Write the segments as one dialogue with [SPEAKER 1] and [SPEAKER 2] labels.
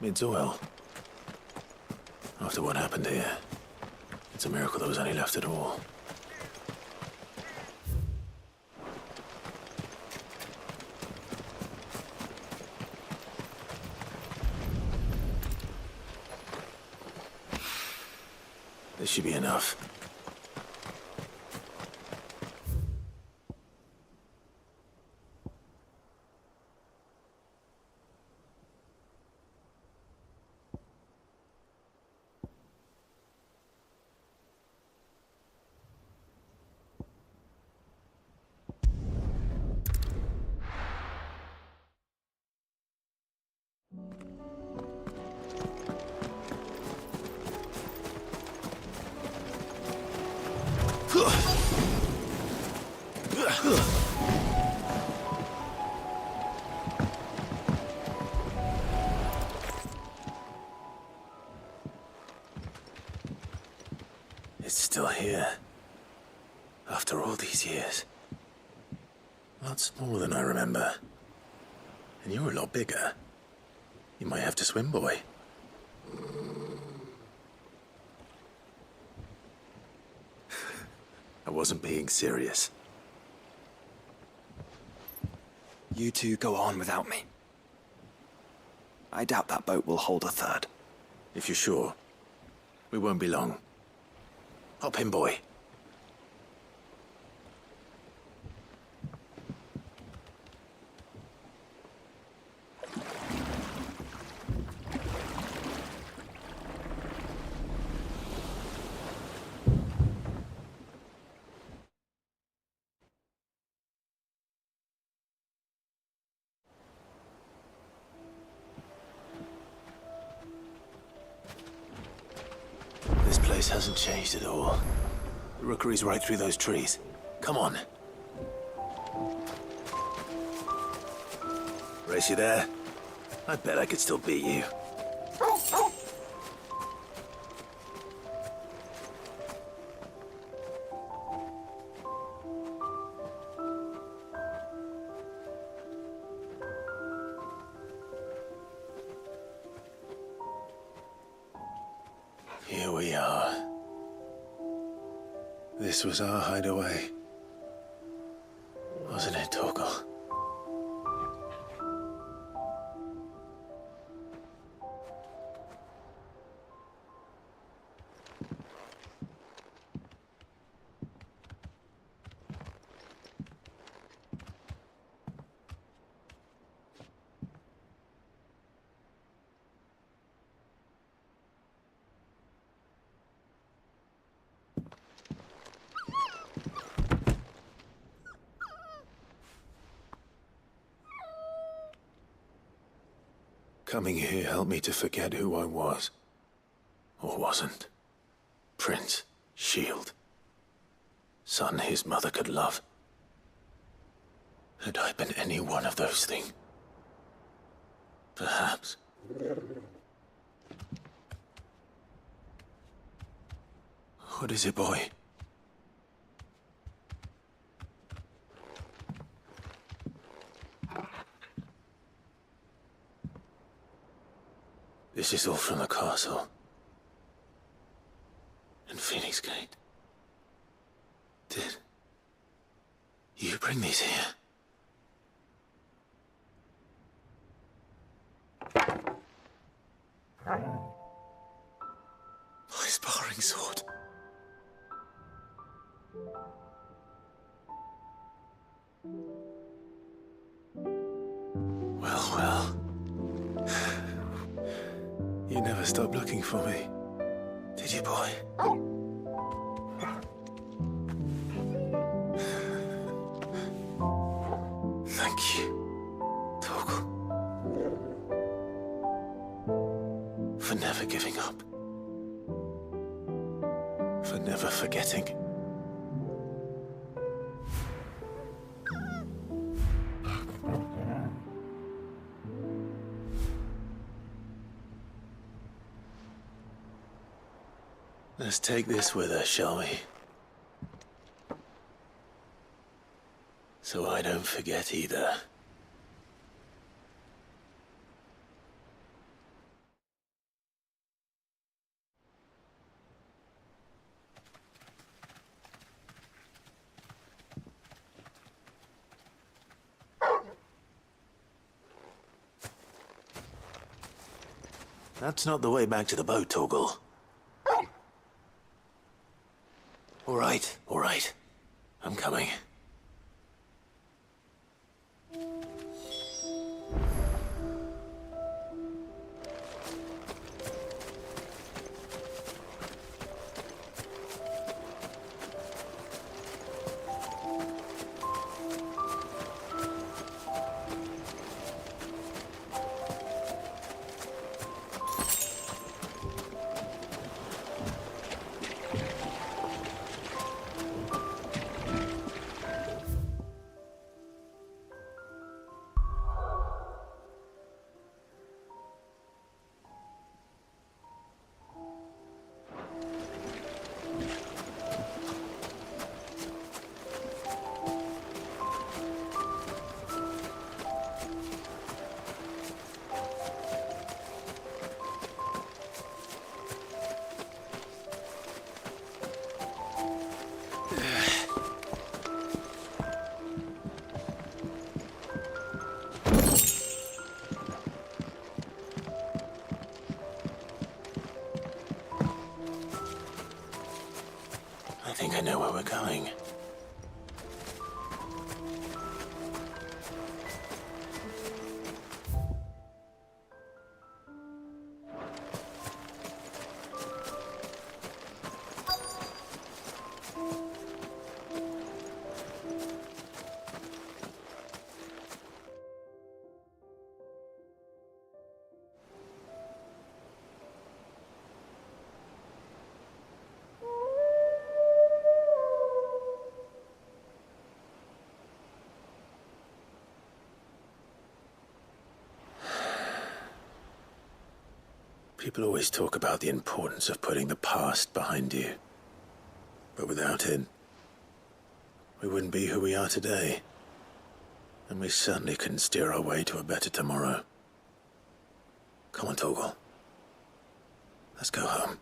[SPEAKER 1] It's oil. After what happened here, it's a miracle there was any left at all. This should be enough. It's still here. After all these years. Lots more than I remember. And you're a lot bigger. You might have to swim, boy. I wasn't being serious.
[SPEAKER 2] You two go on without me. I doubt that boat will hold a third.
[SPEAKER 1] If you're sure, we won't be long. Hop in, boy. This place hasn't changed at all. The rookery's right through those trees. Come on. Race you there? I bet I could still beat you. Here we are. This was our hideaway. Wasn't it, Torgal? Coming here helped me to forget who I was. Or wasn't. Prince, shield. Son his mother could love. Had I been any one of those things? Perhaps. What is it, boy? This is all from the castle. And Phoenix Gate. Did you bring these here? My sparring sword. Well. You never stopped looking for me, did you, boy? Thank you, Torgal. For never giving up. For never forgetting. Let's take this with us, shall we? So I don't forget either. That's not the way back to the boat, Torgal. All right. I'm coming. I think I know where we're going. People always talk about the importance of putting the past behind you. But without it, we wouldn't be who we are today. And we certainly couldn't steer our way to a better tomorrow. Come on, Torgal. Let's go home.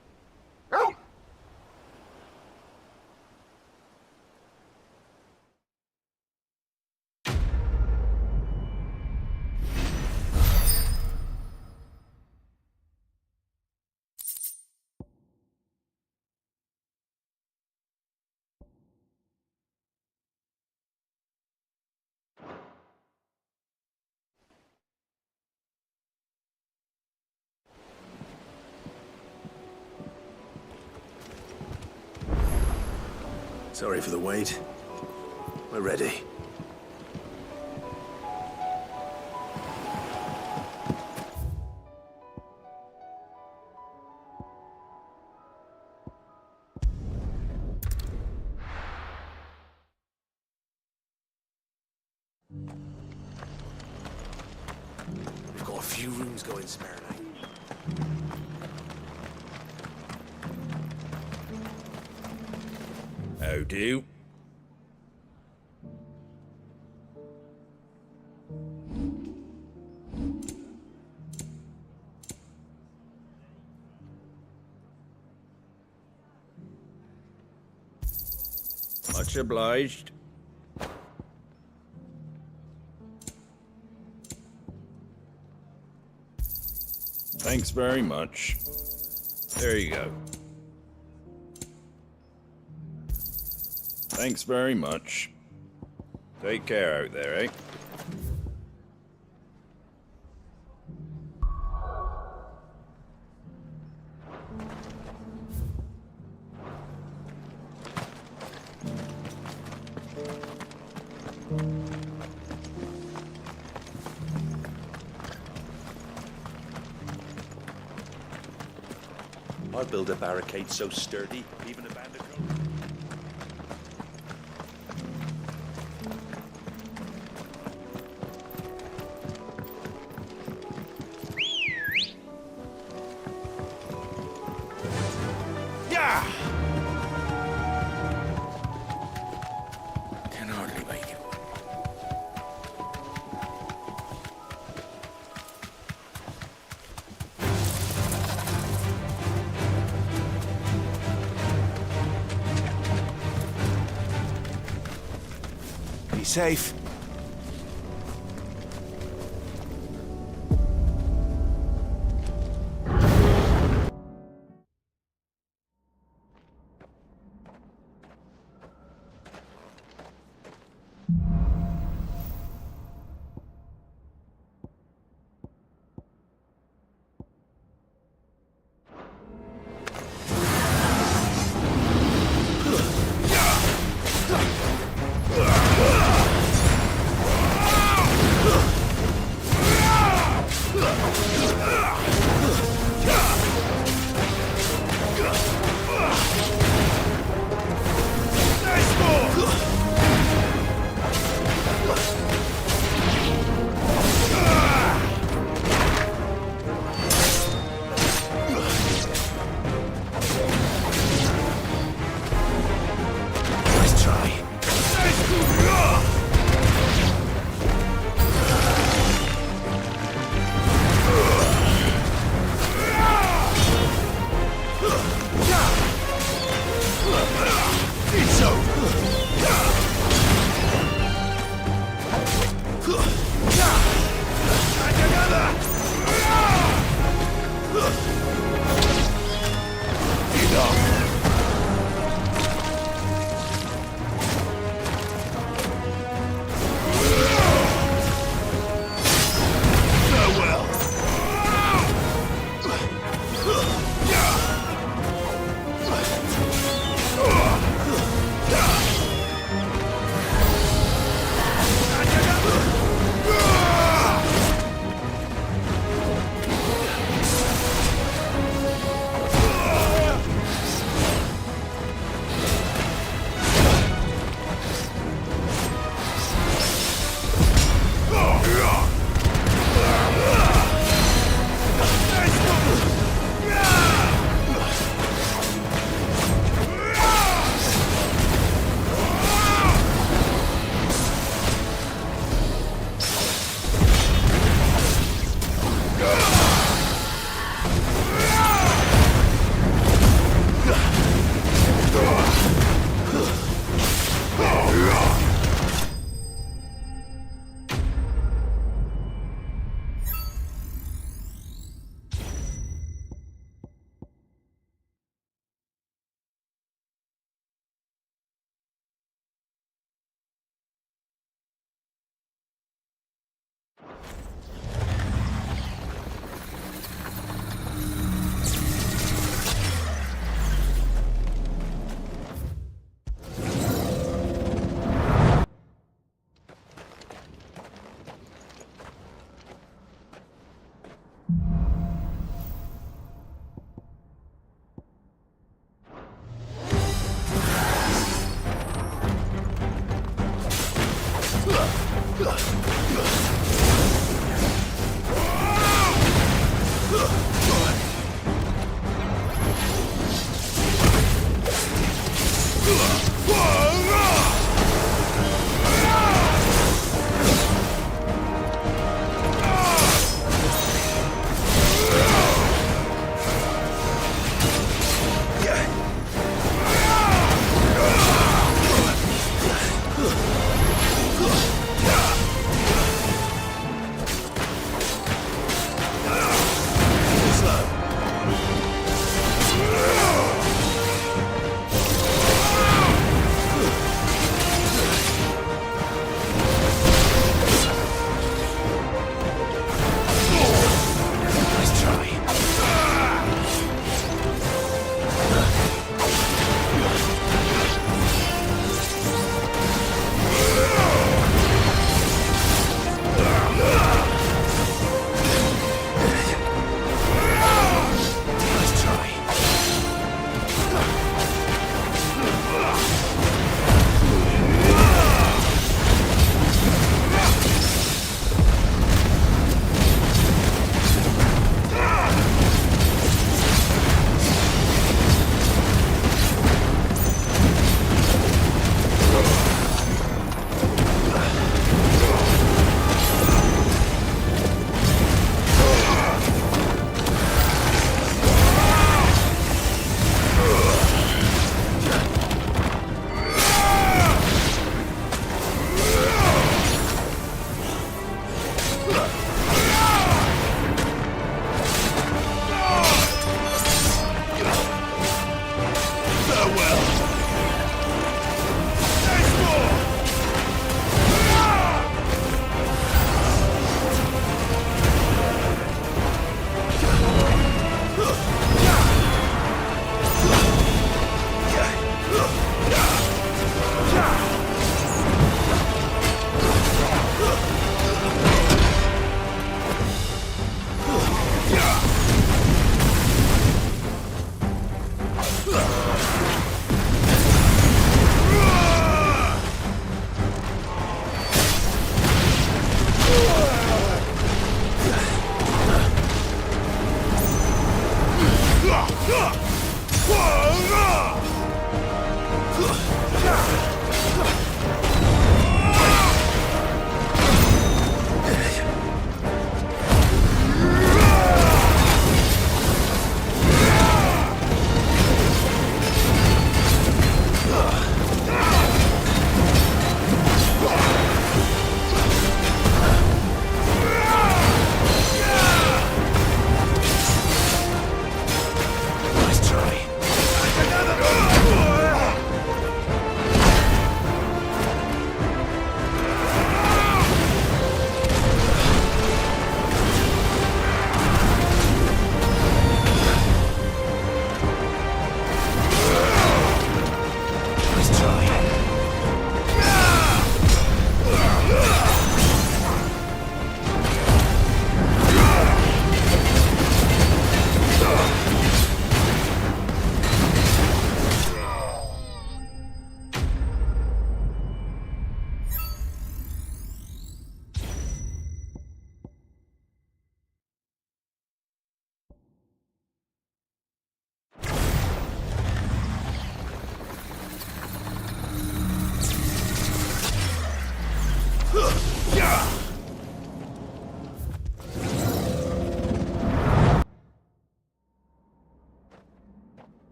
[SPEAKER 1] Sorry for the wait. We're ready.
[SPEAKER 3] We've got a few rooms going spare now. How do? Much obliged. Thanks very much. There you go. Thanks very much. Take care out there, eh?
[SPEAKER 4] I'd build a barricade so sturdy, even a bandicoot. Yeah!
[SPEAKER 2] Be safe.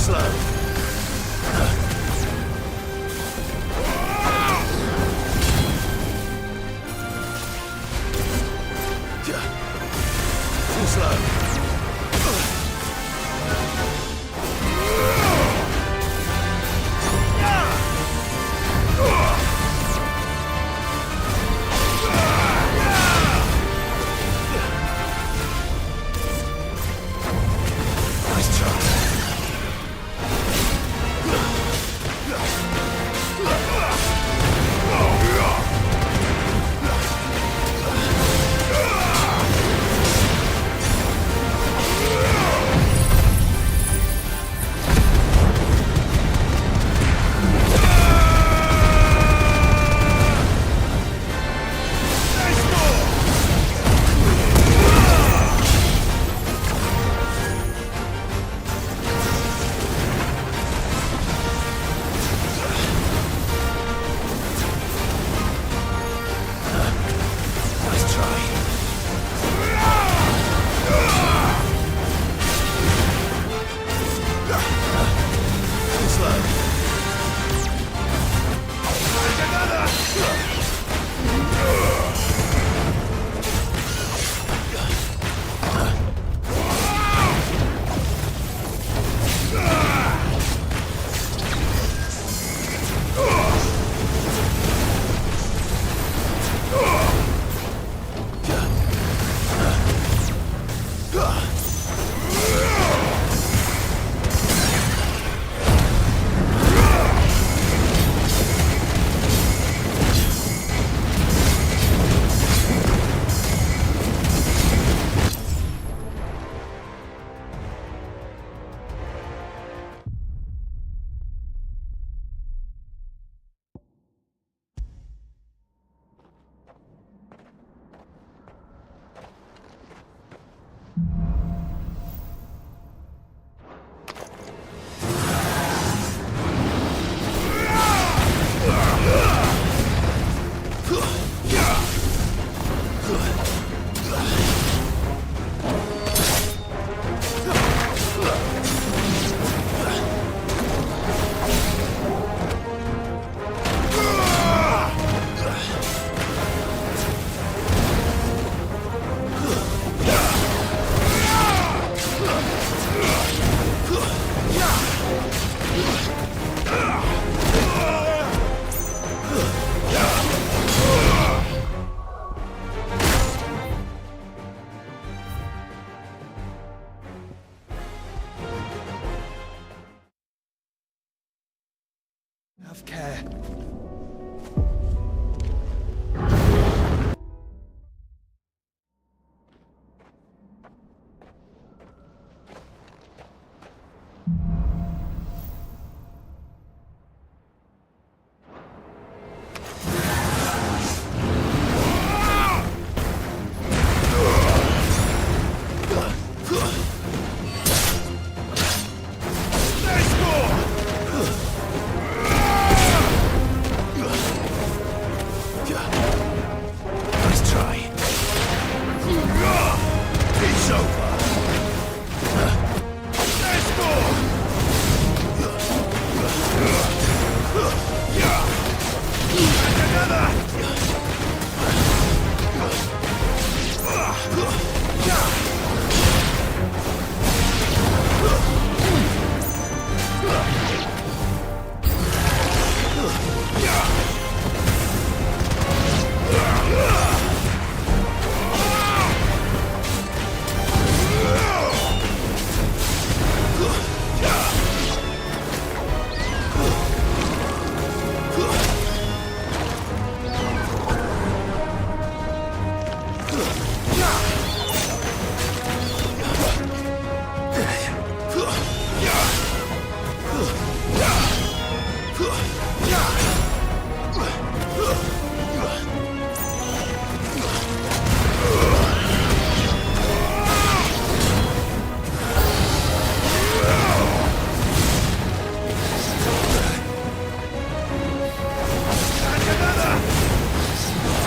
[SPEAKER 1] slow.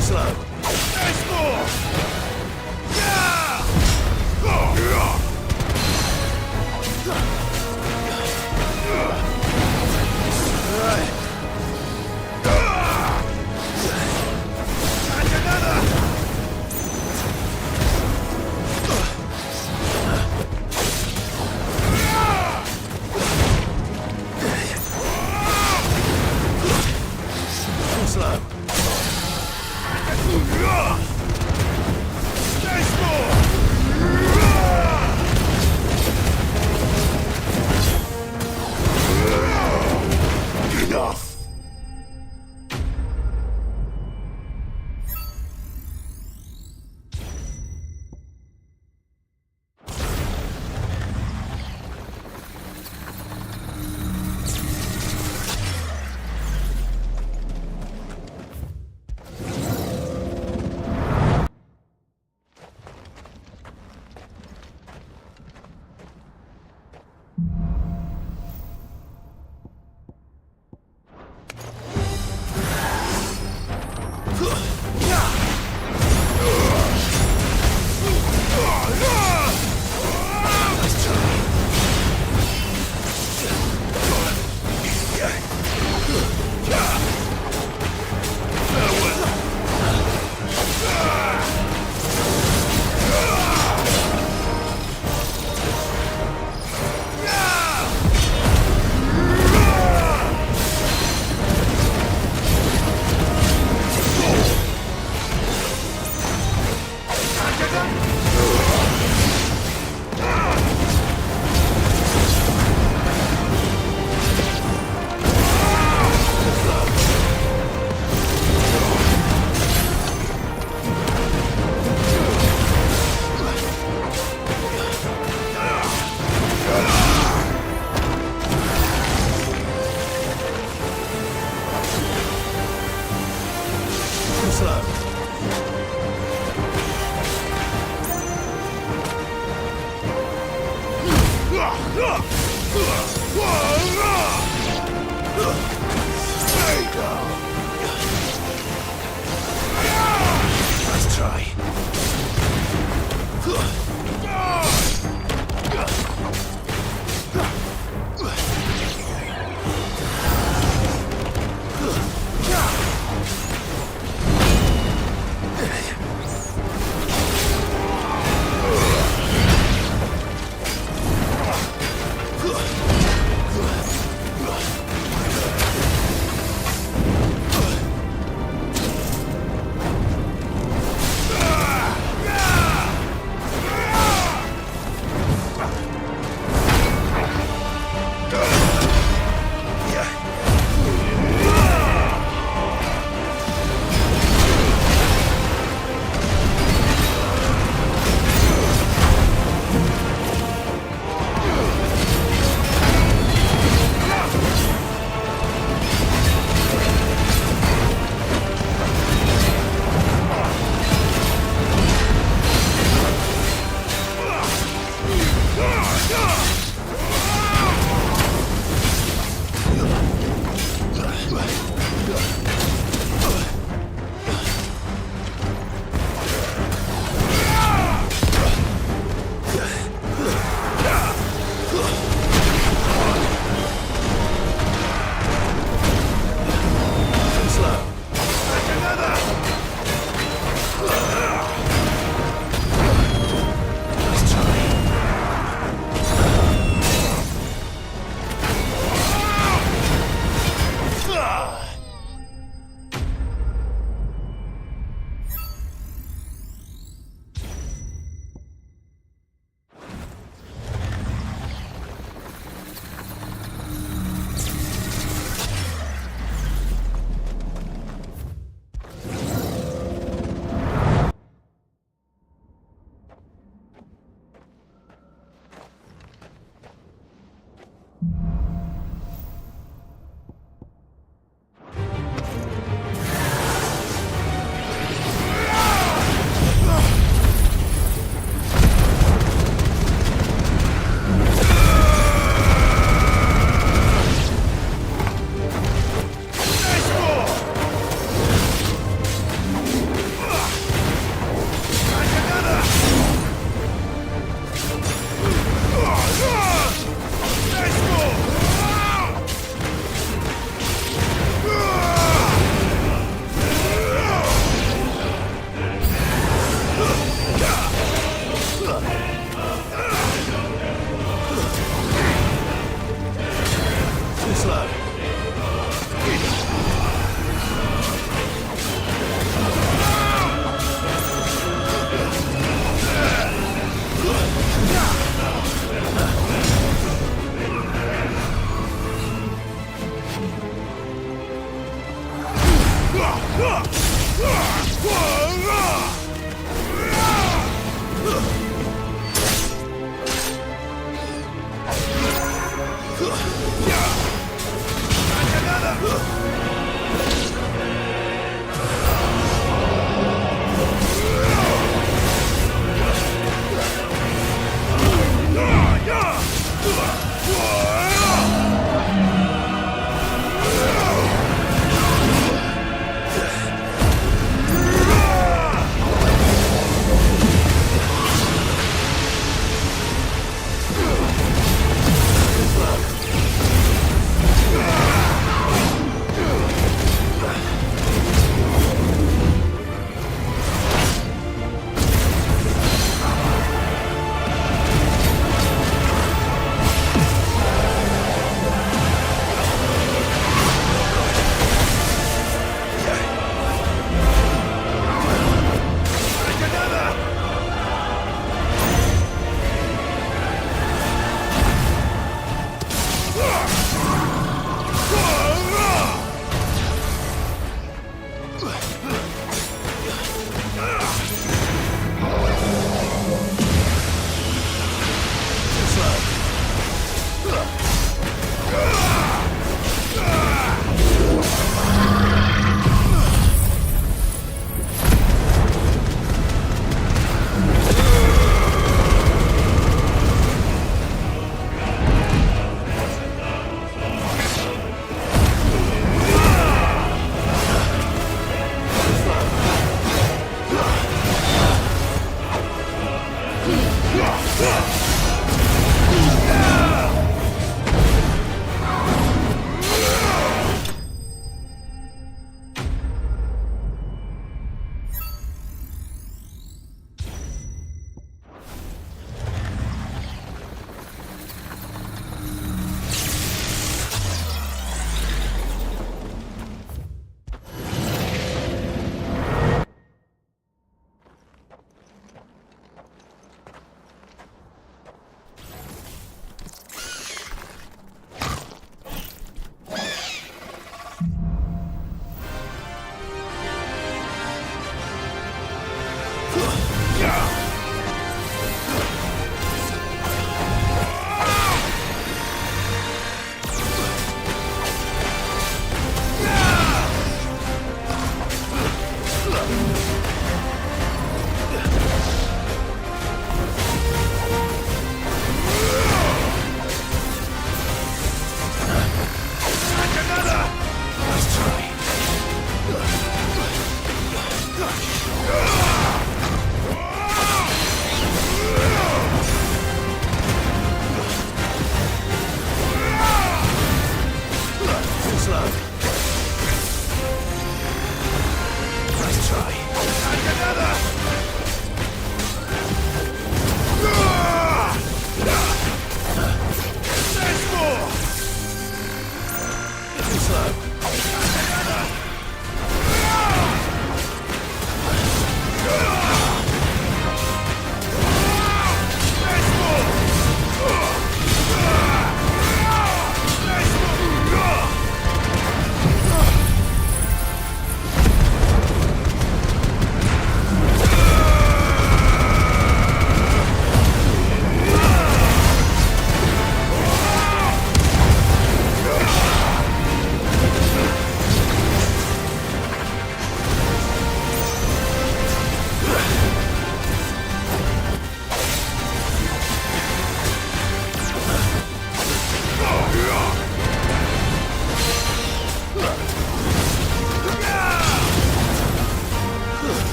[SPEAKER 1] slow.
[SPEAKER 3] Nice more!
[SPEAKER 1] Right.
[SPEAKER 3] And another!
[SPEAKER 1] Too slow.
[SPEAKER 3] Nice more!
[SPEAKER 1] Enough. Too slow. Let's try.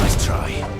[SPEAKER 1] Nice try.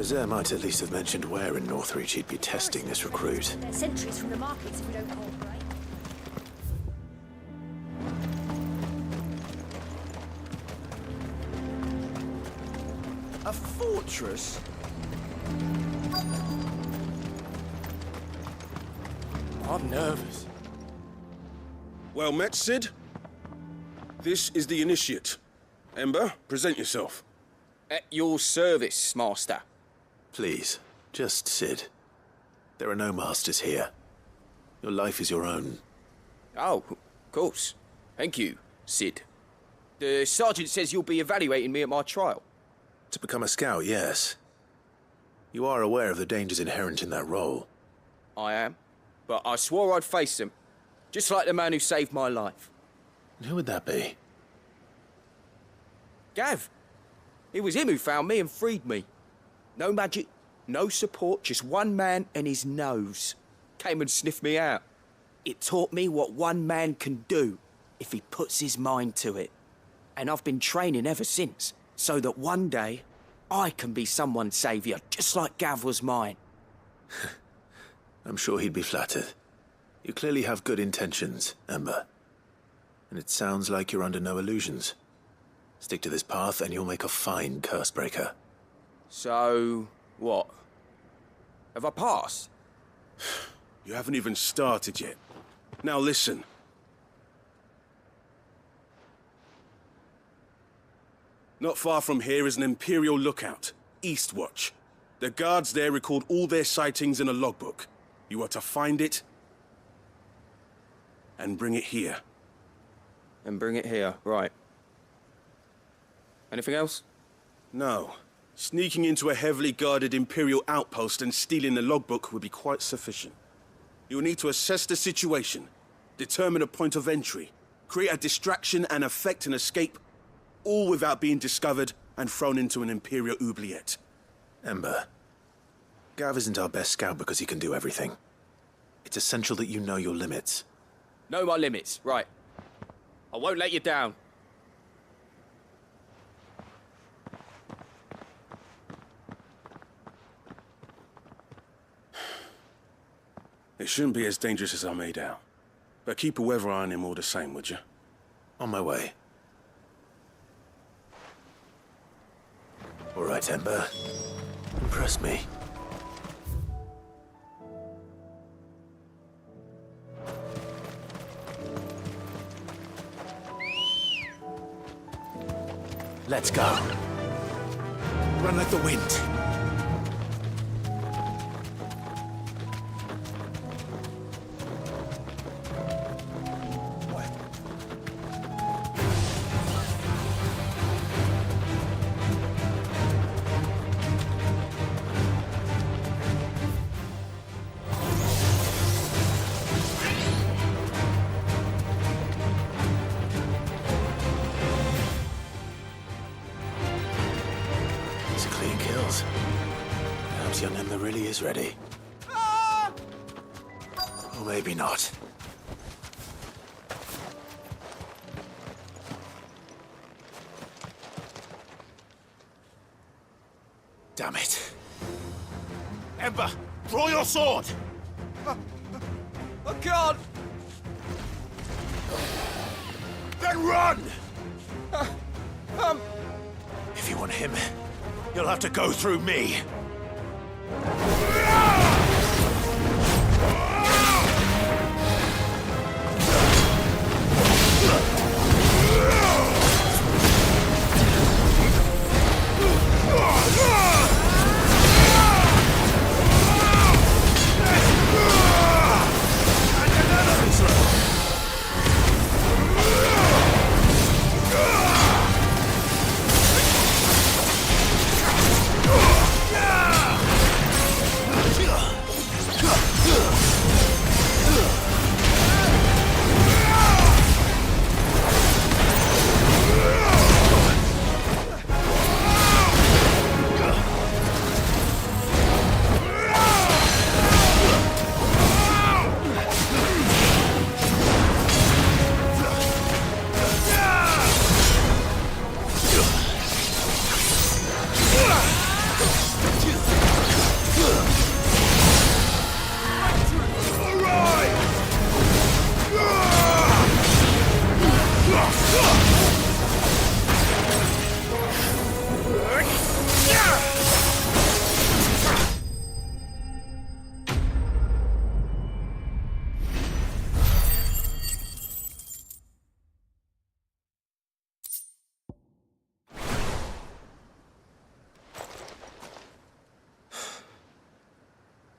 [SPEAKER 1] Nazaire might at least have mentioned where in Northreach he'd be testing this recruit.
[SPEAKER 5] They're sentries from the markets if we don't cooperate.
[SPEAKER 2] A fortress?
[SPEAKER 6] I'm nervous.
[SPEAKER 7] Well met, Sid. This is the Initiate. Ember, present yourself.
[SPEAKER 6] At your service, Master.
[SPEAKER 1] Please, just Sid. There are no masters here. Your life is your own.
[SPEAKER 6] Oh, of course. Thank you, Sid. The sergeant says you'll be evaluating me at my trial.
[SPEAKER 1] To become a scout, yes. You are aware of the dangers inherent in that role.
[SPEAKER 6] I am. But I swore I'd face them. Just like the man who saved my life.
[SPEAKER 1] And who would that be?
[SPEAKER 6] Gav. It was him who found me and freed me. No magic, no support, just one man and his nose. Came and sniffed me out. It taught me what one man can do if he puts his mind to it. And I've been training ever since, so that one day I can be someone's saviour, just like Gav was mine.
[SPEAKER 1] I'm sure he'd be flattered. You clearly have good intentions, Ember. And it sounds like you're under no illusions. Stick to this path and you'll make a fine Cursebreaker.
[SPEAKER 6] So, what? Have I passed?
[SPEAKER 7] You haven't even started yet. Now listen. Not far from here is an Imperial lookout, Eastwatch. The guards there record all their sightings in a logbook. You are to find it and bring it here.
[SPEAKER 6] And bring it here, right. Anything else?
[SPEAKER 7] No. Sneaking into a heavily guarded Imperial outpost and stealing the logbook would be quite sufficient. You will need to assess the situation, determine a point of entry, create a distraction and effect an escape, all without being discovered and thrown into an Imperial oubliette.
[SPEAKER 1] Ember, Gav isn't our best scout because he can do everything. It's essential that you know your limits.
[SPEAKER 6] Know my limits, right. I won't let you down.
[SPEAKER 7] It shouldn't be as dangerous as I made out. But keep a weather eye on him all the same, would you?
[SPEAKER 1] On my way. All right, Ember. Impress me. Let's go. Run like the wind. Clean kills. Perhaps young Ember really is ready. Or maybe not. Damn it. Ember, draw your sword!
[SPEAKER 6] I can't!
[SPEAKER 1] Then run! If you want him, you'll have to go through me.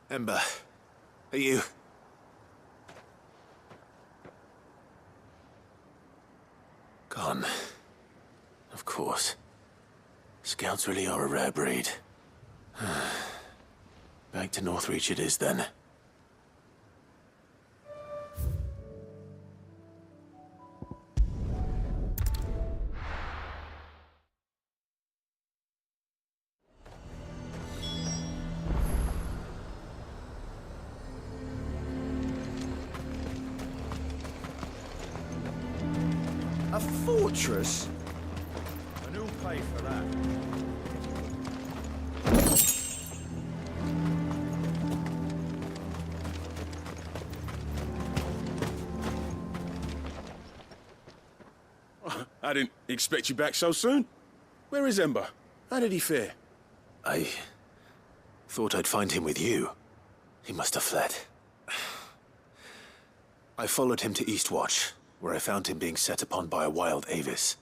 [SPEAKER 1] Ember, are you... Gone. Of course. Scouts really are a rare breed. Back to Northreach it is, then.
[SPEAKER 6] A fortress?
[SPEAKER 3] And who'll pay for that?
[SPEAKER 7] I didn't expect you back so soon. Where is Ember? How did he fare?
[SPEAKER 1] I thought I'd find him with you. He must have fled. I followed him to Eastwatch, where I found him being set upon by a wild Avis.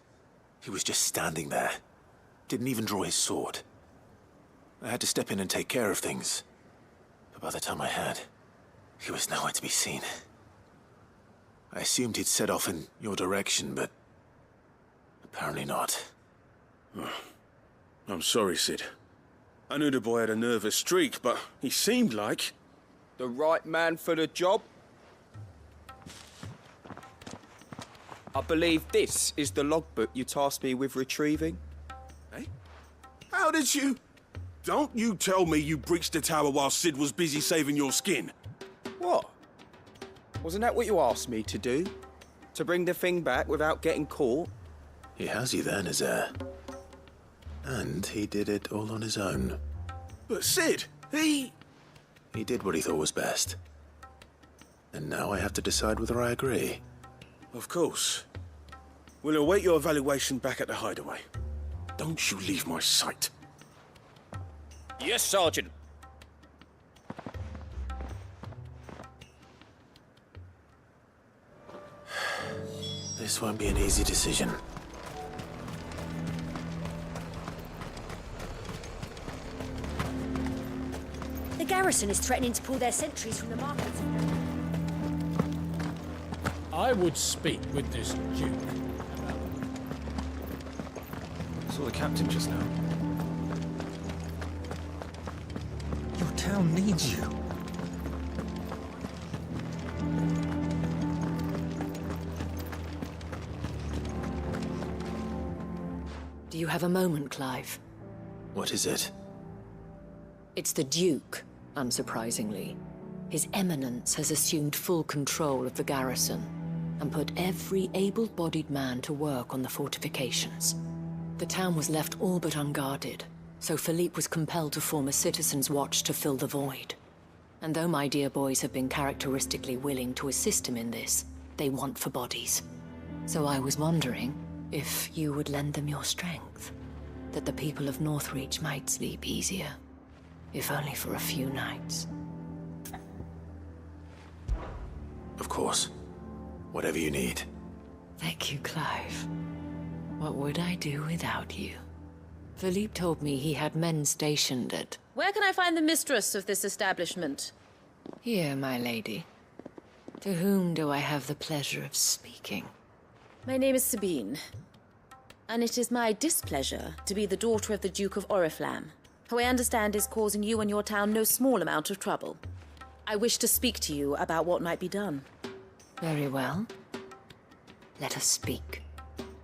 [SPEAKER 1] He was just standing there. Didn't even draw his sword. I had to step in and take care of things. But by the time I had, he was nowhere to be seen. I assumed he'd set off in your direction, but apparently not.
[SPEAKER 7] I'm sorry, Sid. I knew the boy had a nervous streak, but he seemed like...
[SPEAKER 6] The right man for the job? I believe this is the logbook you tasked me with retrieving.
[SPEAKER 7] Eh? How did you... Don't you tell me you breached the tower while Sid was busy saving your skin.
[SPEAKER 6] What? Wasn't that what you asked me to do? To bring the thing back without getting caught?
[SPEAKER 1] He has you then, his heir. And he did it all on his own.
[SPEAKER 7] But Sid, he
[SPEAKER 1] did what he thought was best. And now I have to decide whether I agree.
[SPEAKER 7] Of course. We'll await your evaluation back at the hideaway. Don't you leave my sight.
[SPEAKER 4] Yes, Sergeant.
[SPEAKER 1] This won't be an easy decision.
[SPEAKER 5] The garrison is threatening to pull their sentries from the markets.
[SPEAKER 8] I would speak with this Duke.
[SPEAKER 2] I saw the captain just now. Your town needs you.
[SPEAKER 9] Do you have a moment, Clive?
[SPEAKER 1] What is it?
[SPEAKER 9] It's the Duke, unsurprisingly. His Eminence has assumed full control of the garrison and put every able-bodied man to work on the fortifications. The town was left all but unguarded, So Philippe was compelled to form a citizen's watch to fill the void. And though my dear boys have been characteristically willing to assist him in this, they want for bodies. So I was wondering if you would lend them your strength, that the people of Northreach might sleep easier, if only for a few nights.
[SPEAKER 1] Of course. Whatever you need.
[SPEAKER 9] Thank you, Clive. What would I do without you? Philippe told me he had men stationed at...
[SPEAKER 10] Where can I find the mistress of this establishment?
[SPEAKER 9] Here, my lady. To whom do I have the pleasure of speaking?
[SPEAKER 10] My name is Sabine, and it is my displeasure to be the daughter of the Duke of Oriflamme, who I understand is causing you and your town no small amount of trouble. I wish to speak to you about what might be done.
[SPEAKER 9] Very well. Let us speak.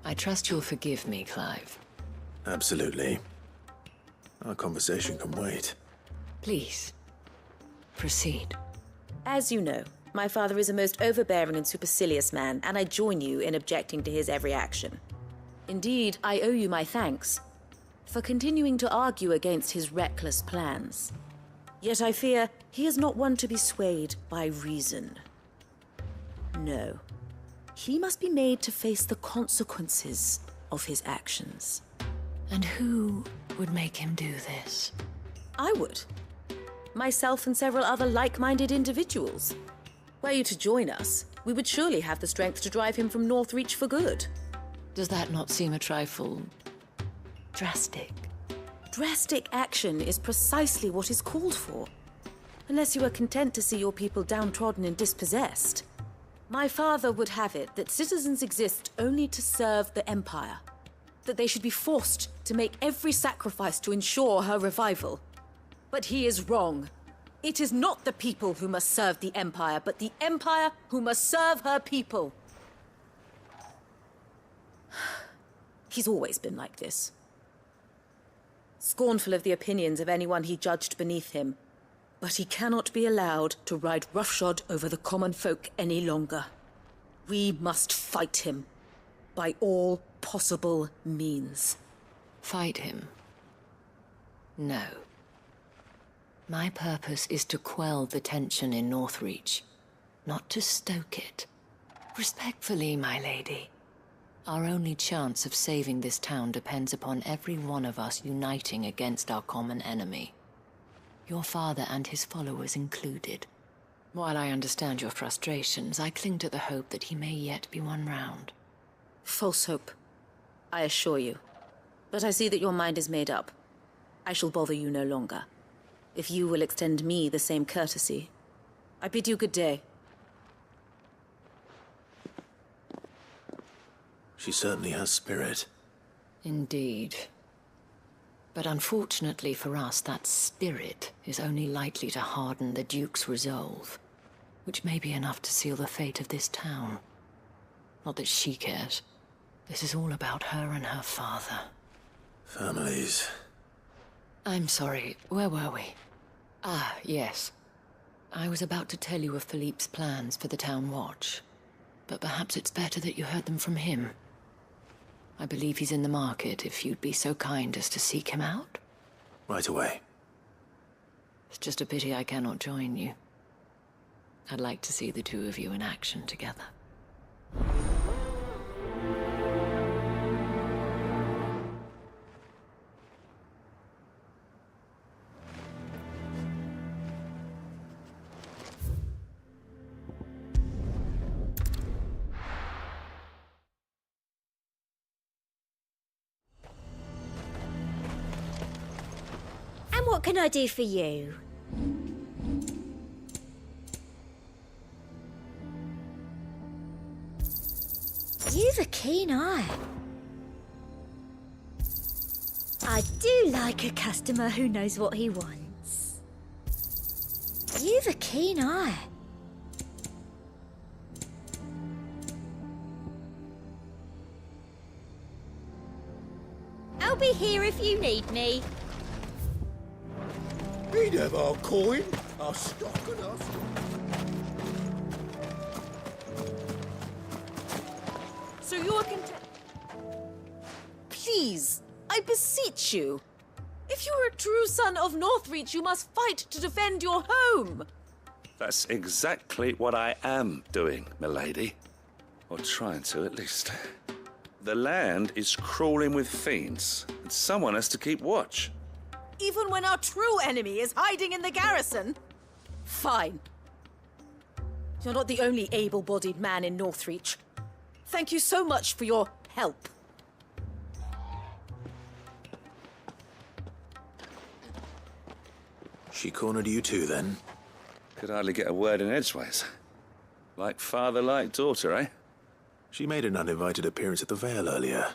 [SPEAKER 9] I trust you'll forgive me, Clive.
[SPEAKER 1] Absolutely. Our conversation can wait.
[SPEAKER 9] Please, proceed.
[SPEAKER 10] As you know, my father is a most overbearing and supercilious man, and I join you in objecting to his every action. Indeed, I owe you my thanks for continuing to argue against his reckless plans. Yet I fear he is not one to be swayed by reason. No. He must be made to face the consequences of his actions.
[SPEAKER 9] And who would make him do this?
[SPEAKER 10] I would. Myself and several other like-minded individuals. Were you to join us, we would surely have the strength to drive him from Northreach for good.
[SPEAKER 9] Does that not seem a trifle... drastic?
[SPEAKER 10] Drastic action is precisely what is called for. Unless you are content to see your people downtrodden and dispossessed. My father would have it that citizens exist only to serve the Empire. That they should be forced to make every sacrifice to ensure her revival. But he is wrong. It is not the people who must serve the Empire, but the Empire who must serve her people. He's always been like this. Scornful of the opinions of anyone he judged beneath him. But he cannot be allowed to ride roughshod over the common folk any longer. We must fight him. By all possible means.
[SPEAKER 9] Fight him? No. My purpose is to quell the tension in Northreach, not to stoke it. Respectfully, my lady. Our only chance of saving this town depends upon every one of us uniting against our common enemy. Your father and his followers included. While I understand your frustrations, I cling to the hope that he may yet be won round.
[SPEAKER 10] False hope, I assure you. But I see that your mind is made up. I shall bother you no longer. If you will extend me the same courtesy, I bid you good day.
[SPEAKER 1] She certainly has spirit.
[SPEAKER 9] Indeed. But unfortunately for us, that spirit is only likely to harden the Duke's resolve, which may be enough to seal the fate of this town. Not that she cares. This is all about her and her father.
[SPEAKER 1] Families.
[SPEAKER 9] I'm sorry, where were we? Ah, yes. I was about to tell you of Philippe's plans for the town watch, but perhaps it's better that you heard them from him. I believe he's in the market, if you'd be so kind as to seek him out.
[SPEAKER 1] Right away.
[SPEAKER 9] It's just a pity I cannot join you. I'd like to see the two of you in action together.
[SPEAKER 5] What can I do for you? You've a keen eye. I do like a customer who knows what he wants. You've a keen eye. I'll be here if you need me.
[SPEAKER 11] We'd have our coin, our stock and our...
[SPEAKER 10] So you are content... Please, I beseech you. If you are a true son of Northreach, you must fight to defend your home.
[SPEAKER 3] That's exactly what I am doing, milady. Or trying to, at least. The land is crawling with fiends, and someone has to keep watch.
[SPEAKER 10] Even when our true enemy is hiding in the garrison? Fine. You're not the only able-bodied man in Northreach. Thank you so much for your help.
[SPEAKER 1] She cornered you too, then?
[SPEAKER 3] Could hardly get a word in edgeways. Like father, like daughter, eh?
[SPEAKER 1] She made an uninvited appearance at the Vale earlier,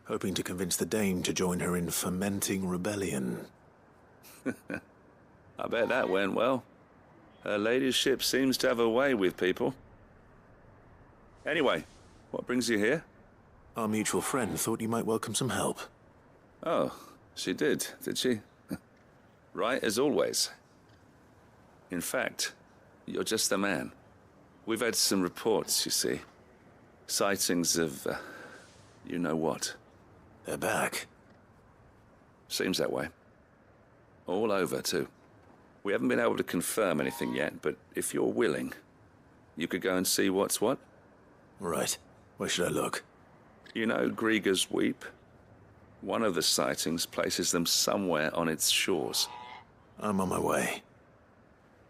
[SPEAKER 1] hoping to convince the Dane to join her in fomenting rebellion.
[SPEAKER 3] I bet that went well. Her ladyship seems to have a way with people. Anyway, what brings you here?
[SPEAKER 1] Our mutual friend thought you might welcome some help.
[SPEAKER 3] Oh, she did she? Right as always. In fact, you're just the man. We've had some reports, you see. Sightings of, you know what.
[SPEAKER 1] They're back.
[SPEAKER 3] Seems that way. All over, too. We haven't been able to confirm anything yet, but if you're willing, you could go and see what's what.
[SPEAKER 1] Right. Where should I look?
[SPEAKER 3] You know Grieger's Weep? One of the sightings places them somewhere on its shores.
[SPEAKER 1] I'm on my way.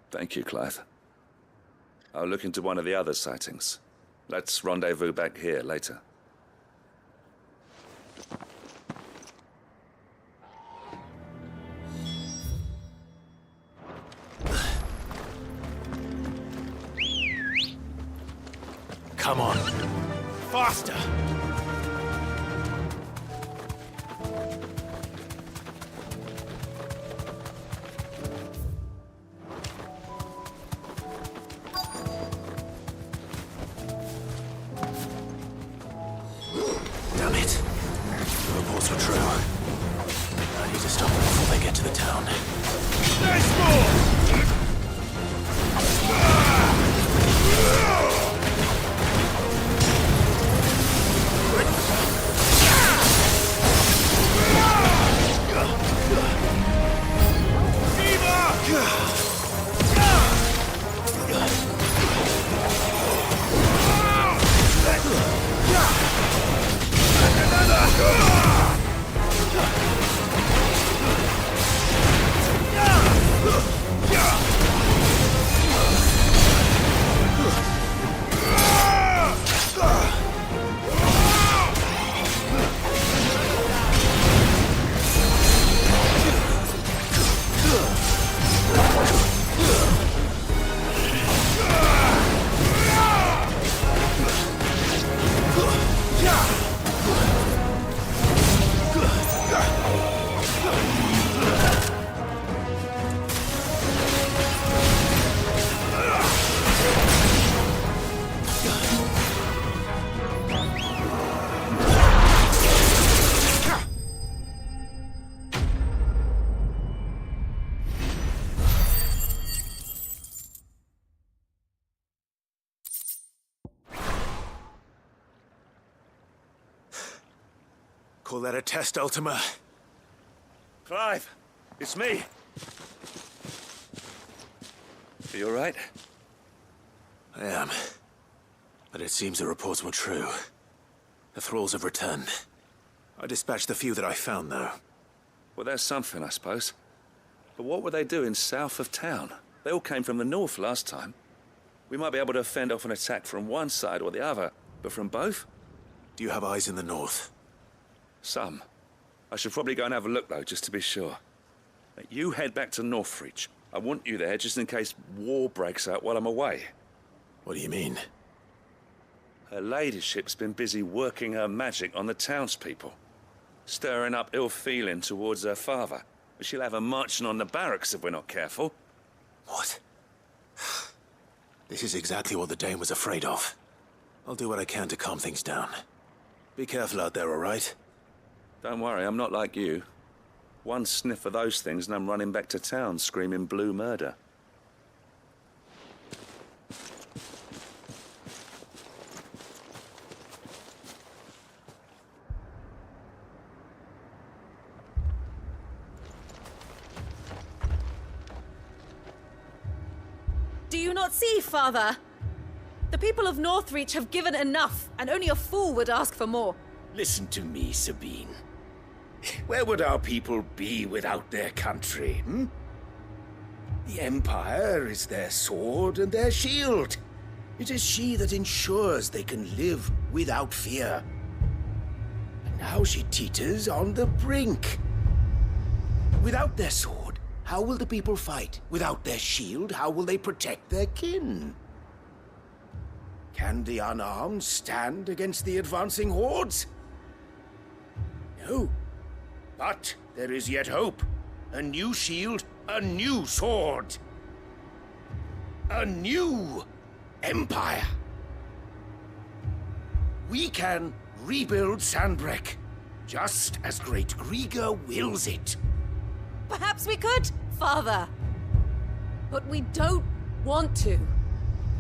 [SPEAKER 3] Thank you, Clive. I'll look into one of the other sightings. Let's rendezvous back here later.
[SPEAKER 1] Come on.
[SPEAKER 11] Faster!
[SPEAKER 1] Damn it. The reports were true. I need to stop them before they get to the town.
[SPEAKER 11] There's more!
[SPEAKER 1] Call that a test, Ultima?
[SPEAKER 3] Clive, it's me. Are you all right?
[SPEAKER 1] I am. But it seems the reports were true. The thralls have returned. I dispatched the few that I found, though.
[SPEAKER 3] Well, that's something, I suppose. But what were they doing south of town? They all came from the north last time. We might be able to fend off an attack from one side or the other, but from both?
[SPEAKER 1] Do you have eyes in the north?
[SPEAKER 3] Some. I should probably go and have a look, though, just to be sure. You head back to Northreach. I want you there just in case war breaks out while I'm away.
[SPEAKER 1] What do you mean?
[SPEAKER 3] Her ladyship's been busy working her magic on the townspeople, stirring up ill feeling towards her father. She'll have her marching on the barracks if we're not careful.
[SPEAKER 1] What? This is exactly what the Dane was afraid of. I'll do what I can to calm things down. Be careful out there, all right?
[SPEAKER 3] Don't worry, I'm not like you. One sniff of those things and I'm running back to town screaming blue murder.
[SPEAKER 10] you not see, Father? The people of Northreach have given enough, and only a fool would ask for more.
[SPEAKER 12] Listen to me, Sabine. Where would our people be without their country, hmm? The Empire is their sword and their shield. It is she that ensures they can live without fear. And now she teeters on the brink. Without their sword, how will the people fight? Without their shield, how will they protect their kin? Can the unarmed stand against the advancing hordes? No. But there is yet hope. A new shield, a new sword. A new empire. We can rebuild Sandbreck, just as Great Grieger wills it.
[SPEAKER 10] Perhaps we could, Father. But we don't want to.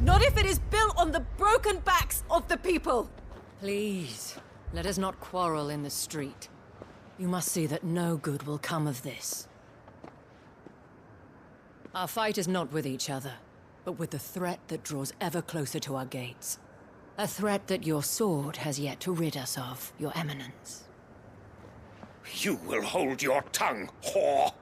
[SPEAKER 10] Not if it is built on the broken backs of the people.
[SPEAKER 9] Please, let us not quarrel in the street. You must see that no good will come of this. Our fight is not with each other, but with the threat that draws ever closer to our gates. A threat that your sword has yet to rid us of, Your Eminence.
[SPEAKER 12] You will hold your tongue, whore!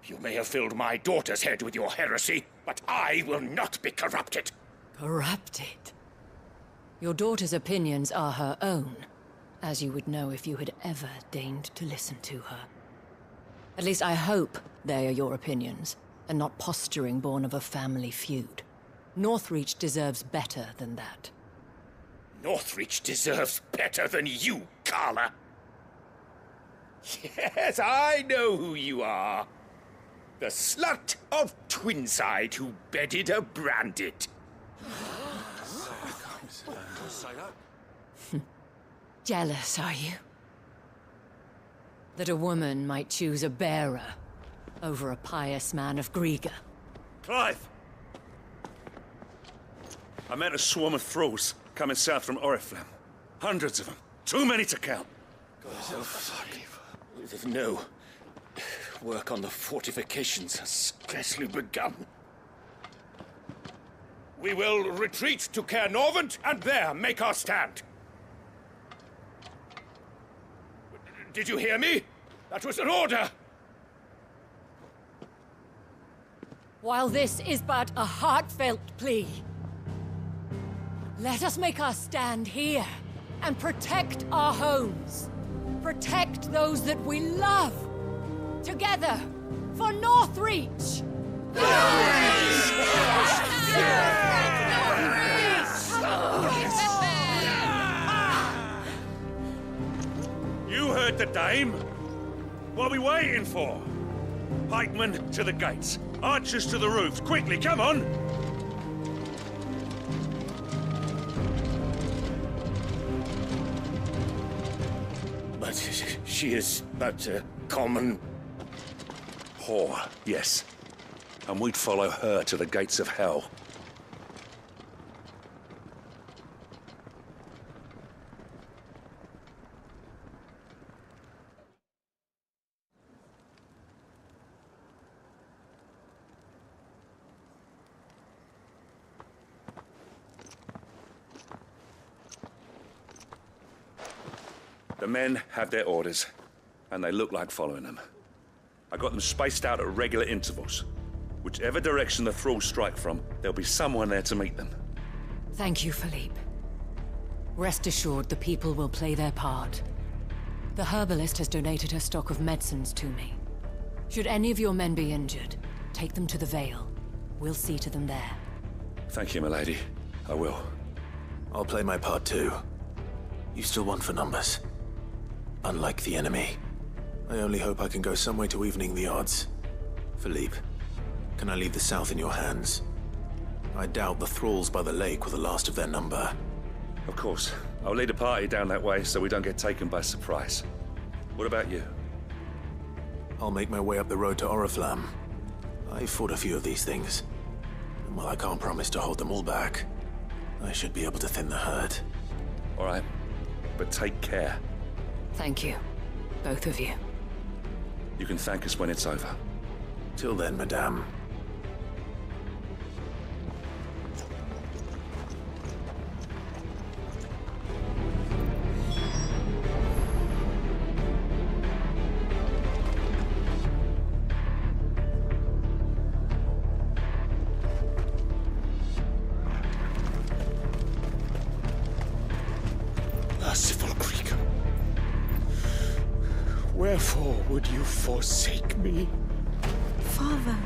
[SPEAKER 12] You may have filled my daughter's head with your heresy, but I will not be corrupted.
[SPEAKER 9] Corrupted? Your daughter's opinions are her own, as you would know if you had ever deigned to listen to her. At least I hope they are your opinions, and not posturing born of a family feud. Northreach deserves better than that.
[SPEAKER 12] Northreach deserves better than you, Carla. Yes, I know who you are. The slut of Twinside who bedded a Branded.
[SPEAKER 9] Jealous, are you? That a woman might choose a bearer over a pious man of Grieger.
[SPEAKER 3] Clive! I met a swarm of thralls coming south from Oriflamme. Hundreds of them. Too many to count.
[SPEAKER 12] No. Work on the fortifications has scarcely begun. We will retreat to Caer Norvent and there make our stand. Did you hear me? That was an order!
[SPEAKER 9] While this is but a heartfelt plea, let us make our stand here and protect our homes. Protect those that we love. Together, for Northreach!
[SPEAKER 3] You heard the dame. What are we waiting for? Pikemen to the gates. Archers to the roofs. Quickly, come on!
[SPEAKER 12] But she is but a common
[SPEAKER 3] whore, yes. And we'd follow her to the gates of hell. The men have their orders, and they look like following them. I got them spaced out at regular intervals. Whichever direction the thralls strike from, there'll be someone there to meet them.
[SPEAKER 9] Thank you, Philippe. Rest assured the people will play their part. The herbalist has donated her stock of medicines to me. Should any of your men be injured, take them to the Vale. We'll see to them there.
[SPEAKER 3] Thank you, milady. I will.
[SPEAKER 1] I'll play my part too. You still want for numbers. Unlike the enemy. I only hope I can go some way to evening the odds. Philippe, can I leave the south in your hands? I doubt the thralls by the lake were the last of their number.
[SPEAKER 3] Of course. I'll lead a party down that way so we don't get taken by surprise. What about you?
[SPEAKER 1] I'll make my way up the road to Oriflamme. I fought a few of these things. And while I can't promise to hold them all back, I should be able to thin the herd.
[SPEAKER 3] All right. But take care.
[SPEAKER 9] Thank you. Both of you.
[SPEAKER 3] You can thank us when it's over.
[SPEAKER 1] Till then, madame.
[SPEAKER 11] Merciful creature, wherefore would you forsake me?
[SPEAKER 10] Father.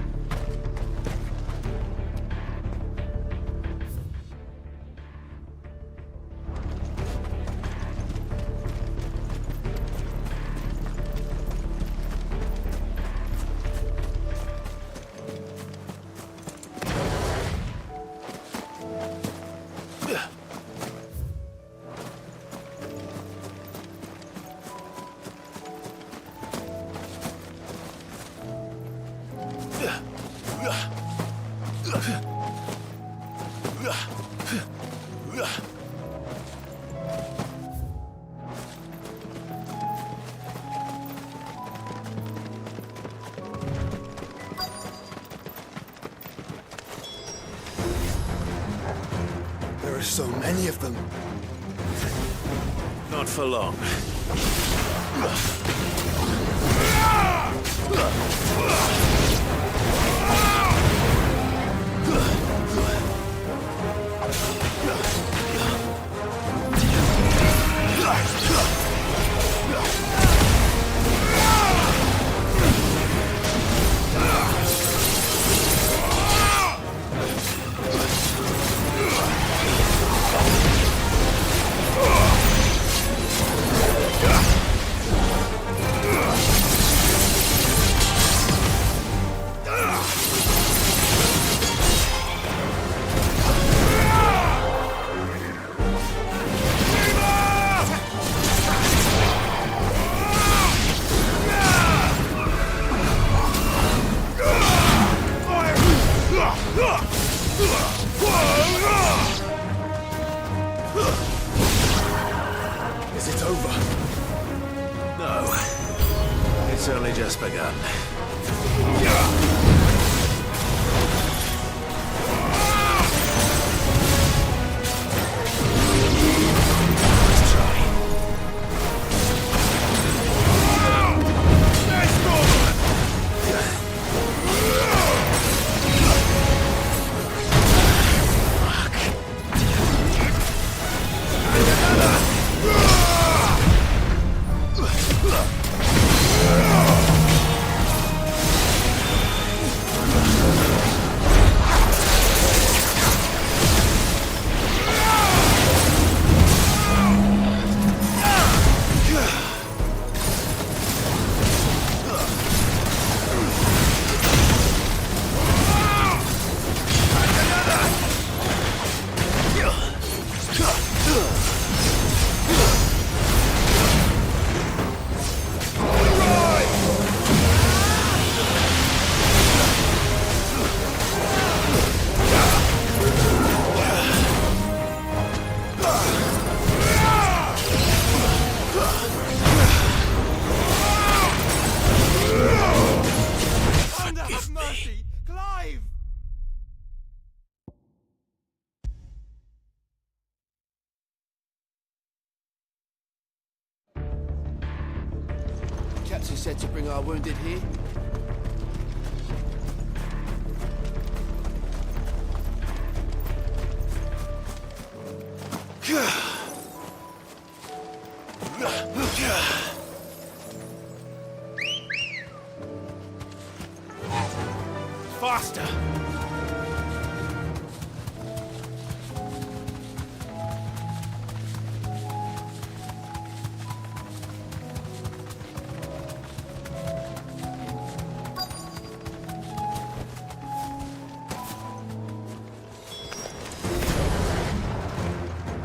[SPEAKER 2] There are so many of them.
[SPEAKER 1] Not for long.
[SPEAKER 2] Is it over?
[SPEAKER 1] No. It's only just begun. Let's try.
[SPEAKER 13] Captain said to bring our wounded here.
[SPEAKER 11] Faster!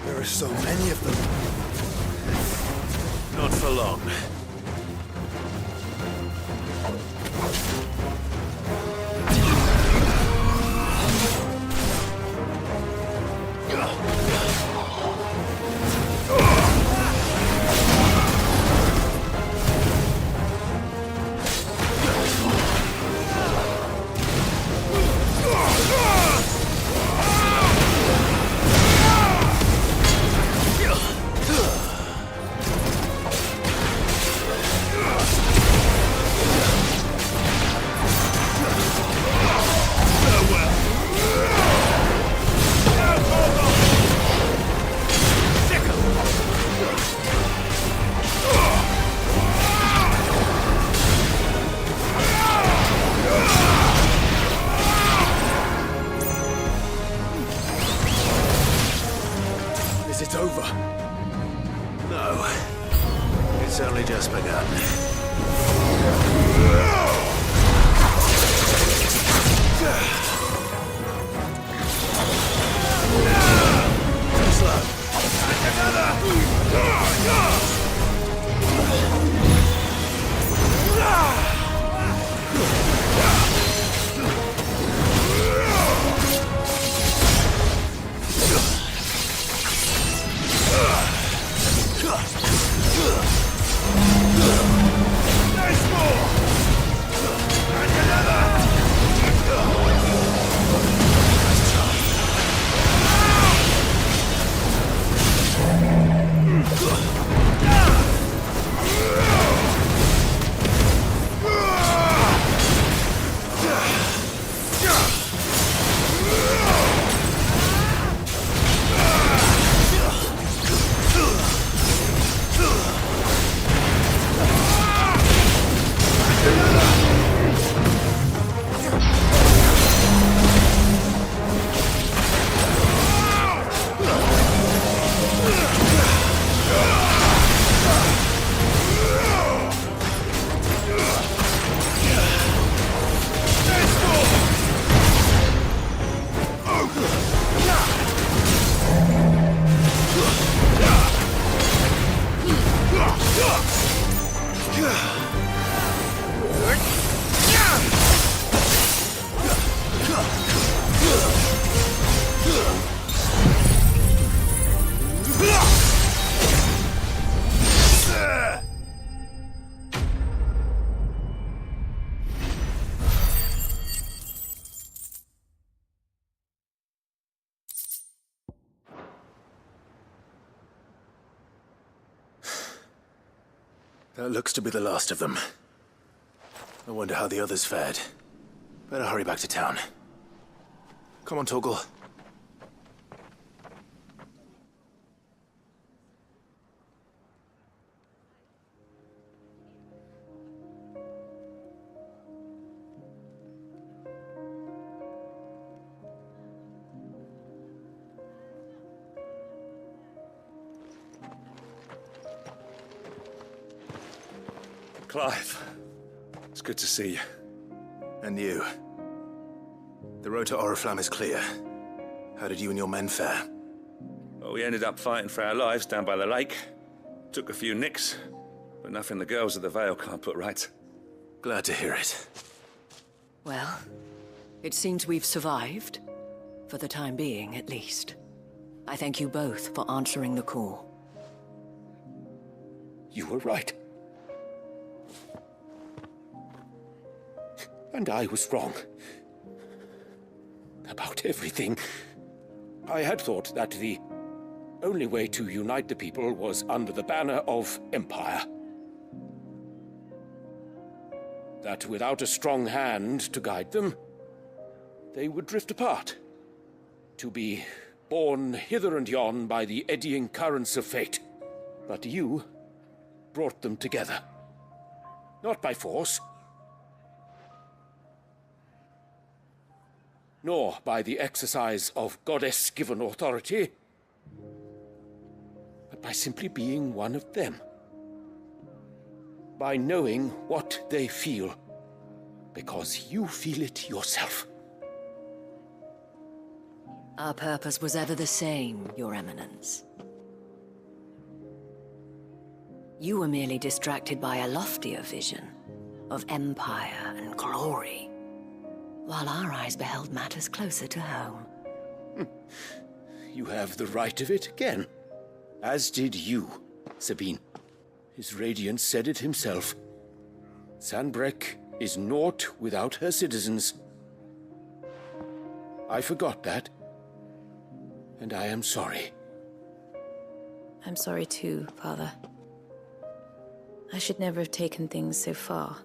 [SPEAKER 2] There are so many of them.
[SPEAKER 1] Not for long. Is it over? No. It's only just begun. Slow. Nice more! And another! That looks to be the last of them. I wonder how the others fared. Better hurry back to town. Come on, Torgal.
[SPEAKER 3] Clive, it's good to see you.
[SPEAKER 1] And you. The road to Oriflamme is clear. How did you and your men fare?
[SPEAKER 3] Well, we ended up fighting for our lives down by the lake. Took a few nicks, but nothing the girls of the Vale can't put right.
[SPEAKER 1] Glad to hear it.
[SPEAKER 9] Well, it seems we've survived. For the time being, at least. I thank you both for answering the call.
[SPEAKER 12] You were right. And I was wrong. About everything. I had thought that the only way to unite the people was under the banner of Empire. That without a strong hand to guide them, they would drift apart. To be borne hither and yon by the eddying currents of fate. But you brought them together. Not by force, nor by the exercise of goddess-given authority, but by simply being one of them. By knowing what they feel, because you feel it yourself.
[SPEAKER 9] Our purpose was ever the same, Your Eminence. You were merely distracted by a loftier vision of empire and glory, while our eyes beheld matters closer to home.
[SPEAKER 12] You have the right of it again. As did you, Sabine. His Radiance said it himself. Sanbreque is naught without her citizens. I forgot that, and I am sorry.
[SPEAKER 10] I'm sorry too, Father. I should never have taken things so far.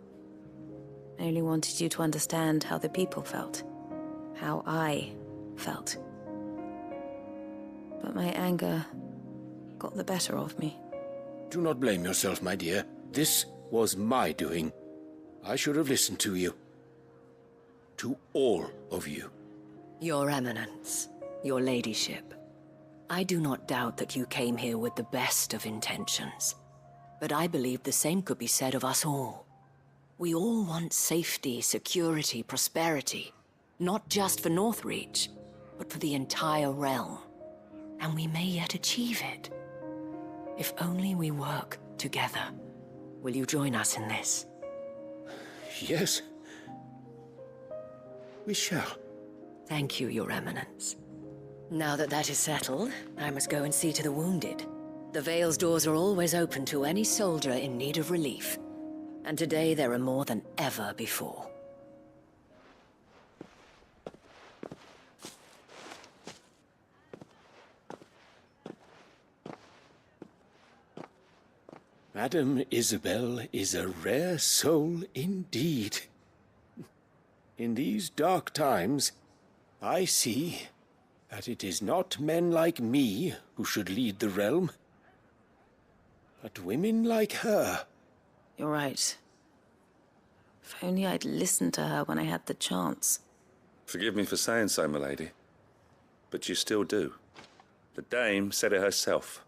[SPEAKER 10] I only wanted you to understand how the people felt. How I felt. But my anger got the better of me.
[SPEAKER 12] Do not blame yourself, my dear. This was my doing. I should have listened to you. To all of you.
[SPEAKER 9] Your Eminence, your Ladyship. I do not doubt that you came here with the best of intentions. But I believe the same could be said of us all. We all want safety, security, prosperity. Not just for Northreach, but for the entire realm. And we may yet achieve it. If only we work together. Will you join us in this?
[SPEAKER 12] Yes. We shall.
[SPEAKER 9] Thank you, Your Eminence. Now that that is settled, I must go and see to the wounded. The Vale's doors are always open to any soldier in need of relief. And today there are more than ever before.
[SPEAKER 12] Madame Isabel is a rare soul indeed. In these dark times, I see that it is not men like me who should lead the realm, but women like her.
[SPEAKER 10] You're right. If only I'd listened to her when I had the chance.
[SPEAKER 3] Forgive me for saying so, milady, but you still do. The dame said it herself.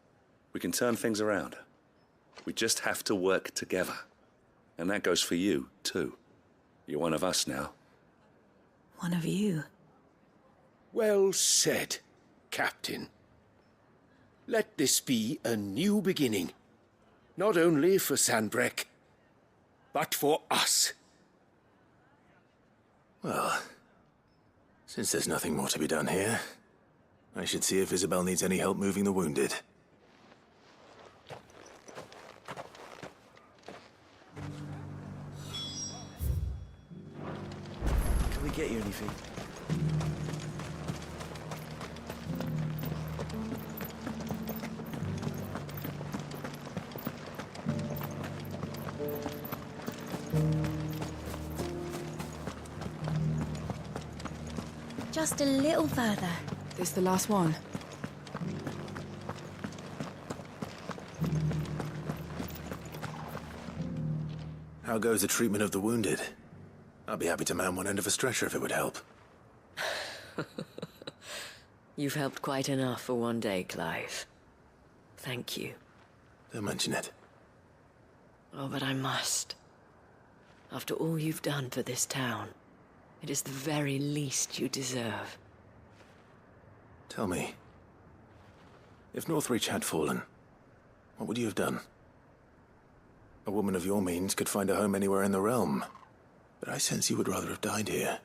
[SPEAKER 3] We can turn things around. We just have to work together. And that goes for you, too. You're one of us now.
[SPEAKER 10] One of you.
[SPEAKER 12] Well said, Captain. Let this be a new beginning. Not only for Sanbreque, but for us.
[SPEAKER 1] Well, since there's nothing more to be done here, I should see if Isabel needs any help moving the wounded.
[SPEAKER 2] Can we get you anything?
[SPEAKER 5] Just a little further.
[SPEAKER 14] This the last one?
[SPEAKER 1] How goes the treatment of the wounded? I'd be happy to man one end of a stretcher if it would help.
[SPEAKER 9] You've helped quite enough for one day, Clive. Thank you.
[SPEAKER 1] Don't mention it.
[SPEAKER 9] Oh, but I must. After all you've done for this town, it is the very least you deserve.
[SPEAKER 1] Tell me, if Northreach had fallen, what would you have done? A woman of your means could find a home anywhere in the realm, but I sense you would rather have died here.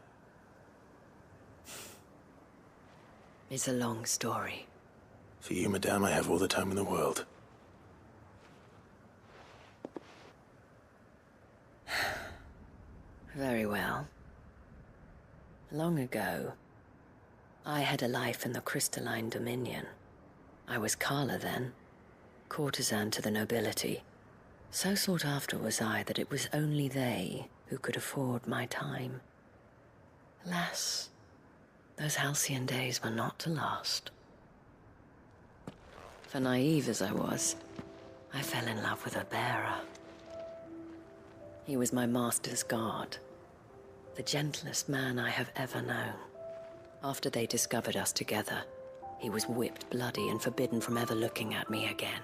[SPEAKER 9] It's a long story.
[SPEAKER 1] For you, madame, I have all the time in the world.
[SPEAKER 9] Very well. Long ago, I had a life in the Crystalline Dominion. I was Carla then, courtesan to the nobility. So sought after was I that it was only they who could afford my time. Alas, those halcyon days were not to last. For naive as I was, I fell in love with a bearer. He was my master's guard, the gentlest man I have ever known. After they discovered us together, he was whipped bloody and forbidden from ever looking at me again.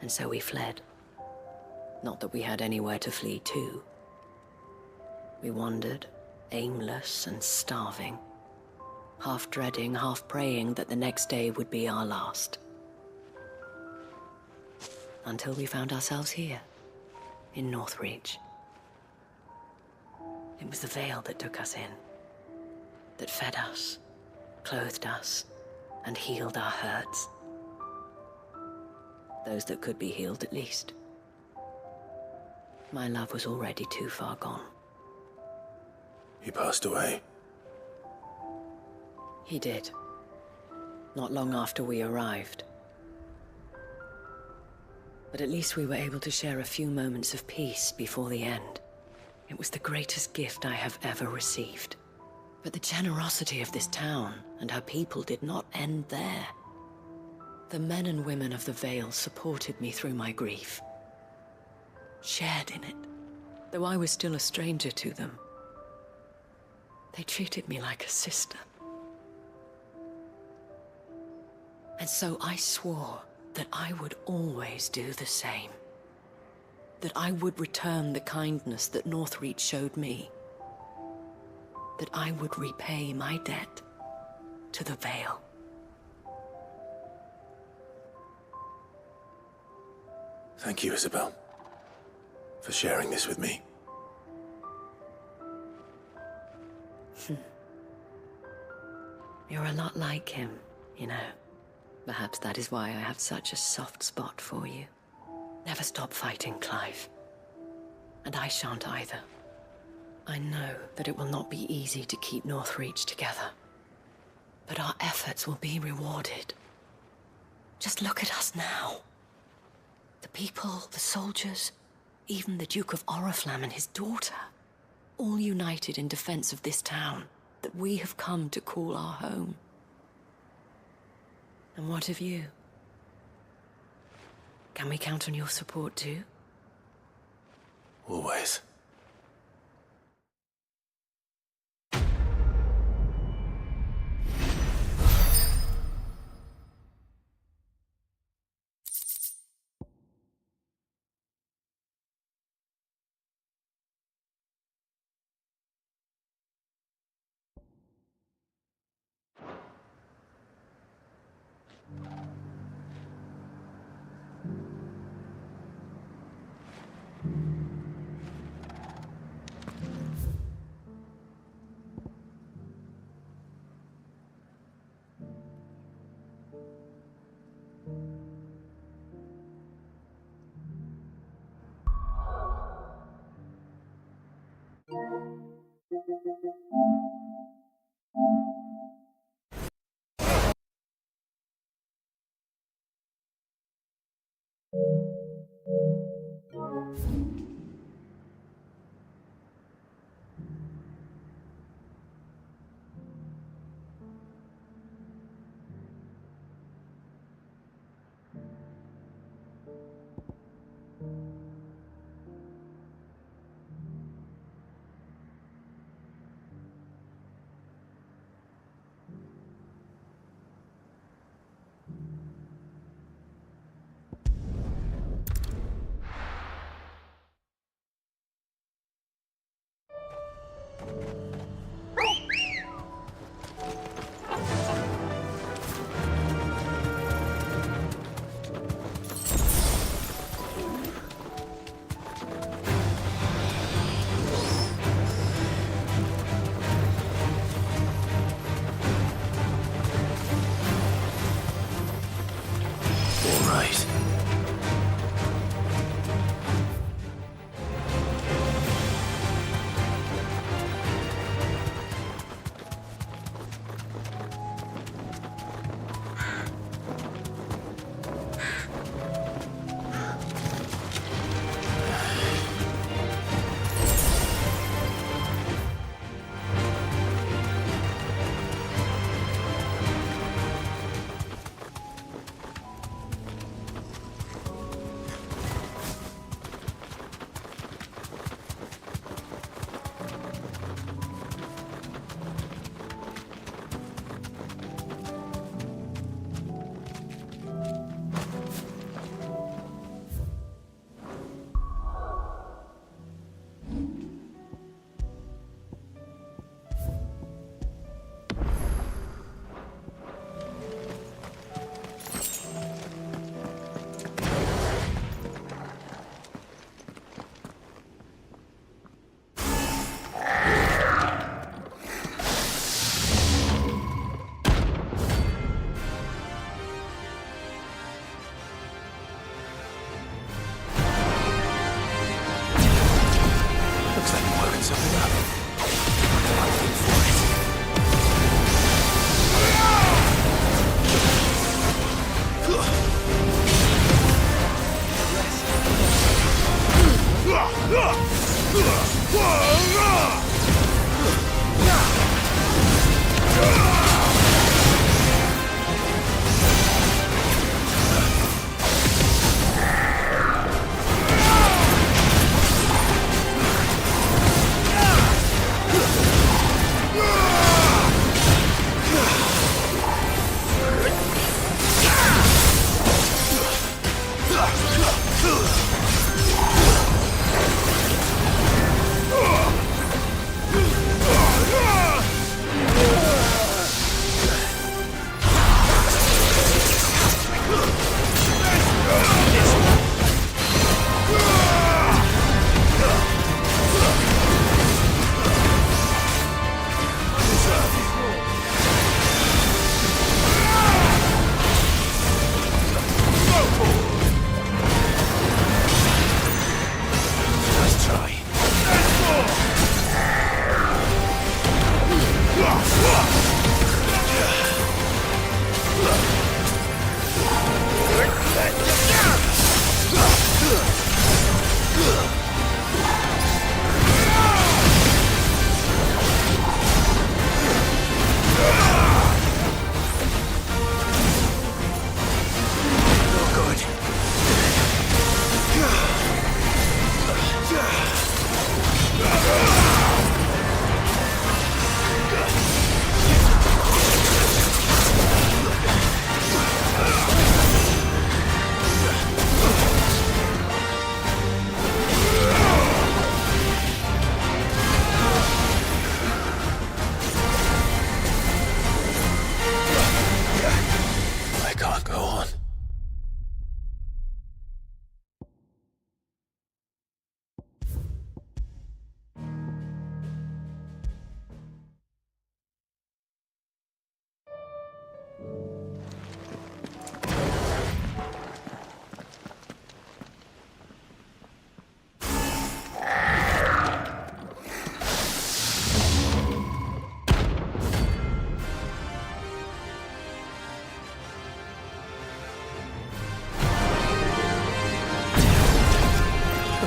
[SPEAKER 9] And so we fled. Not that we had anywhere to flee to. We wandered, aimless and starving, half dreading, half praying that the next day would be our last. Until we found ourselves here, in Northreach. It was the Vale that took us in, that fed us, clothed us, and healed our hurts. Those that could be healed, at least. My love was already too far gone.
[SPEAKER 1] He passed away.
[SPEAKER 9] He did. Not long after we arrived. But at least we were able to share a few moments of peace before the end. It was the greatest gift I have ever received. But the generosity of this town and her people did not end there. The men and women of the Vale supported me through my grief. Shared in it, though I was still a stranger to them. They treated me like a sister. And so I swore that I would always do the same. That I would return the kindness that Northreach showed me. That I would repay my debt to the Vale.
[SPEAKER 1] Thank you, Isabel, for sharing this with me.
[SPEAKER 9] You're a lot like him, you know. Perhaps that is why I have such a soft spot for you. Never stop fighting, Clive. And I shan't either. I know that it will not be easy to keep Northreach together. But our efforts will be rewarded. Just look at us now. The people, the soldiers, even the Duke of Oriflamme and his daughter, all united in defense of this town that we have come to call our home. And what of you? Can we count on your support too?
[SPEAKER 1] Always.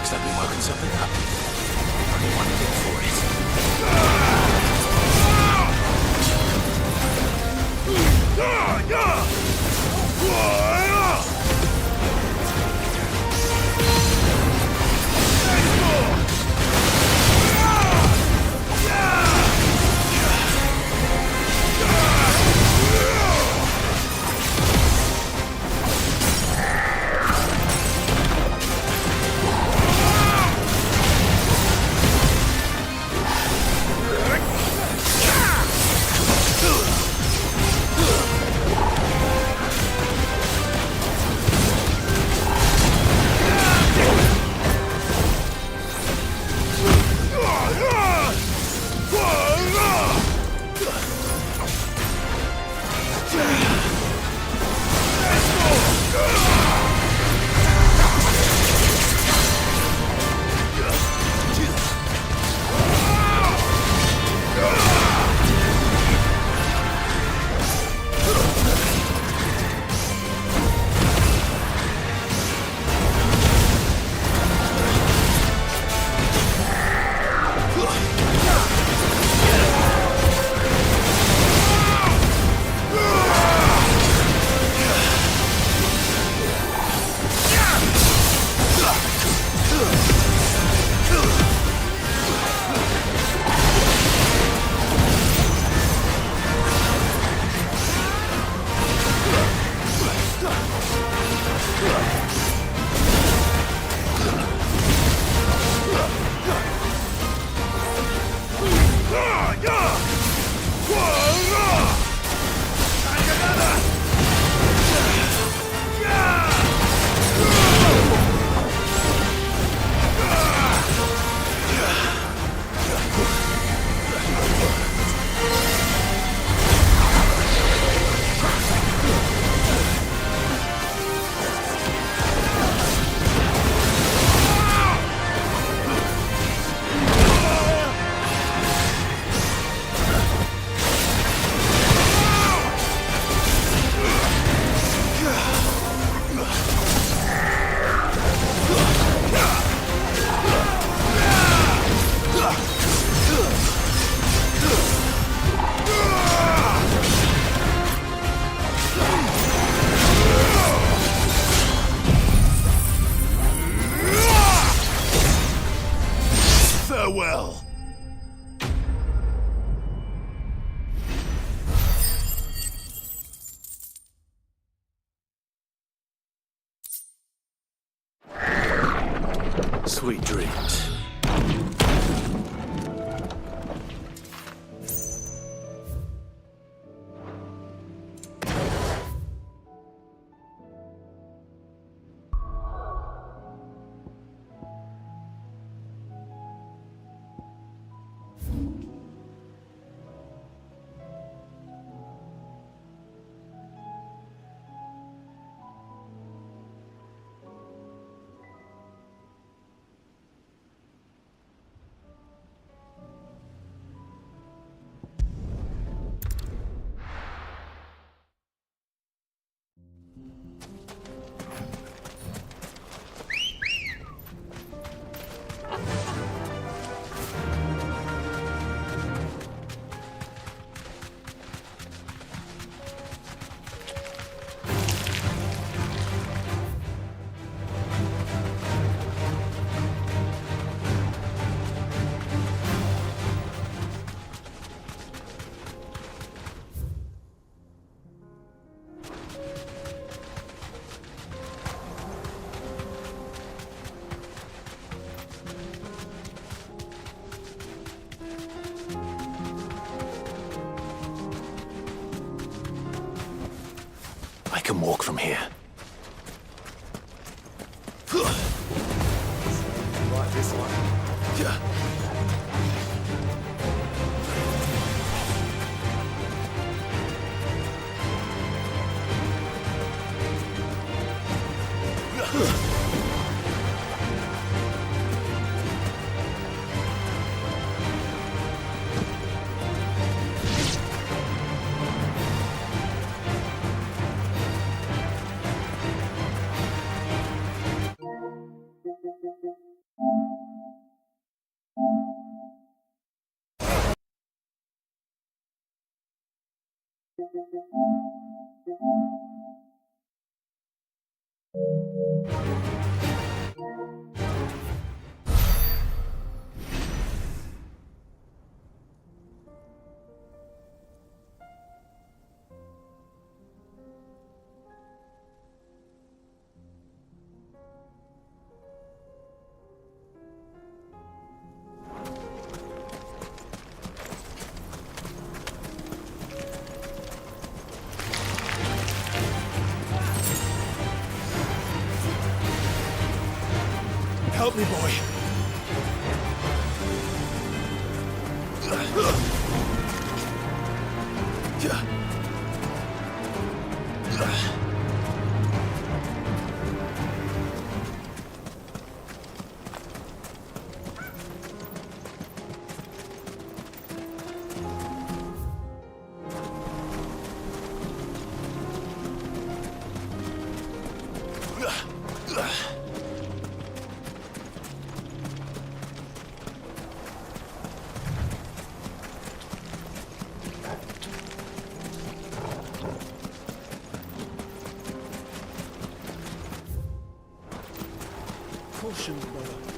[SPEAKER 1] Looks like we've woken something up. Only one thing for it.
[SPEAKER 12] Farewell.
[SPEAKER 1] Sweet dreams. I can walk from here.
[SPEAKER 2] Right, this one.
[SPEAKER 11] Help me, boy. Caution, brother.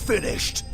[SPEAKER 12] finished.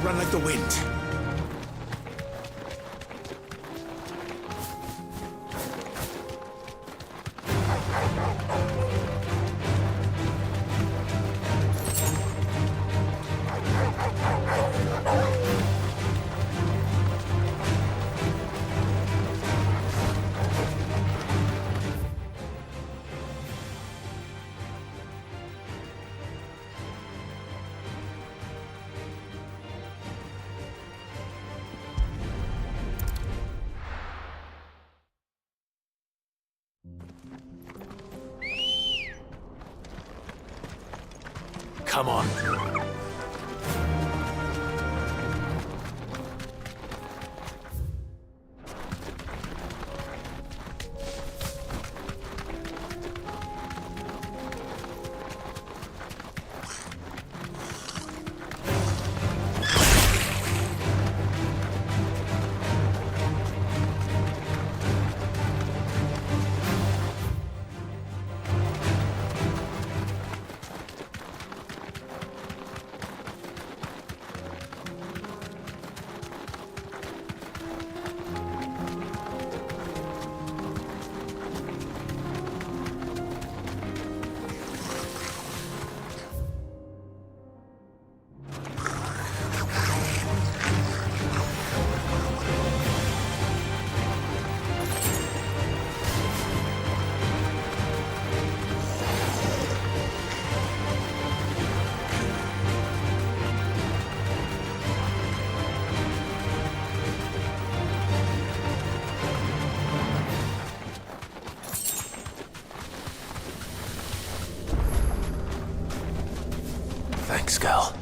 [SPEAKER 12] Run like the wind.
[SPEAKER 1] Come on. Thanks, Gal.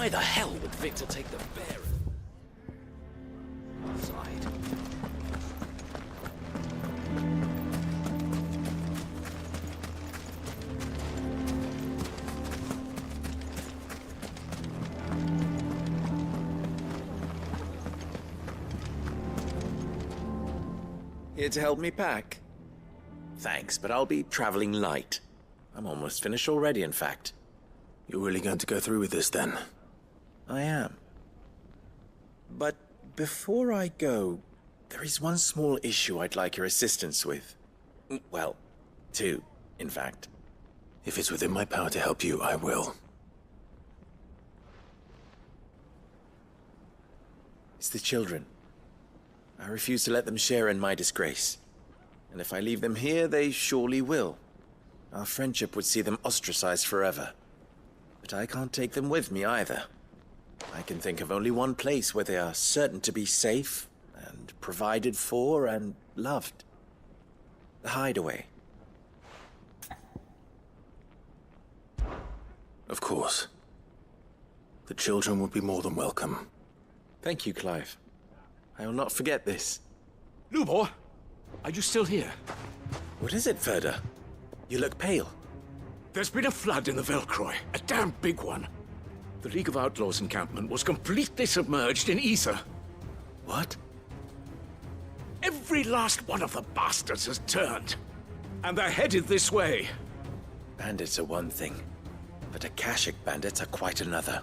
[SPEAKER 12] Why the hell would Victor take the bear side?
[SPEAKER 14] Here to help me pack? Thanks, but I'll be traveling light. I'm almost finished already, in fact.
[SPEAKER 1] You're really going to go through with this, then?
[SPEAKER 14] I am. But before I go, there is one small issue I'd like your assistance with. Well, two, in fact.
[SPEAKER 1] If it's within my power to help you, I will.
[SPEAKER 14] It's the children. I refuse to let them share in my disgrace. And if I leave them here, they surely will. Our friendship would see them ostracized forever. But I can't take them with me either. I can think of only one place where they are certain to be safe, and provided for, and loved. The Hideaway.
[SPEAKER 1] Of course. The children would be more than welcome.
[SPEAKER 14] Thank you, Clive. I will not forget this.
[SPEAKER 12] Lubor, are you still here?
[SPEAKER 14] What is it, Ferda? You look pale.
[SPEAKER 11] There's been a flood in the Velcroy, a damn big one. The League of Outlaws encampment was completely submerged in ether.
[SPEAKER 14] What?
[SPEAKER 11] Every last one of the bastards has turned, and they're headed this way.
[SPEAKER 14] Bandits are one thing, but Akashic bandits are quite another.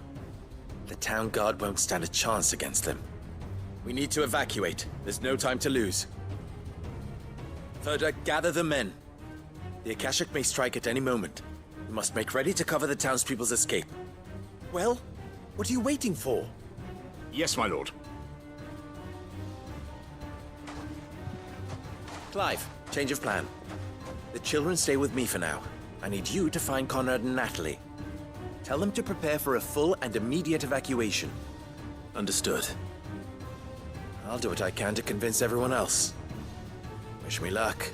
[SPEAKER 14] The town guard won't stand a chance against them. We need to evacuate. There's no time to lose. Ferda, gather the men. The Akashic may strike at any moment. We must make ready to cover the townspeople's escape. Well, what are you waiting for?
[SPEAKER 11] Yes, my lord.
[SPEAKER 14] Clive, change of plan. The children stay with me for now. I need you to find Conrad and Natalie. Tell them to prepare for a full and immediate evacuation.
[SPEAKER 1] Understood.
[SPEAKER 14] I'll do what I can to convince everyone else. Wish me luck.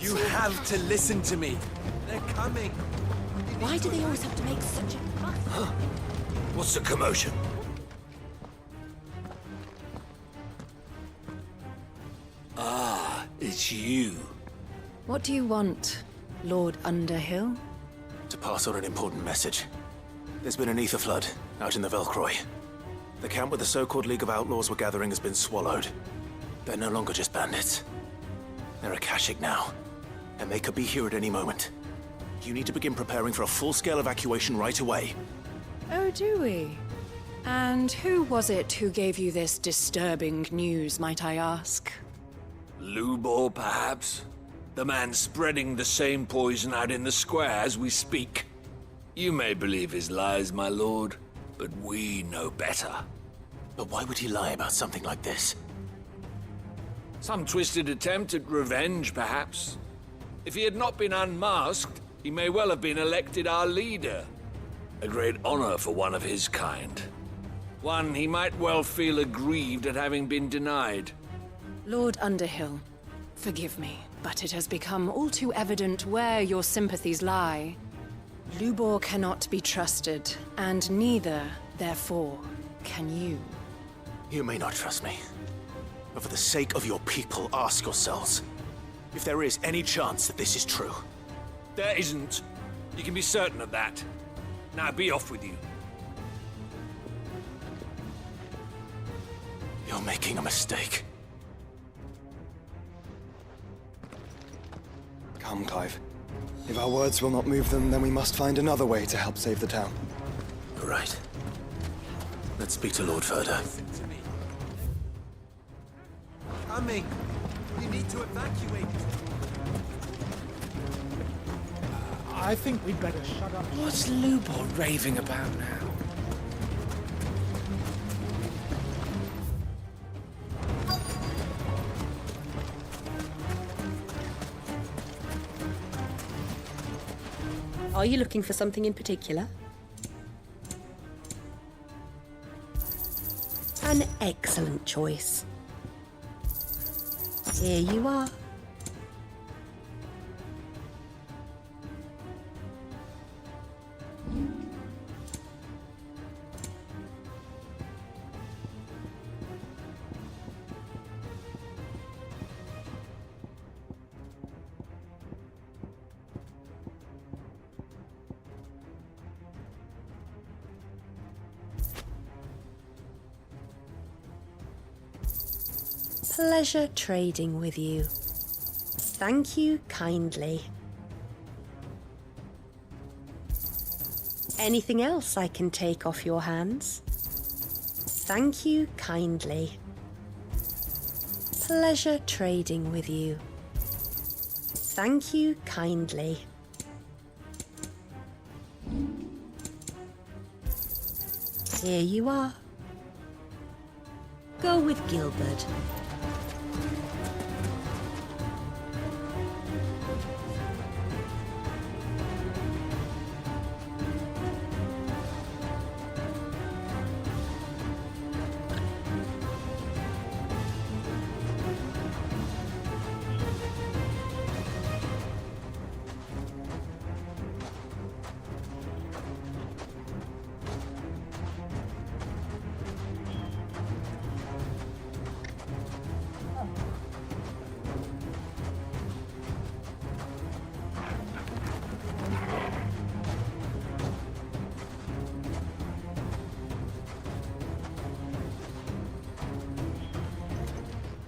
[SPEAKER 14] You have to listen to me. They're coming.
[SPEAKER 10] Why do they always have to make such a fuss?
[SPEAKER 12] What's the commotion? Ah, it's you.
[SPEAKER 9] What do you want, Lord Underhill?
[SPEAKER 1] To pass on an important message. There's been an ether flood out in the Velcroy. The camp where the so-called League of Outlaws were gathering has been swallowed. They're no longer just bandits. They're Akashic now, and they could be here at any moment. You need to begin preparing for a full-scale evacuation right away.
[SPEAKER 9] Oh, do we? And who was it who gave you this disturbing news, might I ask?
[SPEAKER 12] Lubor, perhaps? The man spreading the same poison out in the square as we speak. You may believe his lies, my lord, but we know better.
[SPEAKER 1] But why would he lie about something like this?
[SPEAKER 12] Some twisted attempt at revenge, perhaps. If he had not been unmasked, he may well have been elected our leader. A great honor for one of his kind. One he might well feel aggrieved at having been denied.
[SPEAKER 9] Lord Underhill, forgive me, but it has become all too evident where your sympathies lie. Lubor cannot be trusted, and neither, therefore, can you.
[SPEAKER 1] You may not trust me, but for the sake of your people, ask yourselves if there is any chance that this is true.
[SPEAKER 12] There isn't. You can be certain of that. Now be off with you.
[SPEAKER 1] You're making a mistake.
[SPEAKER 2] Come, Clive. If our words will not move them, then we must find another way to help save the town.
[SPEAKER 1] You're right. Let's speak to Lord Ferda.
[SPEAKER 14] Coming! You need to evacuate!
[SPEAKER 8] I think we'd better shut up.
[SPEAKER 12] What's Lubor raving about now?
[SPEAKER 15] Are you looking for something in particular? An excellent choice. Here you are. Pleasure trading with you. Thank you kindly. Anything else I can take off your hands? Thank you kindly. Pleasure trading with you. Thank you kindly. Here you are. Go with Gilbert.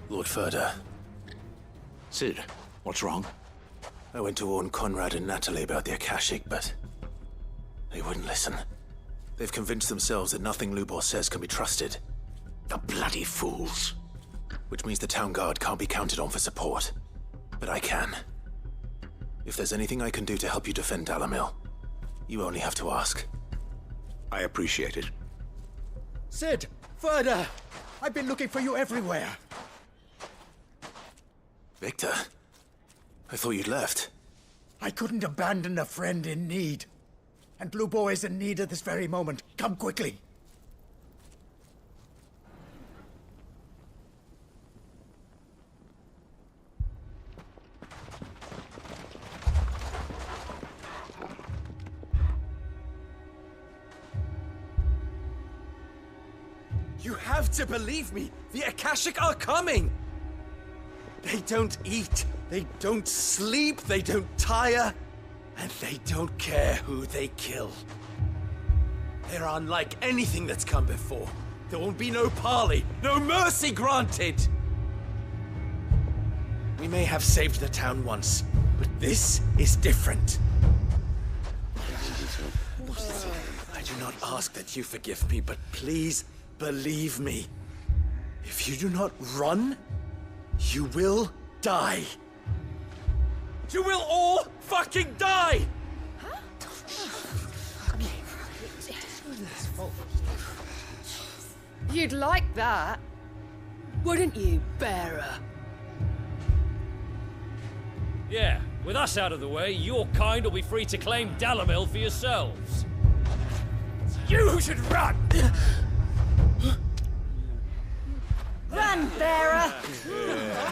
[SPEAKER 1] Lord Furder.
[SPEAKER 11] Sid, what's wrong?
[SPEAKER 1] I went to warn Conrad and Natalie about the Akashic, but they wouldn't listen. They've convinced themselves that nothing Lubor says can be trusted.
[SPEAKER 11] The bloody fools.
[SPEAKER 1] Which means the town guard can't be counted on for support. But I can. If there's anything I can do to help you defend Dalamil, you only have to ask.
[SPEAKER 11] I appreciate it.
[SPEAKER 8] Sid! Further! I've been looking for you everywhere.
[SPEAKER 1] Victor? I thought you'd left.
[SPEAKER 8] I couldn't abandon a friend in need. And Lubor is in need at this very moment. Come quickly.
[SPEAKER 2] You have to believe me! The Akashic are coming! They don't eat, they don't sleep, they don't tire, and they don't care who they kill. They're unlike anything that's come before. There won't be no parley, no mercy granted! We may have saved the town once, but this is different. I do not ask that you forgive me, but please believe me. If you do not run, you will die. You will all fucking die!
[SPEAKER 9] You'd like that, wouldn't you, bearer?
[SPEAKER 4] Yeah, with us out of the way, your kind will be free to claim Dalamil for yourselves.
[SPEAKER 11] You should run!
[SPEAKER 5] Run, bearer!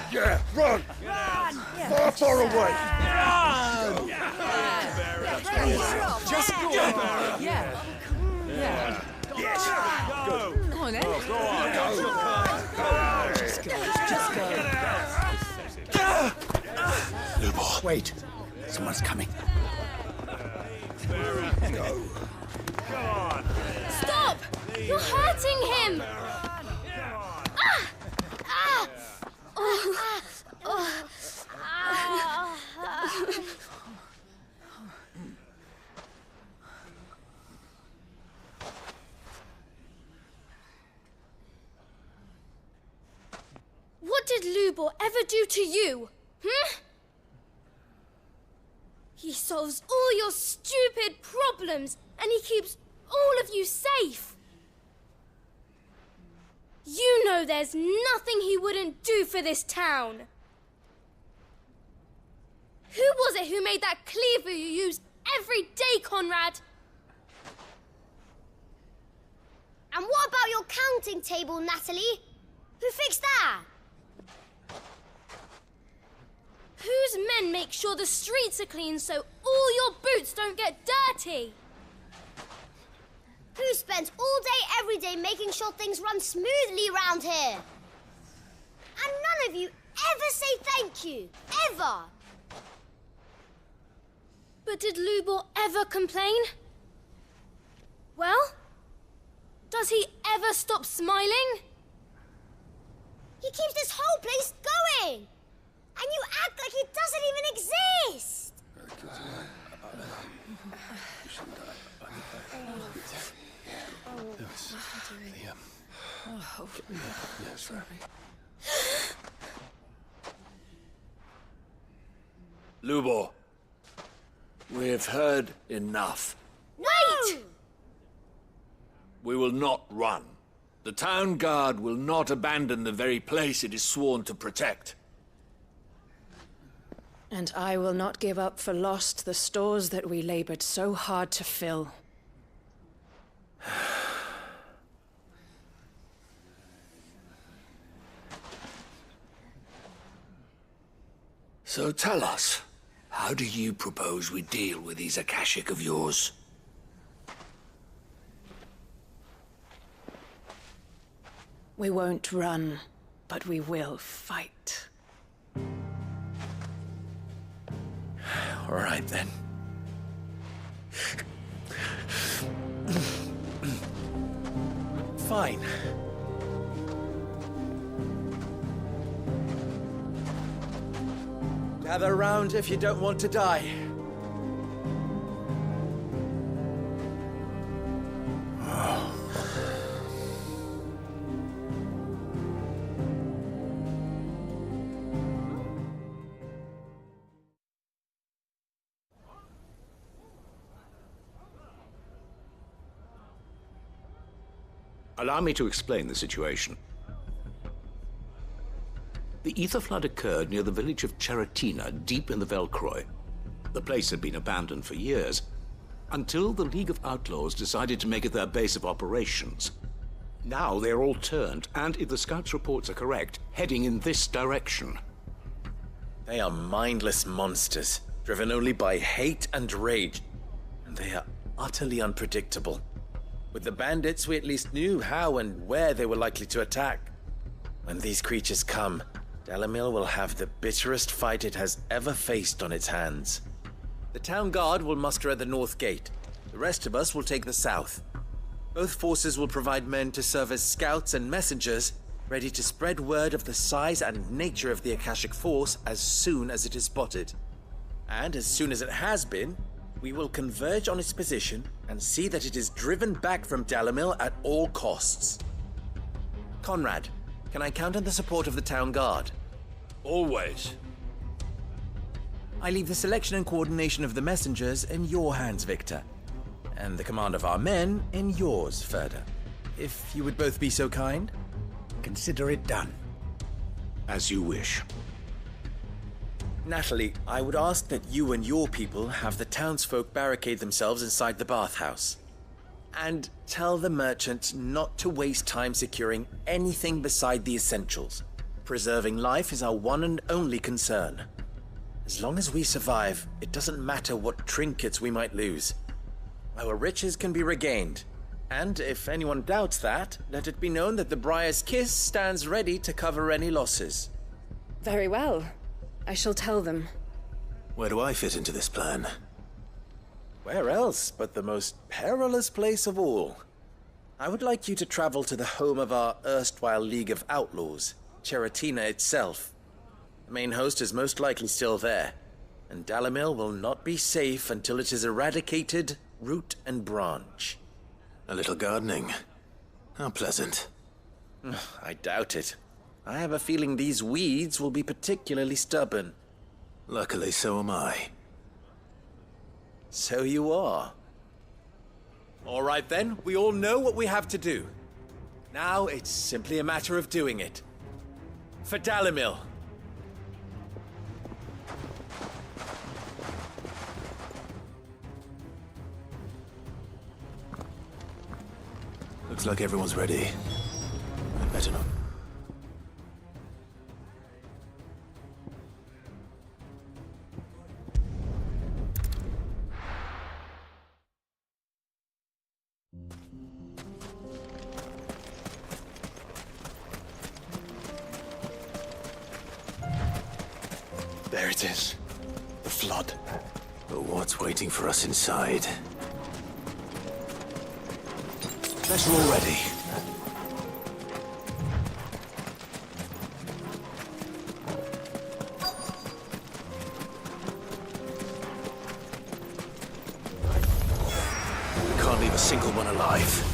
[SPEAKER 11] Yeah, run!
[SPEAKER 5] Run!
[SPEAKER 11] Far, far away!
[SPEAKER 5] Run!
[SPEAKER 9] Just go on. Yeah. Yeah.
[SPEAKER 11] Yes! Go!
[SPEAKER 9] Go on then.
[SPEAKER 11] Go on! Go!
[SPEAKER 9] Just go. Just go.
[SPEAKER 1] Lubor.
[SPEAKER 11] Wait. Someone's coming. Go.
[SPEAKER 16] Go on. Stop! You're hurting him! What did Lubor ever do to you? He solves all your stupid problems, and he keeps all of you safe. You know there's nothing he wouldn't do for this town. Who was it who made that cleaver you use every day Conrad. And what about your counting table, Natalie? Who fixed that? Whose men make sure the streets are clean so all your boots don't get dirty? Who spends all day every day making sure things run smoothly round here? And none of you ever say thank you. Ever. But did Lubor ever complain? Well, does he ever stop smiling? He keeps this whole place going! And you act like it doesn't even exist!
[SPEAKER 11] Lubor, we've heard enough.
[SPEAKER 16] Wait!
[SPEAKER 11] We will not run. The town guard will not abandon the very place it is sworn to protect.
[SPEAKER 17] And I will not give up for lost the stores that we labored so hard to fill.
[SPEAKER 11] So tell us, how do you propose we deal with these Akashic of yours?
[SPEAKER 17] We won't run, but we will fight.
[SPEAKER 14] All right, then. Fine. Gather round if you don't want to die.
[SPEAKER 11] Allow me to explain the situation. The ether flood occurred near the village of Cheratina, deep in the Velcroy. The place had been abandoned for years, until the League of Outlaws decided to make it their base of operations. Now they're all turned, and if the scouts' reports are correct, heading in this direction.
[SPEAKER 14] They are mindless monsters, driven only by hate and rage, and they are utterly unpredictable. With the bandits, we at least knew how and where they were likely to attack. When these creatures come, Dalamil will have the bitterest fight it has ever faced on its hands. The town guard will muster at the north gate. The rest of us will take the south. Both forces will provide men to serve as scouts and messengers, ready to spread word of the size and nature of the Akashic force as soon as it is spotted. And as soon as it has been, we will converge on its position and see that it is driven back from Dalamil at all costs. Conrad, can I count on the support of the town guard?
[SPEAKER 11] Always.
[SPEAKER 14] I leave the selection and coordination of the messengers in your hands, Victor. And the command of our men in yours, Ferda. If you would both be so kind.
[SPEAKER 8] Consider it done.
[SPEAKER 11] As you wish.
[SPEAKER 14] Natalie, I would ask that you and your people have the townsfolk barricade themselves inside the bathhouse. And tell the merchant not to waste time securing anything beside the essentials. Preserving life is our one and only concern. As long as we survive, it doesn't matter what trinkets we might lose. Our riches can be regained. And if anyone doubts that, let it be known that the Briar's Kiss stands ready to cover any losses.
[SPEAKER 17] Very well. I shall tell them.
[SPEAKER 1] Where do I fit into this plan?
[SPEAKER 14] Where else but the most perilous place of all? I would like you to travel to the home of our erstwhile League of Outlaws, Cheratina itself. The main host is most likely still there, and Dalamil will not be safe until it is eradicated, root and branch.
[SPEAKER 1] A little gardening. How pleasant.
[SPEAKER 14] I doubt it. I have a feeling these weeds will be particularly stubborn.
[SPEAKER 1] Luckily, so am I.
[SPEAKER 14] So you are. All right then, we all know what we have to do. Now it's simply a matter of doing it. For Dalamil.
[SPEAKER 1] Looks like everyone's ready. I'd better not.
[SPEAKER 14] There it is. The flood.
[SPEAKER 1] But what's waiting for us inside?
[SPEAKER 14] Better already.
[SPEAKER 1] We can't leave a single one alive.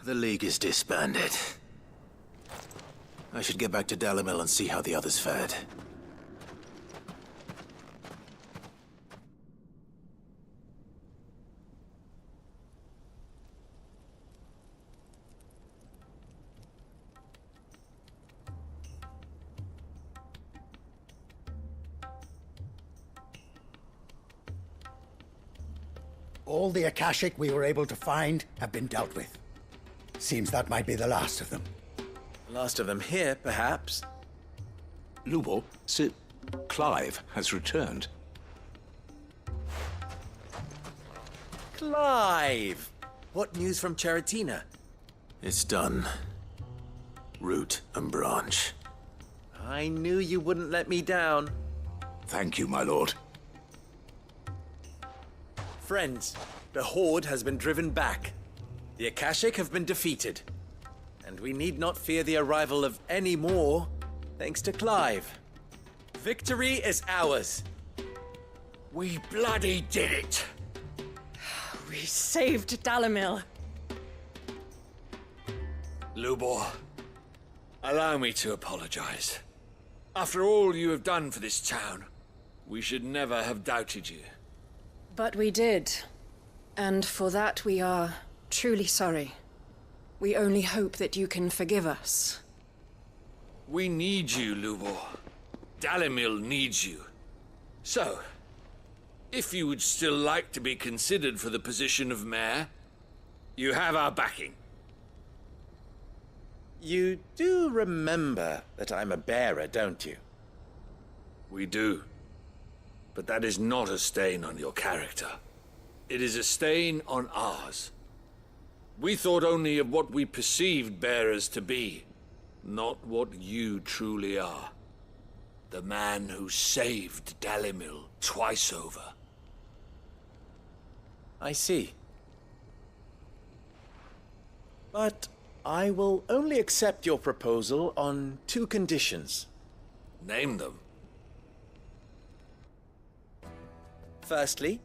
[SPEAKER 1] The League is disbanded. I should get back to Dalimil and see how the others fared.
[SPEAKER 8] All the Akashic we were able to find have been dealt with. Seems that might be the last of them.
[SPEAKER 14] Last of them here, perhaps.
[SPEAKER 11] Lubo, Sir Clive has returned.
[SPEAKER 14] Clive! What news from Charatina?
[SPEAKER 1] It's done. Root and branch.
[SPEAKER 14] I knew you wouldn't let me down.
[SPEAKER 11] Thank you, my lord.
[SPEAKER 14] Friends, the Horde has been driven back. The Akashic have been defeated. And we need not fear the arrival of any more, thanks to Clive. Victory is ours.
[SPEAKER 12] We bloody did it!
[SPEAKER 17] We saved Dalimil.
[SPEAKER 12] Lubor, allow me to apologize. After all you have done for this town, we should never have doubted you.
[SPEAKER 17] But we did. And for that we are truly sorry. We only hope that you can forgive us.
[SPEAKER 12] We need you, Lubor. Dalimil needs you. So, if you would still like to be considered for the position of mayor, you have our backing.
[SPEAKER 14] You do remember that I'm a bearer, don't you?
[SPEAKER 12] We do. But that is not a stain on your character. It is a stain on ours. We thought only of what we perceived bearers to be, not what you truly are. The man who saved Dalimil twice over.
[SPEAKER 14] I see. But I will only accept your proposal on 2 conditions.
[SPEAKER 12] Name them.
[SPEAKER 14] Firstly,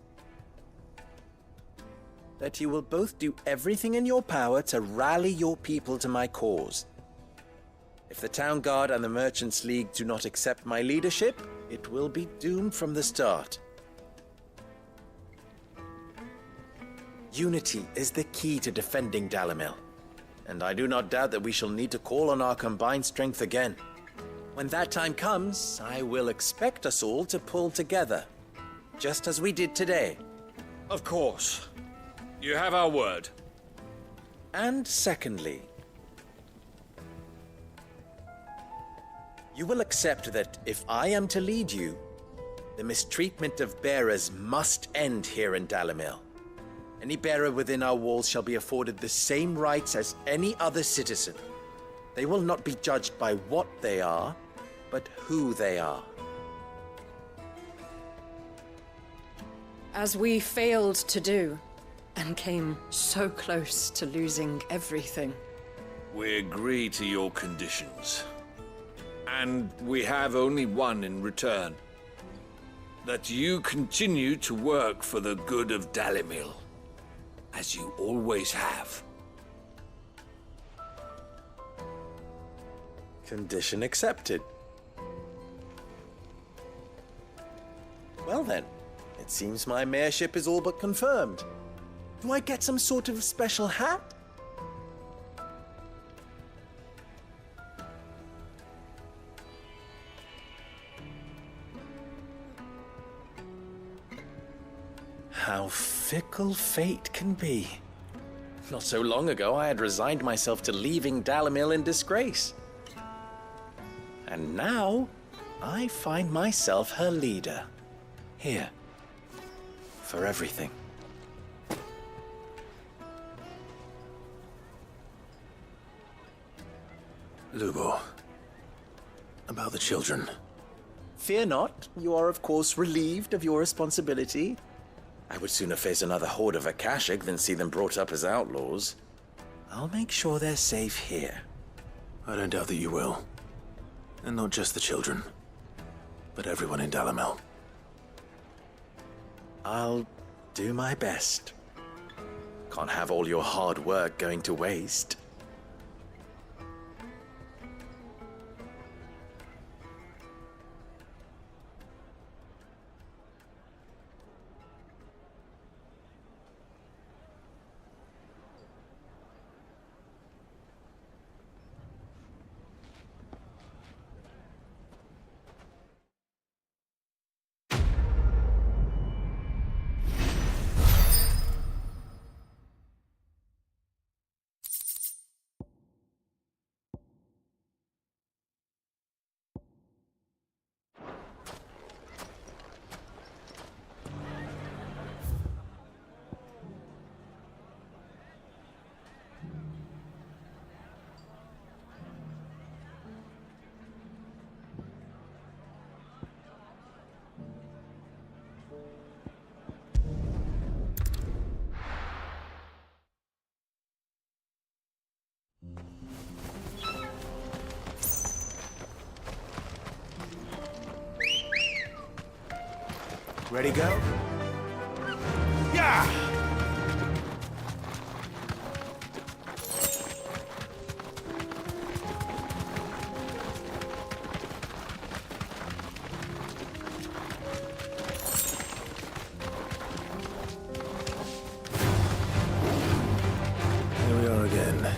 [SPEAKER 14] that you will both do everything in your power to rally your people to my cause. If the Town Guard and the Merchants League do not accept my leadership, it will be doomed from the start. Unity is the key to defending Dalimil, and I do not doubt that we shall need to call on our combined strength again. When that time comes, I will expect us all to pull together, just as we did today.
[SPEAKER 12] Of course. You have our word.
[SPEAKER 14] And secondly, you will accept that if I am to lead you, the mistreatment of bearers must end here in Dalimil. Any bearer within our walls shall be afforded the same rights as any other citizen. They will not be judged by what they are, but who they are.
[SPEAKER 17] As we failed to do, and came so close to losing everything.
[SPEAKER 12] We agree to your conditions. And we have only one in return. That you continue to work for the good of Dalimil, as you always have.
[SPEAKER 14] Condition accepted. Well then, it seems my mayorship is all but confirmed. Do I get some sort of special hat? How fickle fate can be. Not so long ago, I had resigned myself to leaving Dalimil in disgrace. And now, I find myself her leader. Here. For everything.
[SPEAKER 1] Lubor. About the children.
[SPEAKER 14] Fear not. You are, of course, relieved of your responsibility. I would sooner face another horde of Akashic than see them brought up as outlaws. I'll make sure they're safe here.
[SPEAKER 1] I don't doubt that you will. And not just the children, but everyone in Dalimil.
[SPEAKER 14] I'll do my best. Can't have all your hard work going to waste. Ready, go?
[SPEAKER 12] Yeah!
[SPEAKER 1] Here we are again.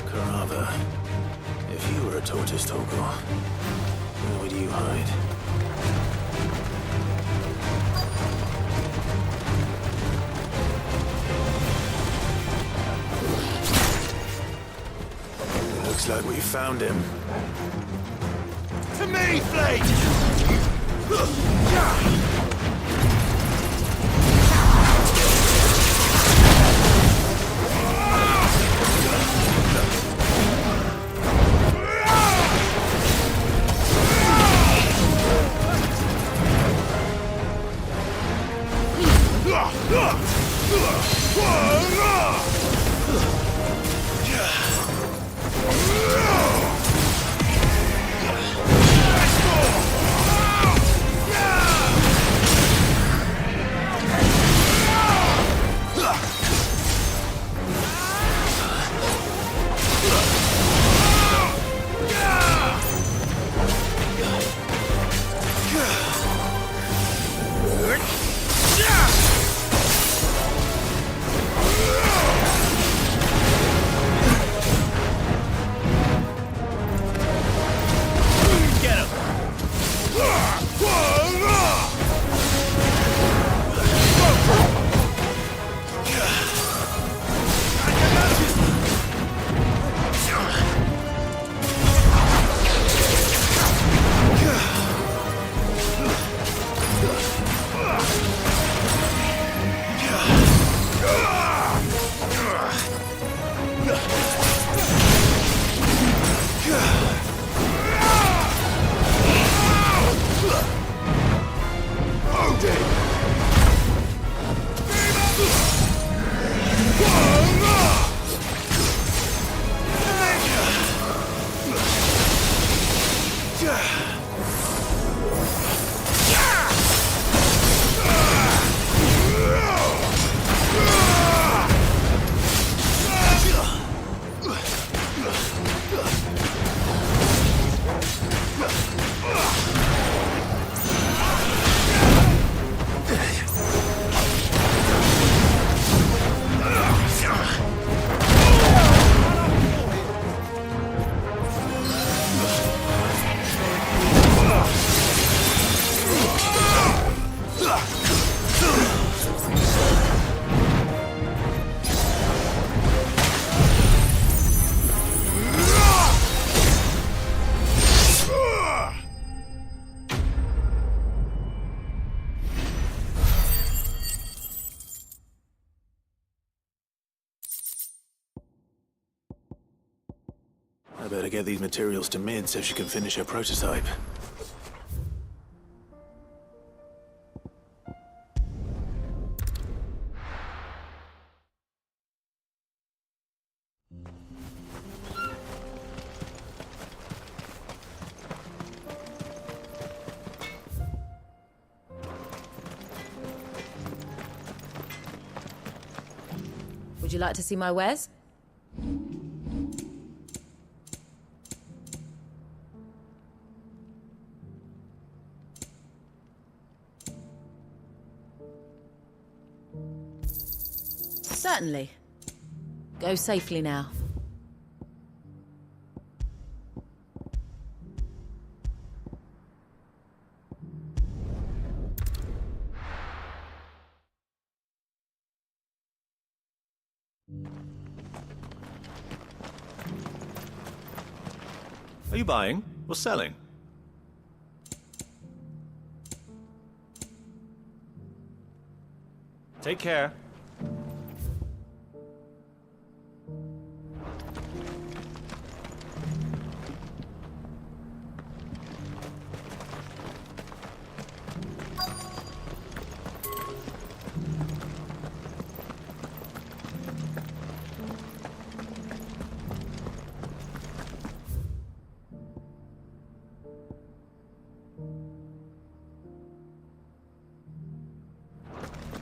[SPEAKER 1] Carava. If you were a tortoise, Torgor, where would you hide? Looks like we found him.
[SPEAKER 12] To me, Flake!
[SPEAKER 1] I better get these materials to Mid so she can finish her prototype.
[SPEAKER 10] Would you like to see my wares? Certainly. Go safely now.
[SPEAKER 18] Are you buying or selling? Take care.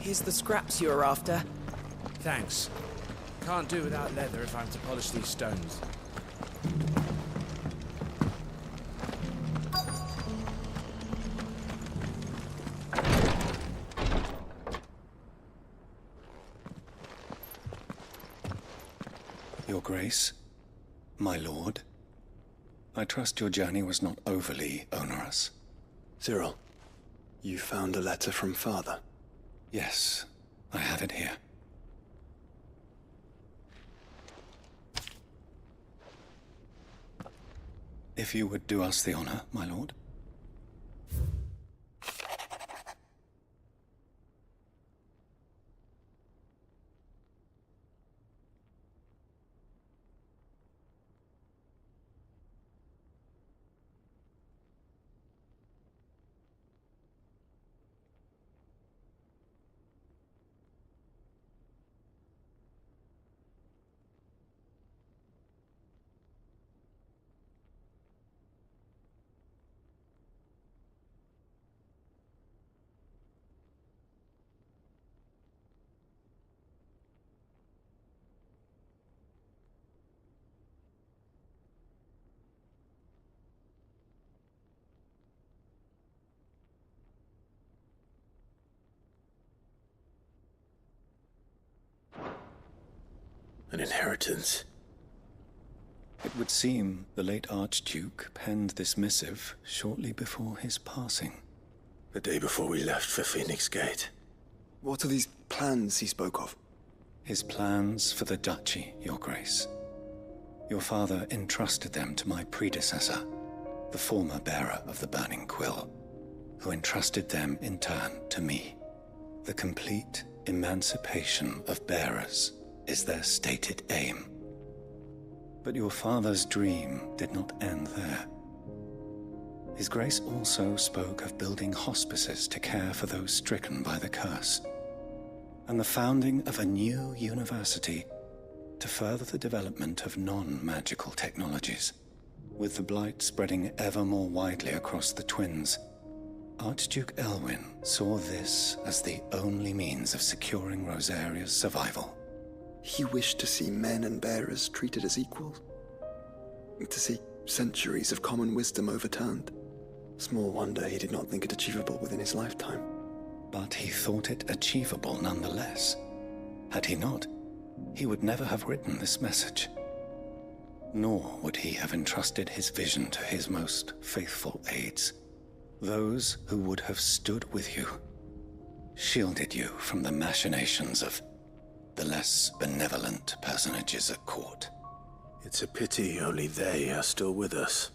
[SPEAKER 6] Here's the scraps you were after.
[SPEAKER 2] Thanks. Can't do without leather if I'm to polish these stones.
[SPEAKER 19] Your Grace, my lord, I trust your journey was not overly onerous.
[SPEAKER 1] Cyril, you found a letter from Father?
[SPEAKER 19] Yes, I have it here. If you would do us the honor, my lord.
[SPEAKER 1] An inheritance.
[SPEAKER 19] It would seem the late Archduke penned this missive shortly before his passing.
[SPEAKER 1] The day before we left for Phoenix Gate. What are these plans he spoke of?
[SPEAKER 19] His plans for the duchy, Your Grace. Your father entrusted them to my predecessor, the former bearer of the Burning Quill, who entrusted them in turn to me. The complete emancipation of bearers is their stated aim. But your father's dream did not end there. His Grace also spoke of building hospices to care for those stricken by the curse, and the founding of a new university to further the development of non-magical technologies. With the blight spreading ever more widely across the twins, Archduke Elwyn saw this as the only means of securing Rosaria's survival.
[SPEAKER 1] He wished to see men and bearers treated as equals. To see centuries of common wisdom overturned. Small wonder he did not think it achievable within his lifetime.
[SPEAKER 19] But he thought it achievable nonetheless. Had he not, he would never have written this message. Nor would he have entrusted his vision to his most faithful aides. Those who would have stood with you, shielded you from the machinations of the less benevolent personages at court.
[SPEAKER 1] It's a pity only they are still with us.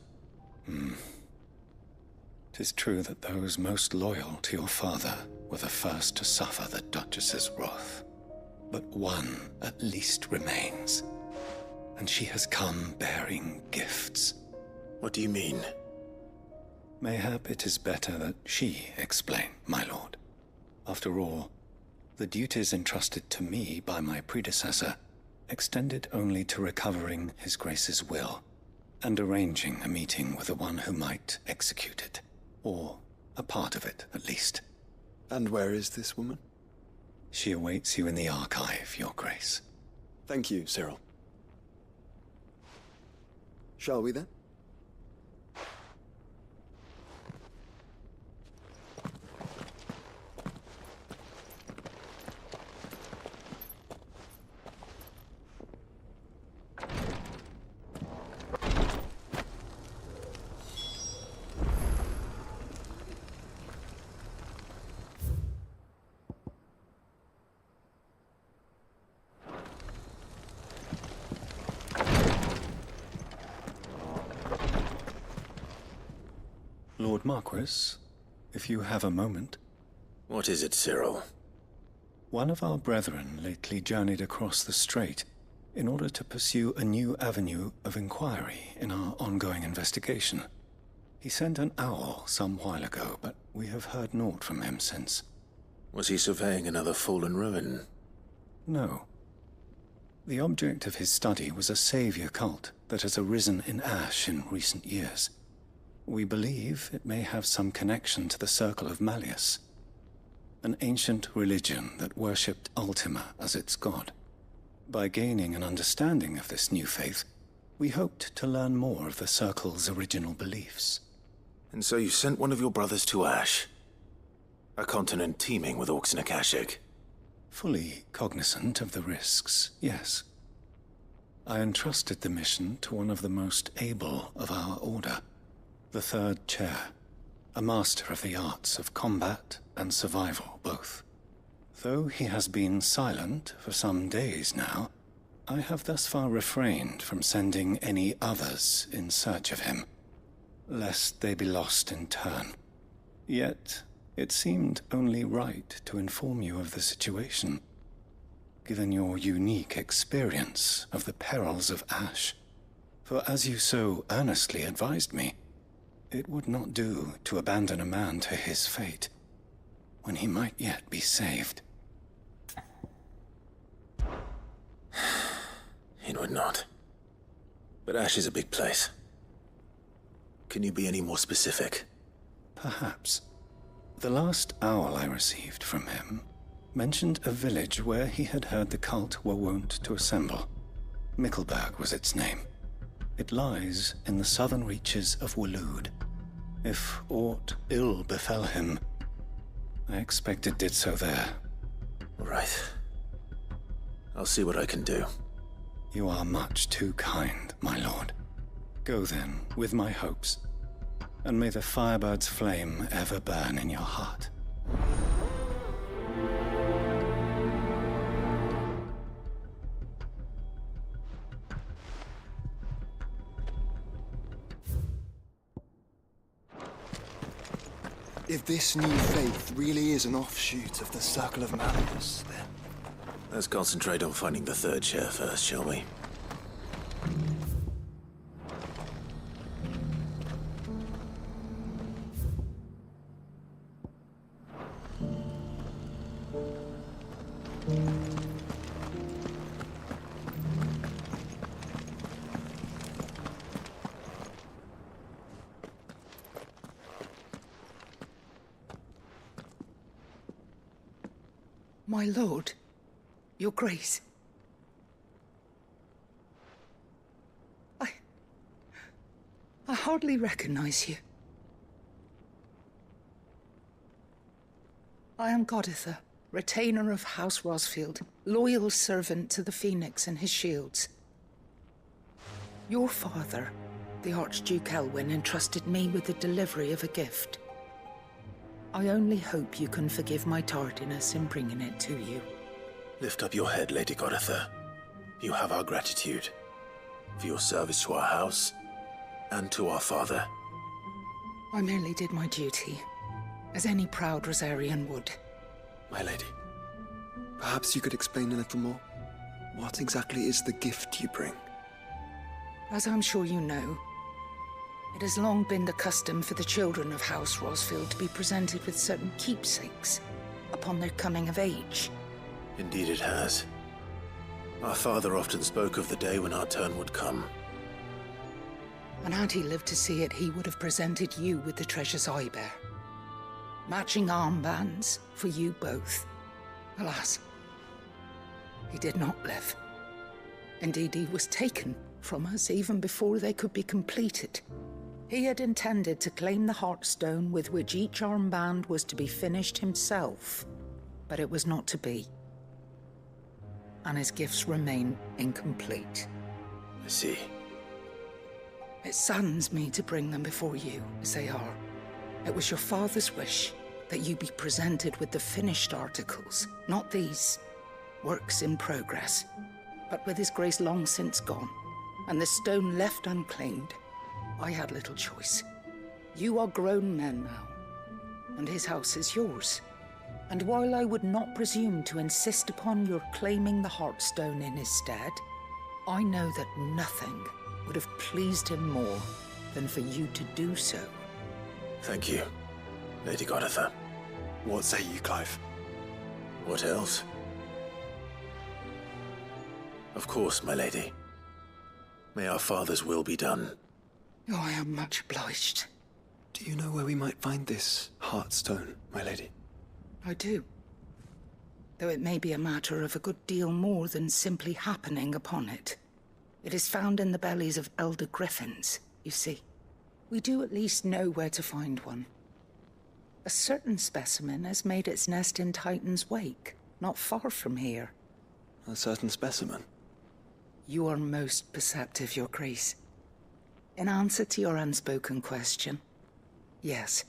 [SPEAKER 19] 'Tis true that those most loyal to your father were the first to suffer the Duchess's wrath. But one at least remains, and she has come bearing gifts.
[SPEAKER 1] What do you mean?
[SPEAKER 19] Mayhap it is better that she explain, my lord. After all, the duties entrusted to me by my predecessor extended only to recovering His Grace's will and arranging a meeting with the one who might execute it, or a part of it, at least.
[SPEAKER 1] And where is this woman?
[SPEAKER 19] She awaits you in the archive, Your Grace.
[SPEAKER 1] Thank you, Cyril. Shall we then?
[SPEAKER 19] Lord Marquis, if you have a moment.
[SPEAKER 1] What is it, Cyril?
[SPEAKER 19] One of our brethren lately journeyed across the strait in order to pursue a new avenue of inquiry in our ongoing investigation. He sent an owl some while ago, but we have heard naught from him since.
[SPEAKER 1] Was he surveying another fallen ruin?
[SPEAKER 19] No. The object of his study was a savior cult that has arisen in Ash in recent years. We believe it may have some connection to the Circle of Malleus. an ancient religion that worshipped Ultima as its god. By gaining an understanding of this new faith, we hoped to learn more of the Circle's original beliefs.
[SPEAKER 1] And so you sent one of your brothers to Ash, a continent teeming with orcs and Akashic.
[SPEAKER 19] Fully cognizant of the risks, yes. I entrusted the mission to one of the most able of our order, the Third Chair, a master of the arts of combat and survival both. Though he has been silent for some days now, I have thus far refrained from sending any others in search of him, lest they be lost in turn. Yet, it seemed only right to inform you of the situation, given your unique experience of the perils of Ash. For as you so earnestly advised me, it would not do to abandon a man to his fate, when he might yet be saved.
[SPEAKER 1] It would not. But Ash is a big place. Can you be any more specific?
[SPEAKER 19] Perhaps. The last owl I received from him mentioned a village where he had heard the cult were wont to assemble. Mickleburg was its name. It lies in the southern reaches of Waloed. If aught ill befell him, I expect it did so there.
[SPEAKER 1] Right. I'll see what I can do.
[SPEAKER 19] You are much too kind, my lord. Go then, with my hopes, and may the Firebird's flame ever burn in your heart.
[SPEAKER 20] If this new faith really is an offshoot of the Circle of Madness, then...
[SPEAKER 1] Let's concentrate on finding the Third Chair first, shall we?
[SPEAKER 21] My lord, your grace. I hardly recognize you. I am Goditha, retainer of House Rosfield, loyal servant to the Phoenix and his shields. Your father, the Archduke Elwyn, entrusted me with the delivery of a gift. I only hope you can forgive my tardiness in bringing it to you.
[SPEAKER 1] Lift up your head, Lady Goditha. You have our gratitude for your service to our house and to our father.
[SPEAKER 21] I merely did my duty, as any proud Rosarian would.
[SPEAKER 20] My lady, perhaps you could explain a little more? What exactly is the gift you bring?
[SPEAKER 21] As I'm sure you know, it has long been the custom for the children of House Rosfield to be presented with certain keepsakes upon their coming of age.
[SPEAKER 1] Indeed it has. Our father often spoke of the day when our turn would come.
[SPEAKER 21] And had he lived to see it, he would have presented you with the treasures I bear. Matching armbands for you both. Alas, he did not live. Indeed, he was taken from us even before they could be completed. He had intended to claim the Heartstone with which each armband was to be finished himself, but it was not to be. And his gifts remain incomplete.
[SPEAKER 1] I see.
[SPEAKER 21] It saddens me to bring them before you, as they are. It was your father's wish that you be presented with the finished articles, not these works in progress. But with his grace long since gone, and the stone left unclaimed, I had little choice. You are grown men now, and his house is yours. And while I would not presume to insist upon your claiming the Heartstone in his stead, I know that nothing would have pleased him more than for you to do so.
[SPEAKER 1] Thank you, Lady Goditha.
[SPEAKER 20] What say you, Clive?
[SPEAKER 1] What else? Of course, my lady. May our father's will be done.
[SPEAKER 21] Oh, I am much obliged.
[SPEAKER 20] Do you know where we might find this Heartstone, my lady?
[SPEAKER 21] I do. Though it may be a matter of a good deal more than simply happening upon it. It is found in the bellies of elder griffins, you see. We do at least know where to find one. A certain specimen has made its nest in Titan's Wake, not far from here.
[SPEAKER 20] A certain specimen?
[SPEAKER 21] You are most perceptive, Your Grace. In answer to your unspoken question, yes.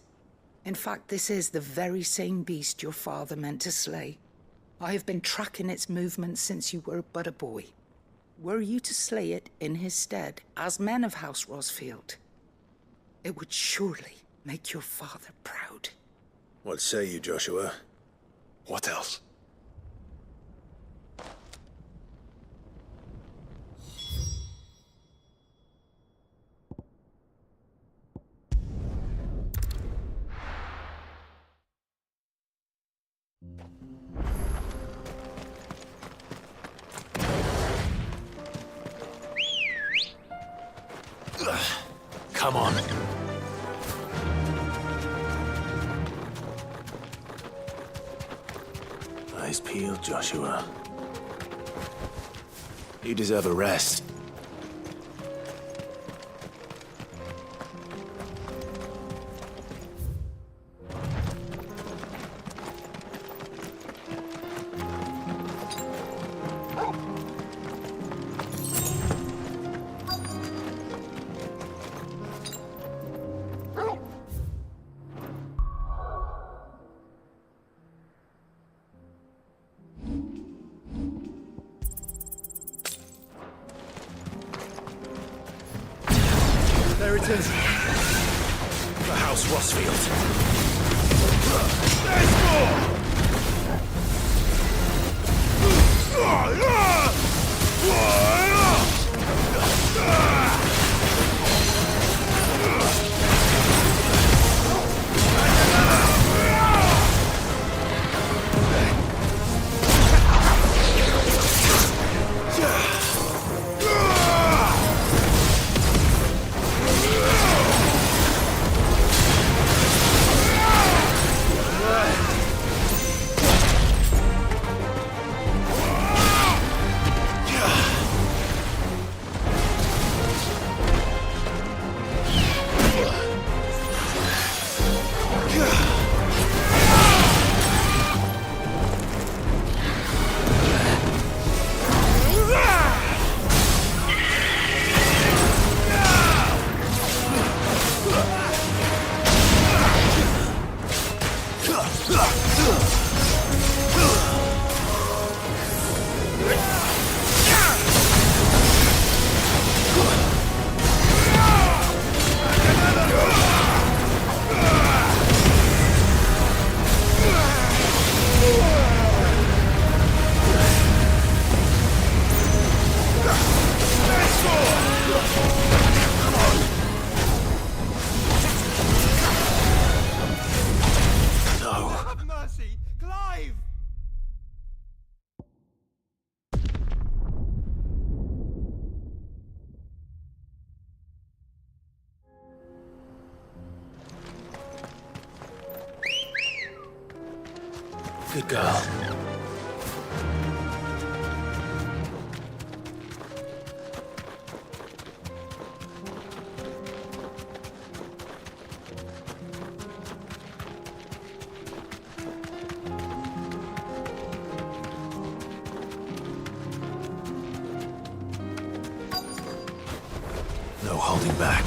[SPEAKER 21] In fact, this is the very same beast your father meant to slay. I have been tracking its movements since you were but a boy. Were you to slay it in his stead, as men of House Rosfield, it would surely make your father proud.
[SPEAKER 1] What say you, Joshua?
[SPEAKER 20] What else?
[SPEAKER 1] Come on. Eyes peeled, Joshua. You deserve a rest.
[SPEAKER 2] There it is.
[SPEAKER 1] The House Rosfield.
[SPEAKER 2] There's
[SPEAKER 1] Good girl. No holding back.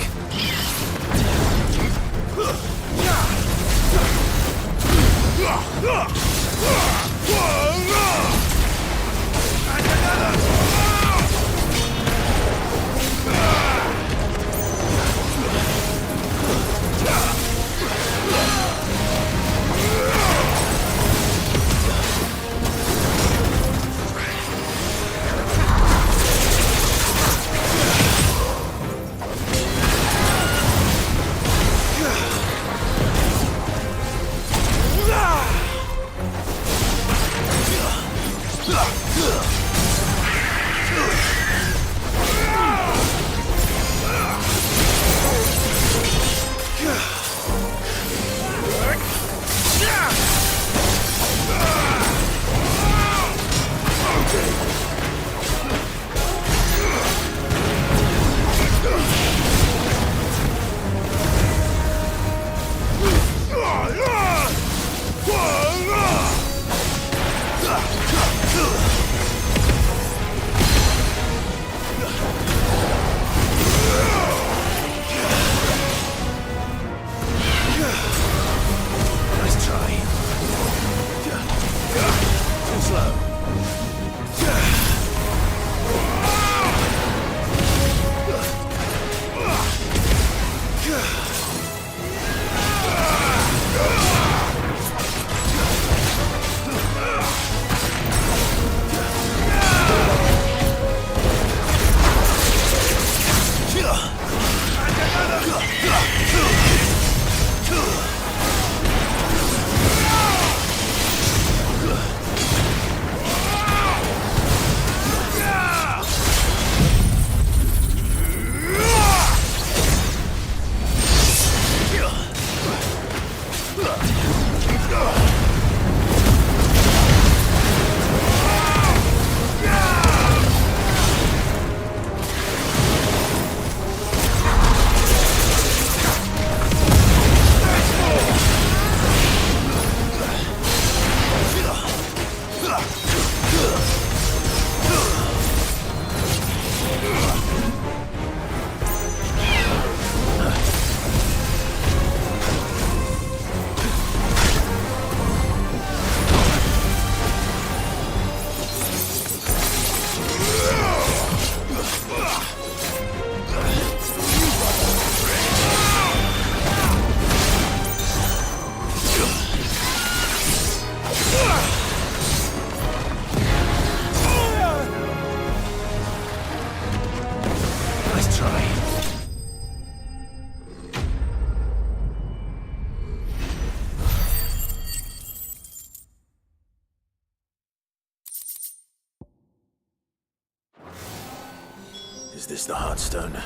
[SPEAKER 1] Is this the Heartstone?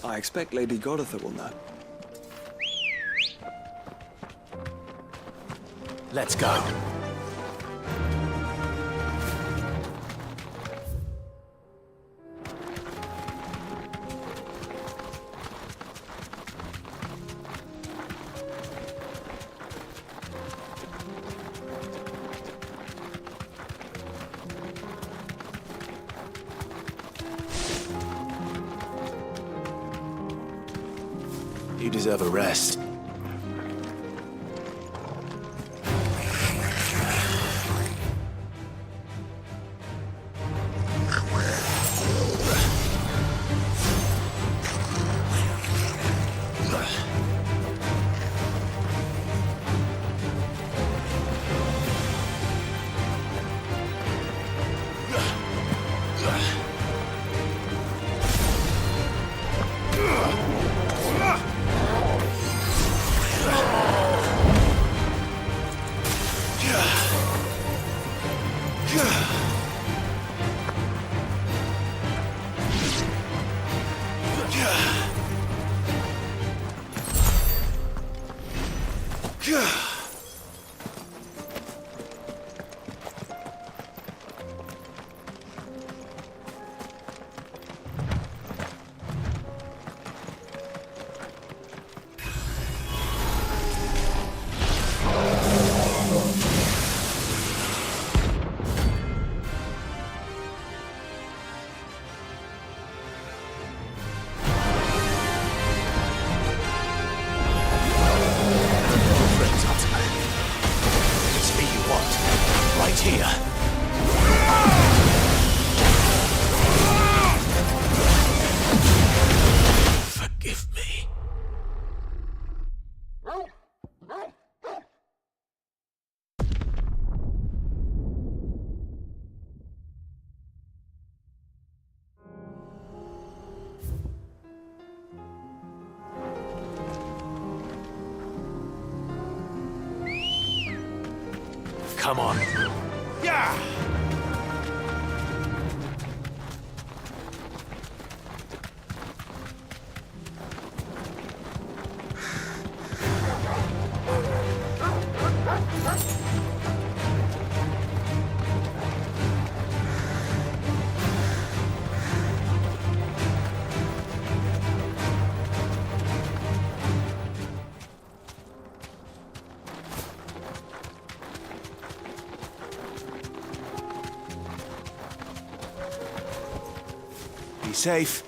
[SPEAKER 20] I expect Lady Goritha will know.
[SPEAKER 1] Let's go. You deserve a rest. Come on.
[SPEAKER 2] Yeah!
[SPEAKER 1] Be safe.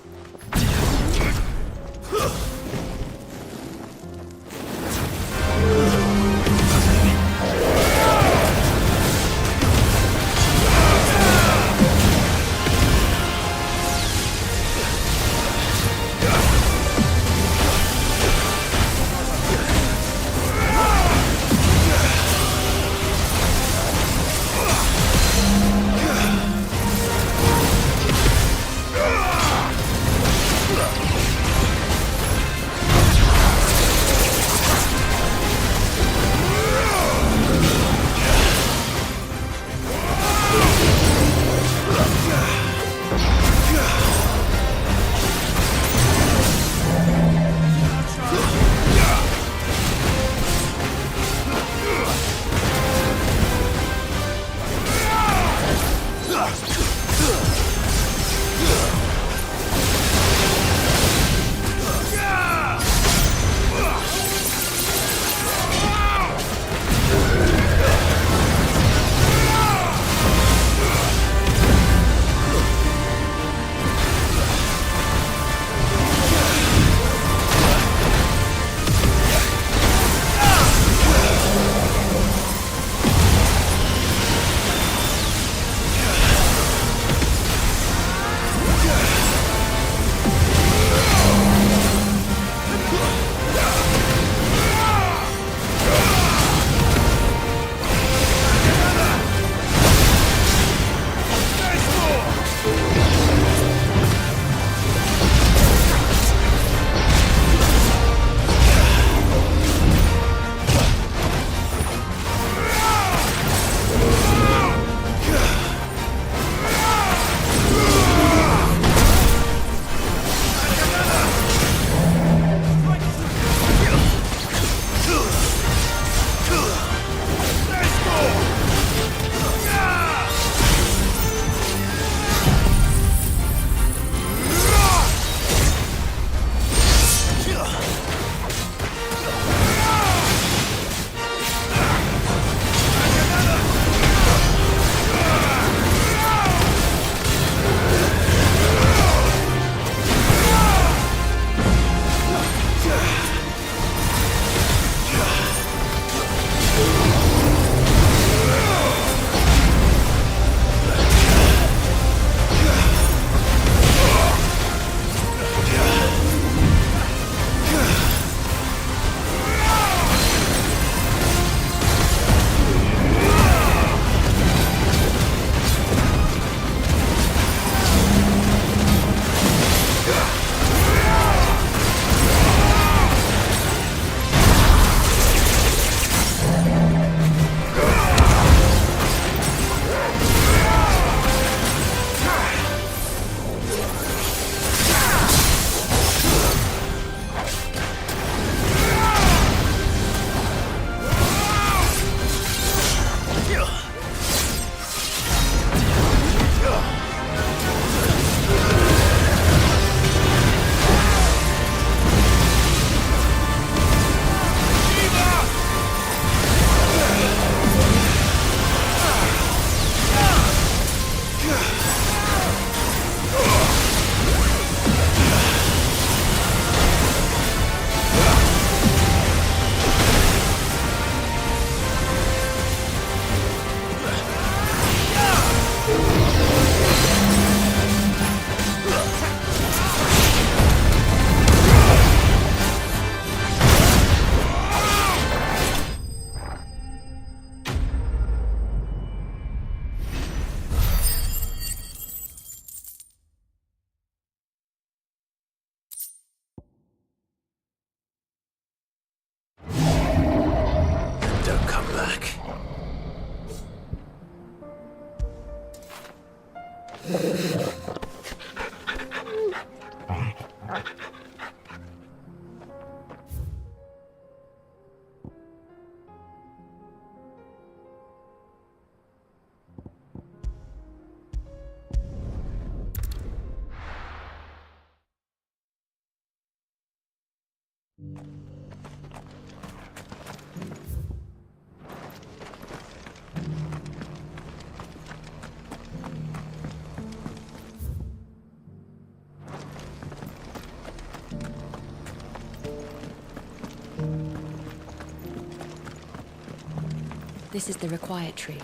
[SPEAKER 9] This is the Required Tree.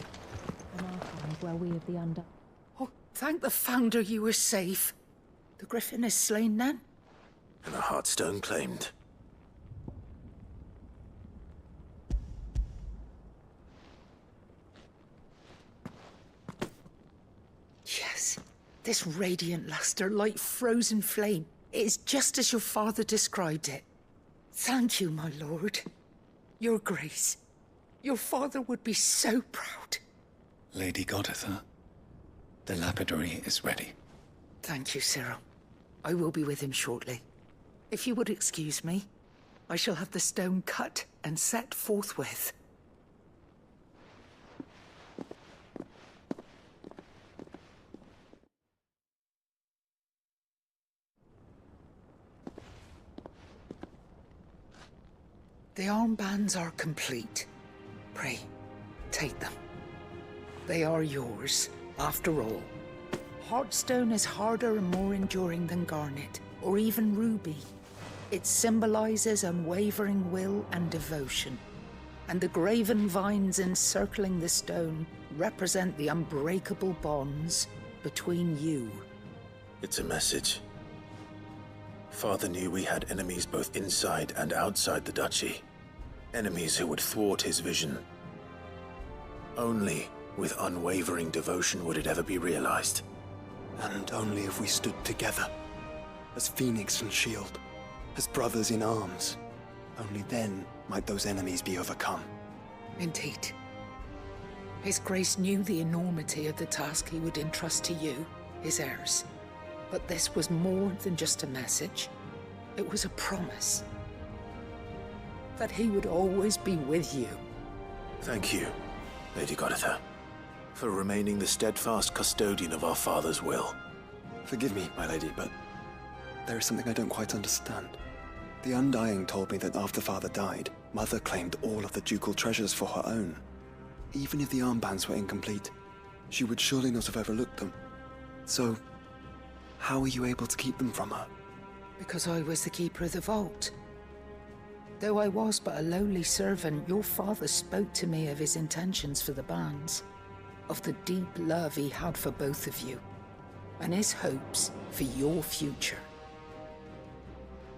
[SPEAKER 9] An archive where we of the Undone...
[SPEAKER 21] Oh, thank the Founder you were safe. The Griffin is slain then?
[SPEAKER 1] And a Heartstone claimed.
[SPEAKER 21] Yes. This radiant luster, like frozen flame. It is just as your father described it. Thank you, my lord. Your Grace. Your father would be so proud.
[SPEAKER 19] Lady Goditha, the lapidary is ready.
[SPEAKER 21] Thank you, Cyril. I will be with him shortly. If you would excuse me, I shall have the stone cut and set forthwith. The armbands are complete. Pray, take them. They are yours, after all. Heartstone is harder and more enduring than garnet, or even ruby. It symbolizes unwavering will and devotion. And the graven vines encircling the stone represent the unbreakable bonds between you.
[SPEAKER 1] It's a message. Father knew we had enemies both inside and outside the duchy. Enemies who would thwart his vision. Only with unwavering devotion would it ever be realized.
[SPEAKER 20] And only if we stood together, as Phoenix and Shield, as brothers in arms. Only then might those enemies be overcome.
[SPEAKER 21] Indeed. His Grace knew the enormity of the task he would entrust to you, his heirs. But this was more than just a message. It was a promise. That he would always be with you.
[SPEAKER 1] Thank you, Lady Goditha, for remaining the steadfast custodian of our father's will.
[SPEAKER 20] Forgive me, my lady, but there is something I don't quite understand. The Undying told me that after Father died, Mother claimed all of the ducal treasures for her own. Even if the armbands were incomplete, she would surely not have overlooked them. So, how were you able to keep them from her?
[SPEAKER 21] Because I was the keeper of the vault. Though I was but a lowly servant, your father spoke to me of his intentions for the bands, of the deep love he had for both of you, and his hopes for your future.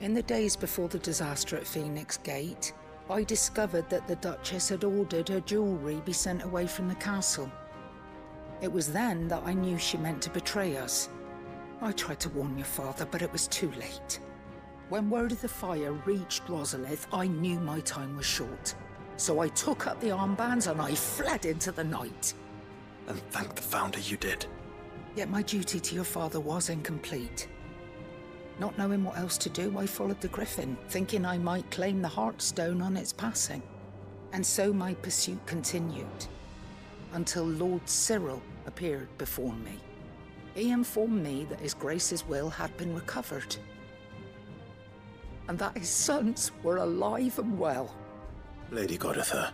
[SPEAKER 21] In the days before the disaster at Phoenix Gate, I discovered that the Duchess had ordered her jewelry be sent away from the castle. It was then that I knew she meant to betray us. I tried to warn your father, but it was too late. When word of the fire reached Rosalith, I knew my time was short. So I took up the armbands and I fled into the night.
[SPEAKER 20] And thank the Founder you did.
[SPEAKER 21] Yet my duty to your father was incomplete. Not knowing what else to do, I followed the Griffin, thinking I might claim the Heartstone on its passing. And so my pursuit continued, until Lord Cyril appeared before me. He informed me that His Grace's will had been recovered, and that his sons were alive and well.
[SPEAKER 1] Lady Goditha,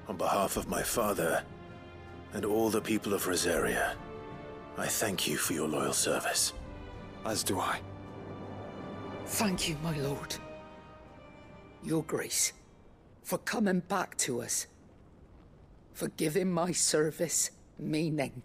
[SPEAKER 1] on behalf of my father and all the people of Rosaria, I thank you for your loyal service.
[SPEAKER 20] As do I.
[SPEAKER 21] Thank you, my lord. Your Grace, for coming back to us, for giving my service meaning.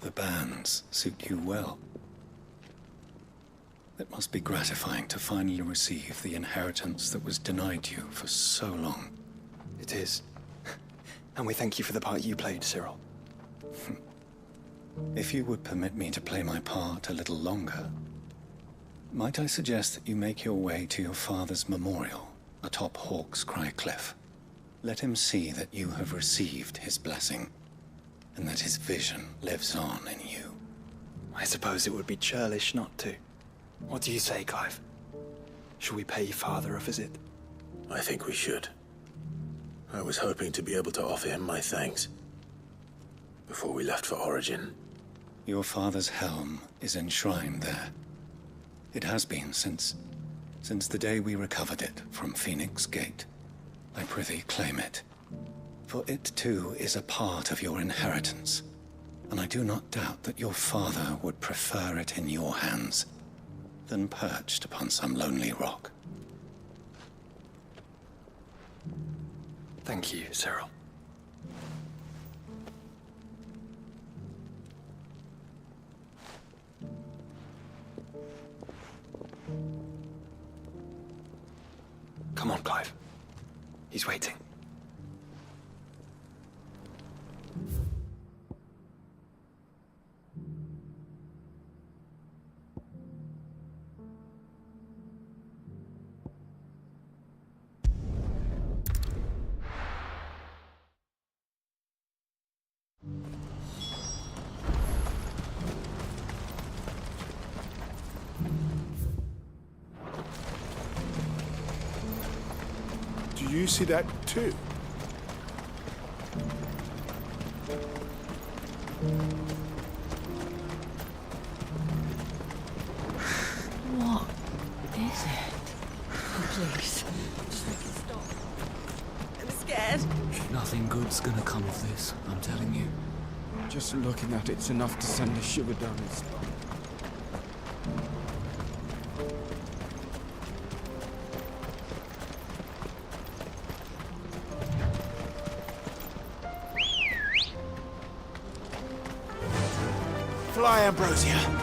[SPEAKER 19] The bands suit you well. It must be gratifying to finally receive the inheritance that was denied you for so long.
[SPEAKER 20] It is. And we thank you for the part you played, Cyril.
[SPEAKER 19] If you would permit me to play my part a little longer, might I suggest that you make your way to your father's memorial atop Hawk's Cry Cliff? Let him see that you have received his blessing, and that his vision lives on in you.
[SPEAKER 20] I suppose it would be churlish not to. What do you say, Clive? Shall we pay Father a visit?
[SPEAKER 1] I think we should. I was hoping to be able to offer him my thanks before we left for Origin.
[SPEAKER 19] Your father's helm is enshrined there. It has been since the day we recovered it from Phoenix Gate. I prithee claim it, for it too is a part of your inheritance, and I do not doubt that your father would prefer it in your hands than perched upon some lonely rock.
[SPEAKER 20] Thank you, Cyril. Come on, Clive. He's waiting.
[SPEAKER 7] Do you see that too?
[SPEAKER 9] What is it? Oh, please. Stop. I'm scared.
[SPEAKER 22] Nothing good's gonna come of this, I'm telling you.
[SPEAKER 6] Just looking at it's enough to send a shiver down his spine.
[SPEAKER 8] Fly, Ambrosia.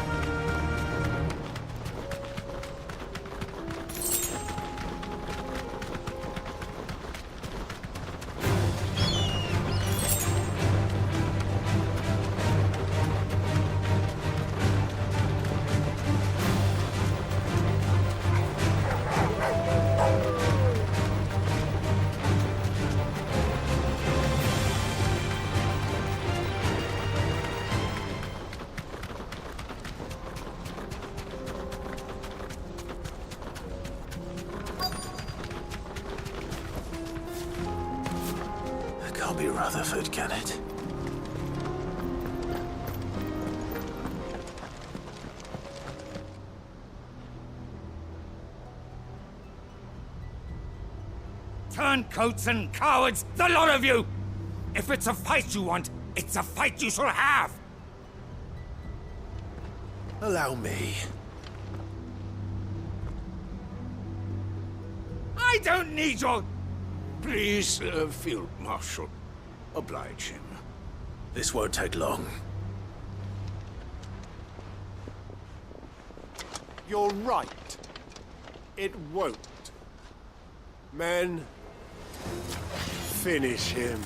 [SPEAKER 1] Can't be Rutherford, can it?
[SPEAKER 23] Turncoats and cowards, the lot of you! If it's a fight you want, it's a fight you shall have!
[SPEAKER 1] Allow me.
[SPEAKER 23] I don't need your...
[SPEAKER 12] Please, Field Marshal, oblige him.
[SPEAKER 1] This won't take long.
[SPEAKER 7] You're right. It won't. Men, finish him.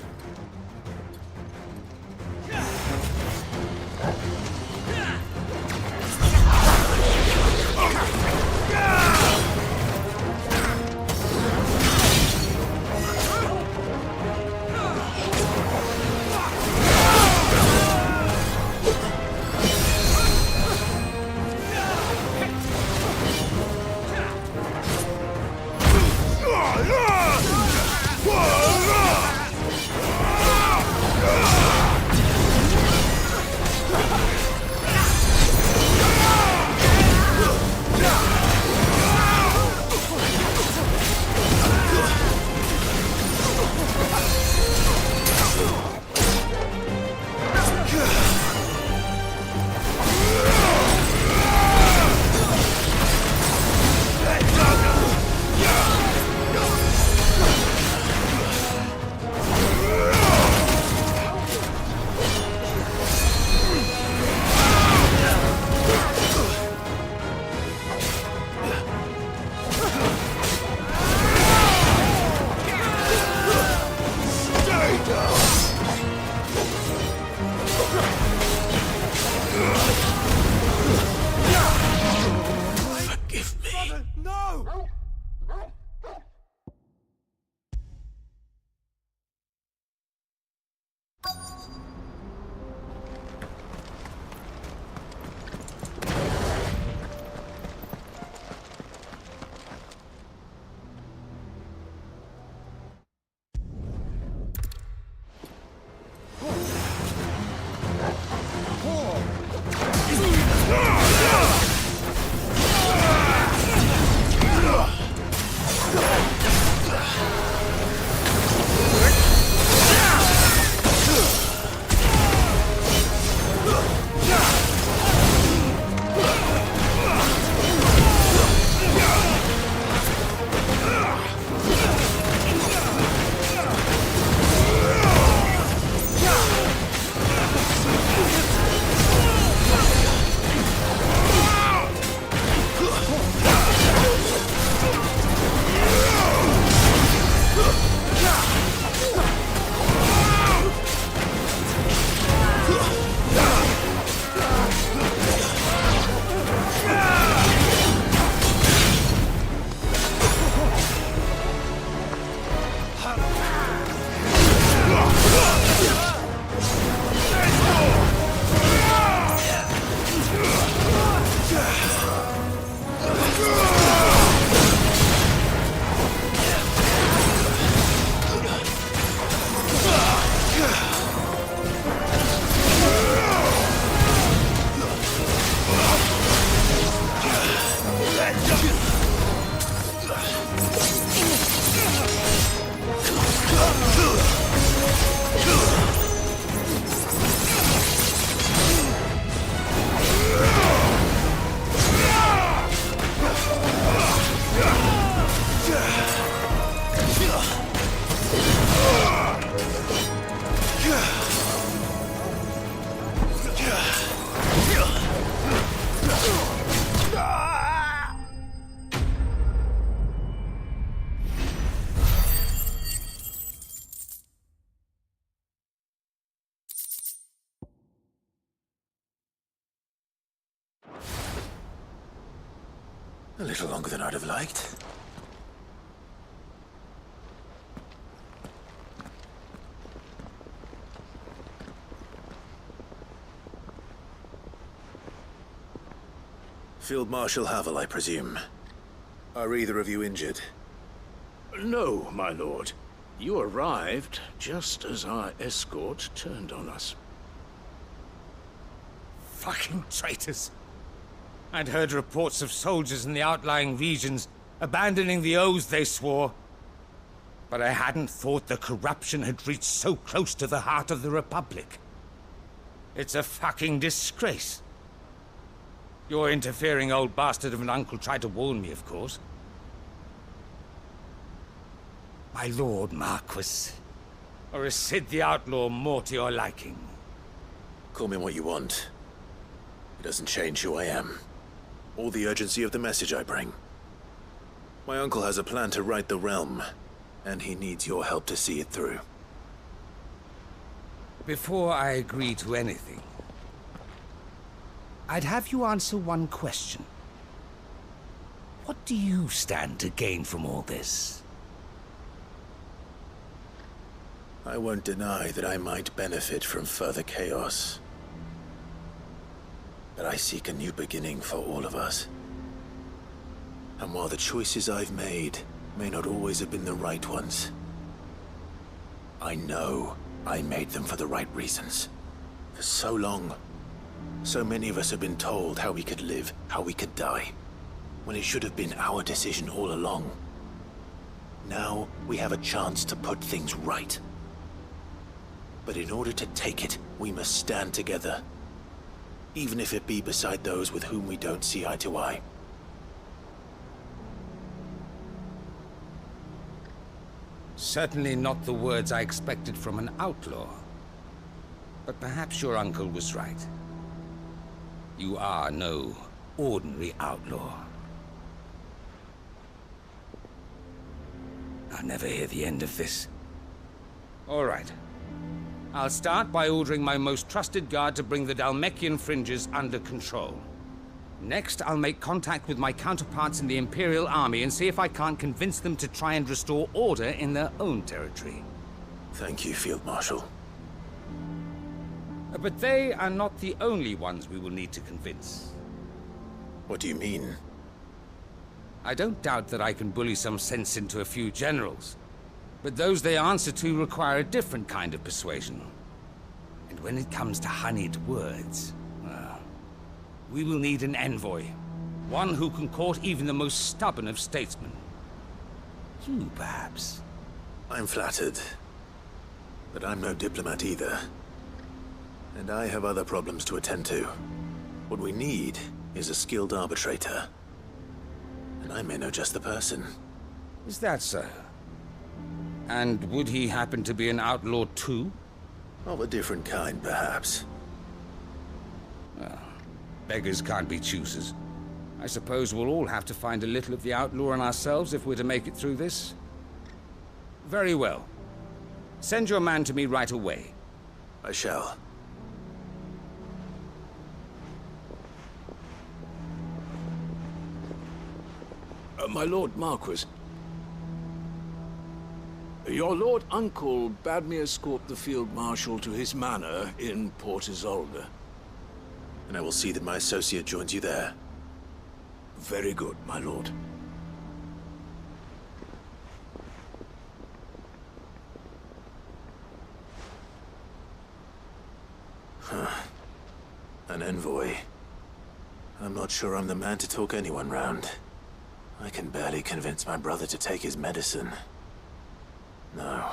[SPEAKER 1] A little longer than I'd have liked. Field Marshal Havel, I presume. Are either of you injured?
[SPEAKER 11] No, my lord. You arrived just as our escort turned on us.
[SPEAKER 23] Fucking traitors. I'd heard reports of soldiers in the outlying regions abandoning the oaths they swore. But I hadn't thought the corruption had reached so close to the heart of the Republic. It's a fucking disgrace. Your interfering old bastard of an uncle tried to warn me, of course. My lord Marquis. Or is Sid the Outlaw more to your liking?
[SPEAKER 1] Call me what you want. It doesn't change who I am, or the urgency of the message I bring. My uncle has a plan to right the realm, and he needs your help to see it through.
[SPEAKER 23] Before I agree to anything, I'd have you answer one question. What do you stand to gain from all this?
[SPEAKER 1] I won't deny that I might benefit from further chaos. But I seek a new beginning for all of us. And while the choices I've made may not always have been the right ones, I know I made them for the right reasons. For so long, so many of us have been told how we could live, how we could die, when it should have been our decision all along. Now we have a chance to put things right. But in order to take it, we must stand together. Even if it be beside those with whom we don't see eye to eye.
[SPEAKER 23] Certainly not the words I expected from an outlaw. But perhaps your uncle was right. You are no ordinary outlaw. I'll never hear the end of this. All right. I'll start by ordering my most trusted guard to bring the Dalmekian fringes under control. Next, I'll make contact with my counterparts in the Imperial Army and see if I can't convince them to try and restore order in their own territory.
[SPEAKER 1] Thank you, Field Marshal.
[SPEAKER 23] But they are not the only ones we will need to convince.
[SPEAKER 1] What do you mean?
[SPEAKER 23] I don't doubt that I can bully some sense into a few generals. But those they answer to require a different kind of persuasion. And when it comes to honeyed words, well, we will need an envoy. One who can court even the most stubborn of statesmen. You, perhaps.
[SPEAKER 1] I'm flattered. But I'm no diplomat either. And I have other problems to attend to. What we need is a skilled arbitrator. And I may know just the person.
[SPEAKER 23] Is that so? And would he happen to be an outlaw too?
[SPEAKER 1] Of a different kind, perhaps.
[SPEAKER 23] Well, beggars can't be choosers. I suppose we'll all have to find a little of the outlaw in ourselves if we're to make it through this. Very well. Send your man to me right away.
[SPEAKER 1] I shall.
[SPEAKER 11] My Lord Marquis, your Lord Uncle bade me escort the Field Marshal to his manor in Port Isolde.
[SPEAKER 1] And I will see that my associate joins you there.
[SPEAKER 11] Very good, my lord.
[SPEAKER 1] Huh. An envoy. I'm not sure I'm the man to talk anyone round. I can barely convince my brother to take his medicine. No.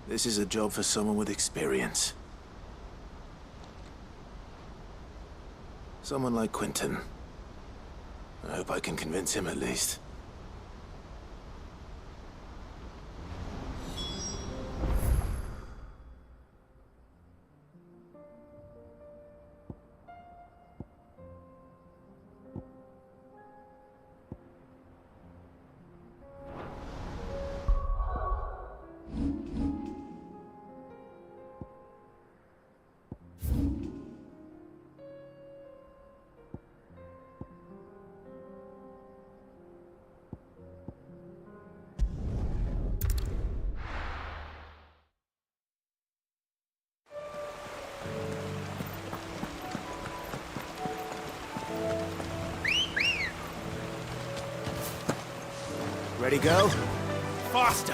[SPEAKER 1] This is a job for someone with experience. Someone like Quentin. I hope I can convince him at least.
[SPEAKER 2] Ready, girl? Faster!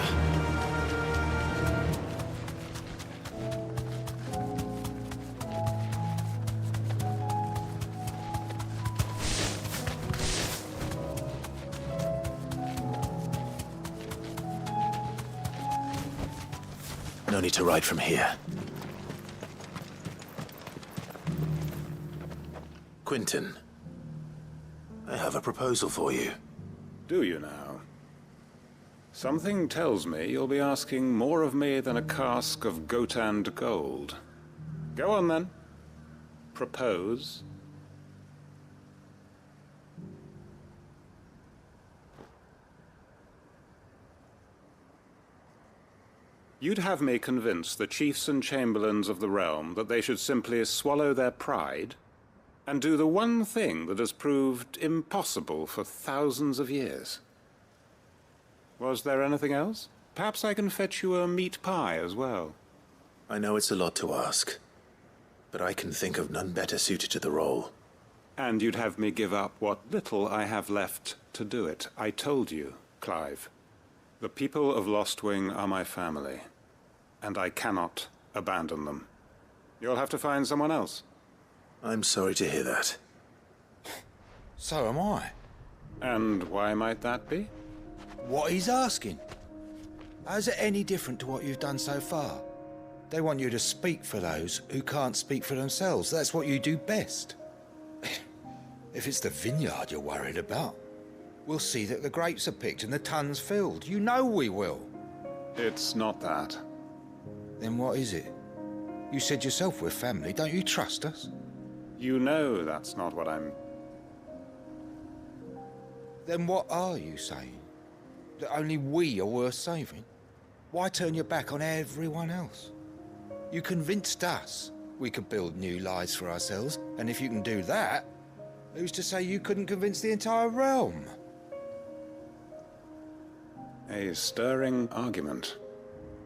[SPEAKER 1] No need to ride from here. Quentin, I have a proposal for you.
[SPEAKER 3] Do you now? Something tells me you'll be asking more of me than a cask of Gotand gold. Go on then. Propose. You'd have me convince the chiefs and chamberlains of the realm that they should simply swallow their pride and do the one thing that has proved impossible for thousands of years. Was there anything else? Perhaps I can fetch you a meat pie as well.
[SPEAKER 1] I know it's a lot to ask, but I can think of none better suited to the role.
[SPEAKER 3] And you'd have me give up what little I have left to do it. I told you, Clive. The people of Lostwing are my family, and I cannot abandon them. You'll have to find someone else.
[SPEAKER 1] I'm sorry to hear that.
[SPEAKER 2] So am I.
[SPEAKER 3] And why might that be?
[SPEAKER 2] What he's asking. How's it any different to what you've done so far? They want you to speak for those who can't speak for themselves. That's what you do best. If it's the vineyard you're worried about, we'll see that the grapes are picked and the tons filled. You know we will.
[SPEAKER 3] It's not that.
[SPEAKER 2] Then what is it? You said yourself we're family. Don't you trust us?
[SPEAKER 3] You know that's not what I'm...
[SPEAKER 2] Then what are you saying? That only we are worth saving? Why turn your back on everyone else? You convinced us we could build new lives for ourselves, and if you can do that, who's to say you couldn't convince the entire realm?
[SPEAKER 3] A stirring argument.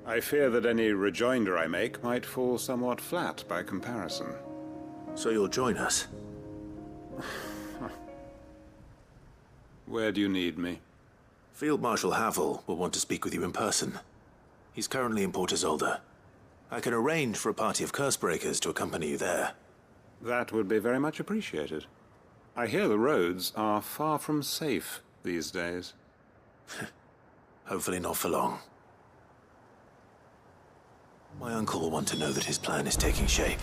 [SPEAKER 3] I fear that any rejoinder I make might fall somewhat flat by comparison.
[SPEAKER 1] So you'll join us?
[SPEAKER 3] Where do you need me?
[SPEAKER 1] Field Marshal Havel will want to speak with you in person. He's currently in Port Isolde. I can arrange for a party of Cursebreakers to accompany you there.
[SPEAKER 3] That would be very much appreciated. I hear the roads are far from safe these days.
[SPEAKER 1] Hopefully not for long. My uncle will want to know that his plan is taking shape.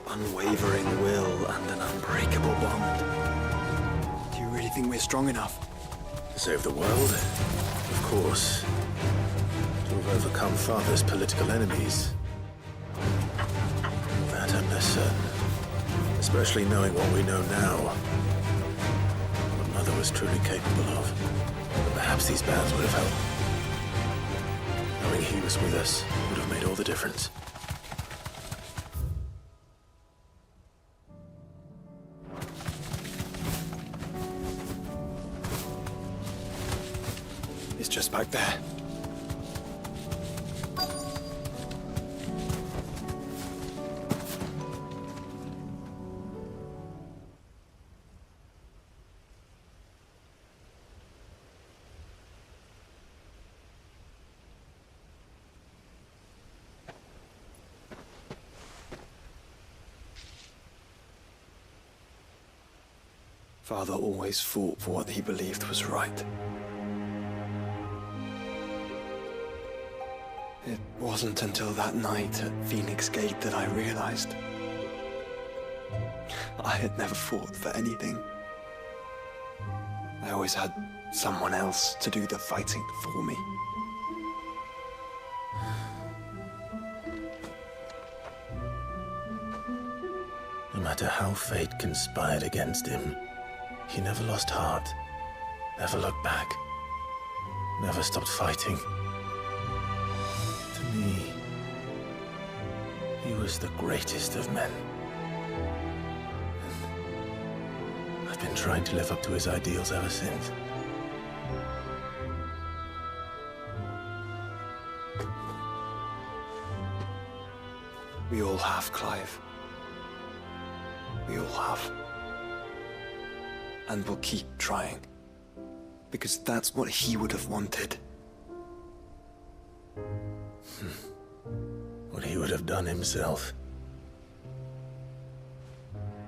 [SPEAKER 20] Unwavering will and an unbreakable bond. Do you really think we're strong enough?
[SPEAKER 1] To save the world? Of course. To have overcome Father's political enemies? That I'm less certain. Especially knowing what we know now. What Mother was truly capable of. But perhaps these bands would have helped. Knowing he was with us would have made all the difference.
[SPEAKER 20] It's just back there. Father always fought for what he believed was right. It wasn't until that night at Phoenix Gate that I realized I had never fought for anything. I always had someone else to do the fighting for me.
[SPEAKER 1] No matter how fate conspired against him, He never lost heart, never looked back, never stopped fighting. To me, he was the greatest of men. And I've been trying to live up to his ideals ever since.
[SPEAKER 20] We all have, Clive. We all have. And we'll keep trying. Because that's what he would have wanted.
[SPEAKER 1] What he would have done himself.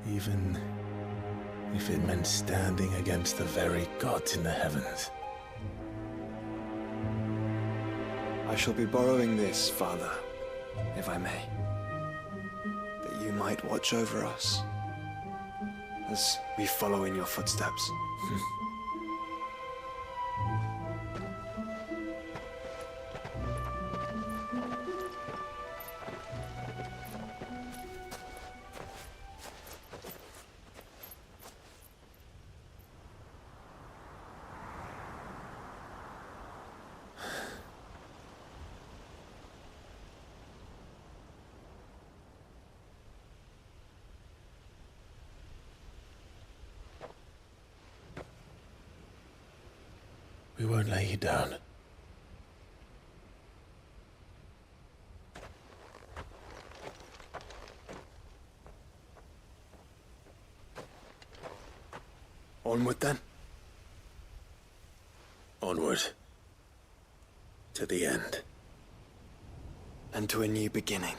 [SPEAKER 1] Even if it meant standing against the very gods in the heavens.
[SPEAKER 20] I shall be borrowing this, Father, if I may. That you might watch over us as we follow in your footsteps.
[SPEAKER 1] We won't lay you down.
[SPEAKER 20] Onward then.
[SPEAKER 1] Onward. To the end.
[SPEAKER 20] And to a new beginning.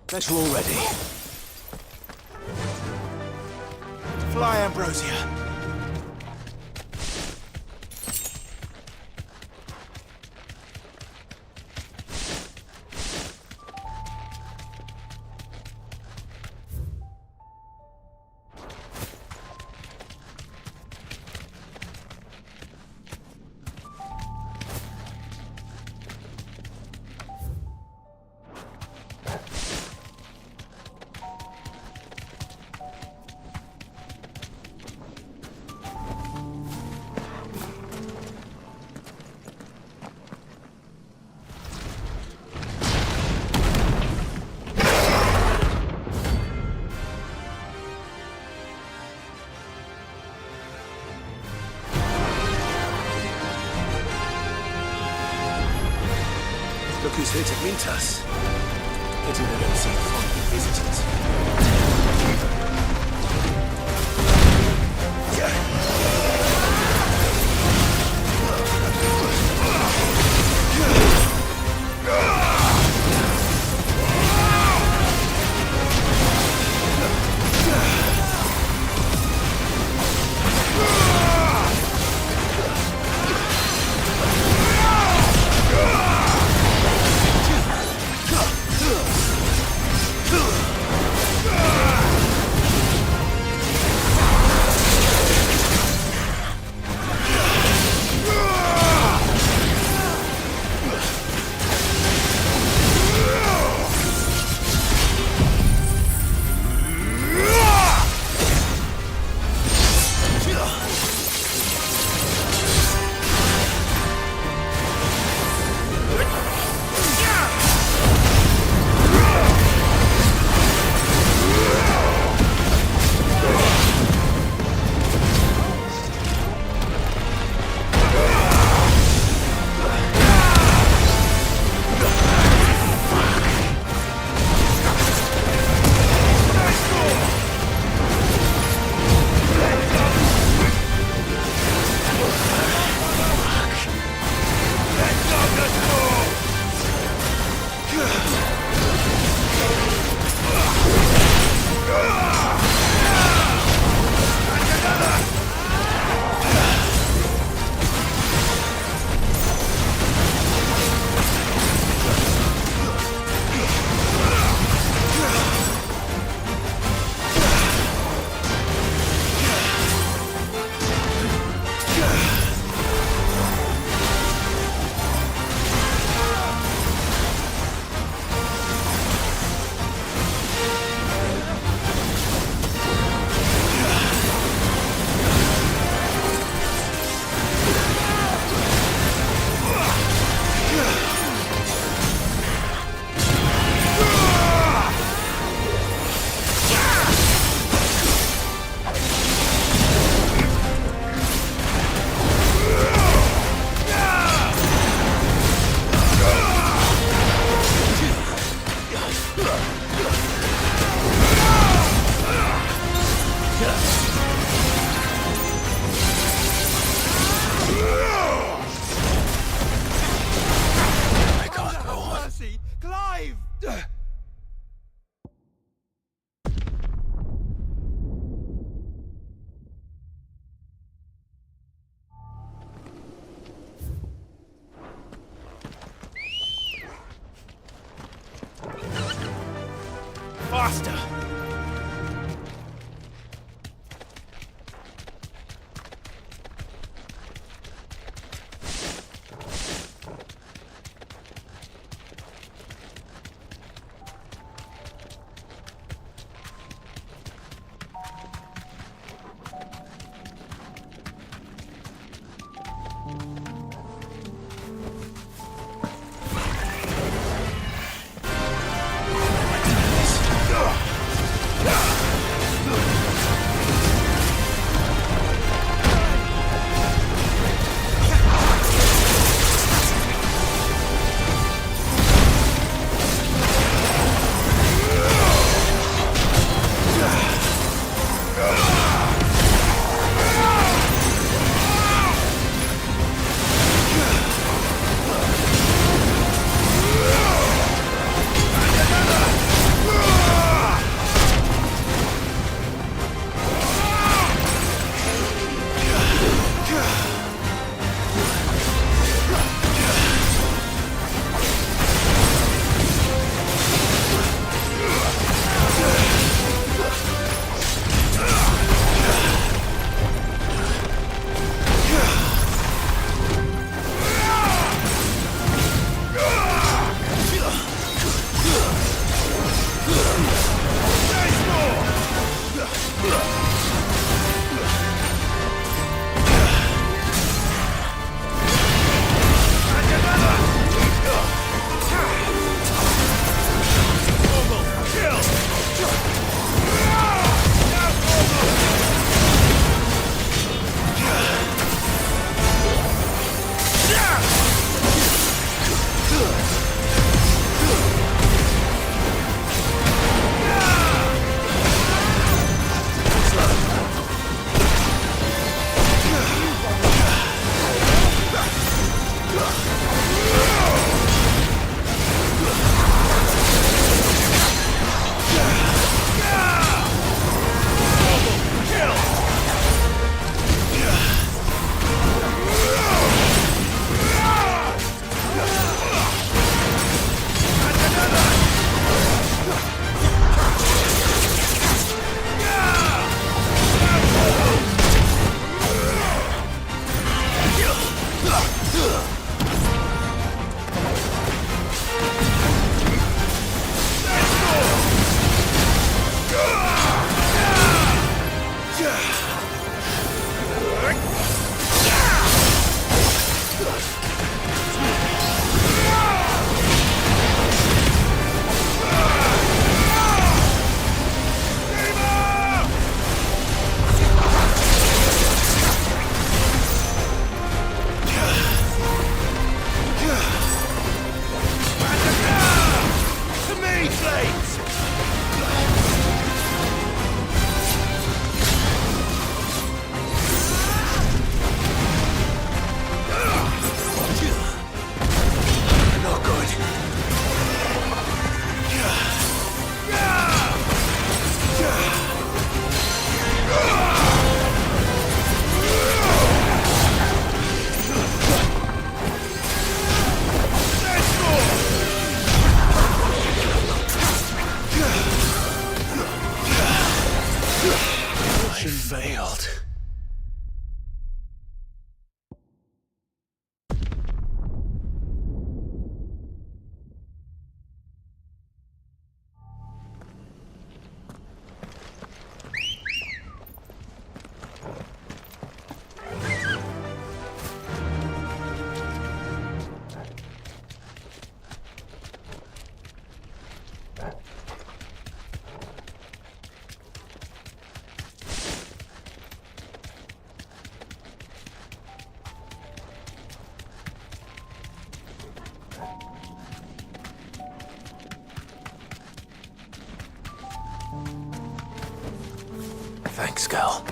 [SPEAKER 2] Better already. Fly, Ambrosia.
[SPEAKER 1] Look who's here to meet us. Pity they don't seem fond of visitors. Thanks, Gal.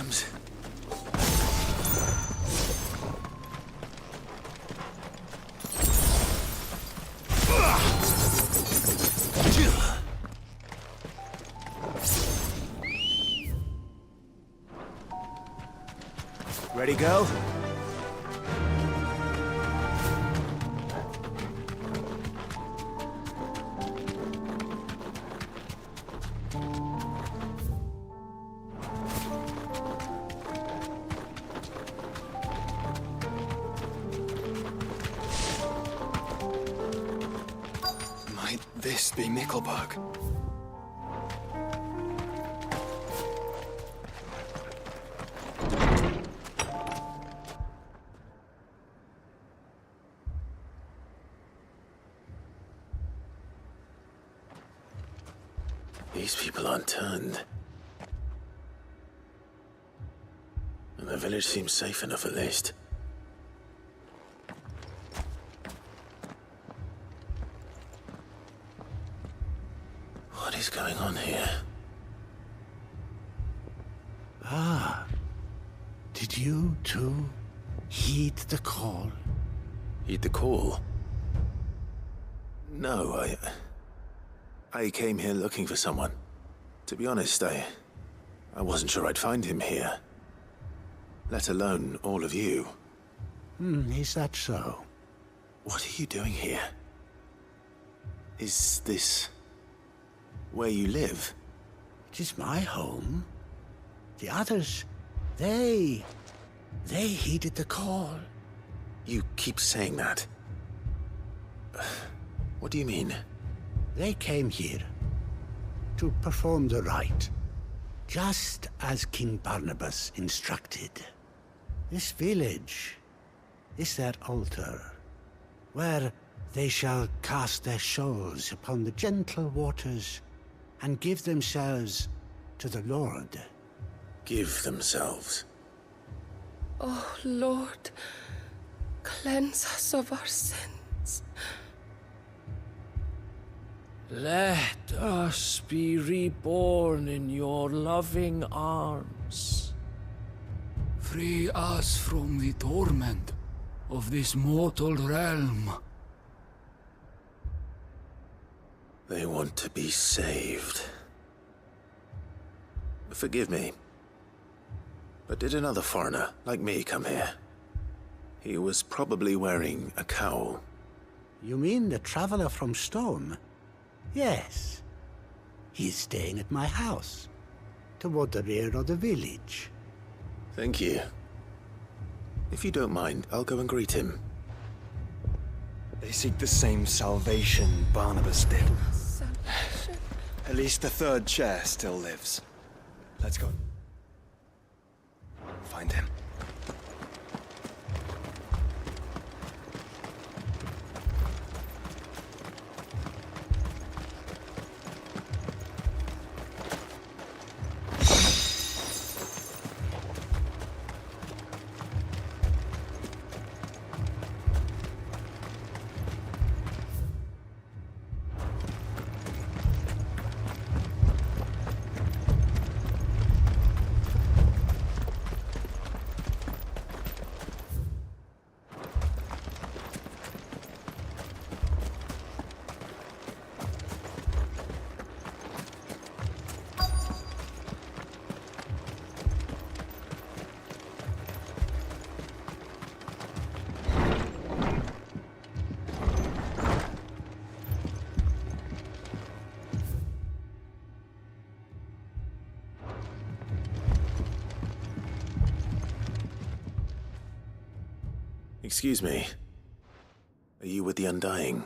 [SPEAKER 1] comes.
[SPEAKER 2] Ready, go?
[SPEAKER 20] Might this be Mickelberg?
[SPEAKER 1] These people aren't turned. And the village seems safe enough at least. What is going on here?
[SPEAKER 4] Ah. Did you too heed the call?
[SPEAKER 1] Heed the call? No, I came here looking for someone. To be honest, I wasn't sure I'd find him here. Let alone all of you.
[SPEAKER 4] Is that so?
[SPEAKER 1] What are you doing here? Is this where you live?
[SPEAKER 4] It is my home. The others, they heeded the call.
[SPEAKER 1] You keep saying that. What do you mean?
[SPEAKER 4] They came here to perform the rite, just as King Barnabas instructed. This village is their altar, where they shall cast their souls upon the gentle waters and give themselves to the Lord.
[SPEAKER 1] Give themselves?
[SPEAKER 13] Oh, Lord, cleanse us of our sins.
[SPEAKER 22] Let us be reborn in your loving arms. Free us from the torment of this mortal realm.
[SPEAKER 1] They want to be saved. Forgive me, but did another foreigner like me come here? He was probably wearing a cowl.
[SPEAKER 4] You mean the traveler from Storm? Yes. He's staying at my house, toward the rear of the village.
[SPEAKER 1] Thank you. If you don't mind, I'll go and greet him.
[SPEAKER 20] They seek the same salvation Barnabas did. At least the third chair still lives. Let's go. Find him.
[SPEAKER 1] Excuse me. Are you with the Undying?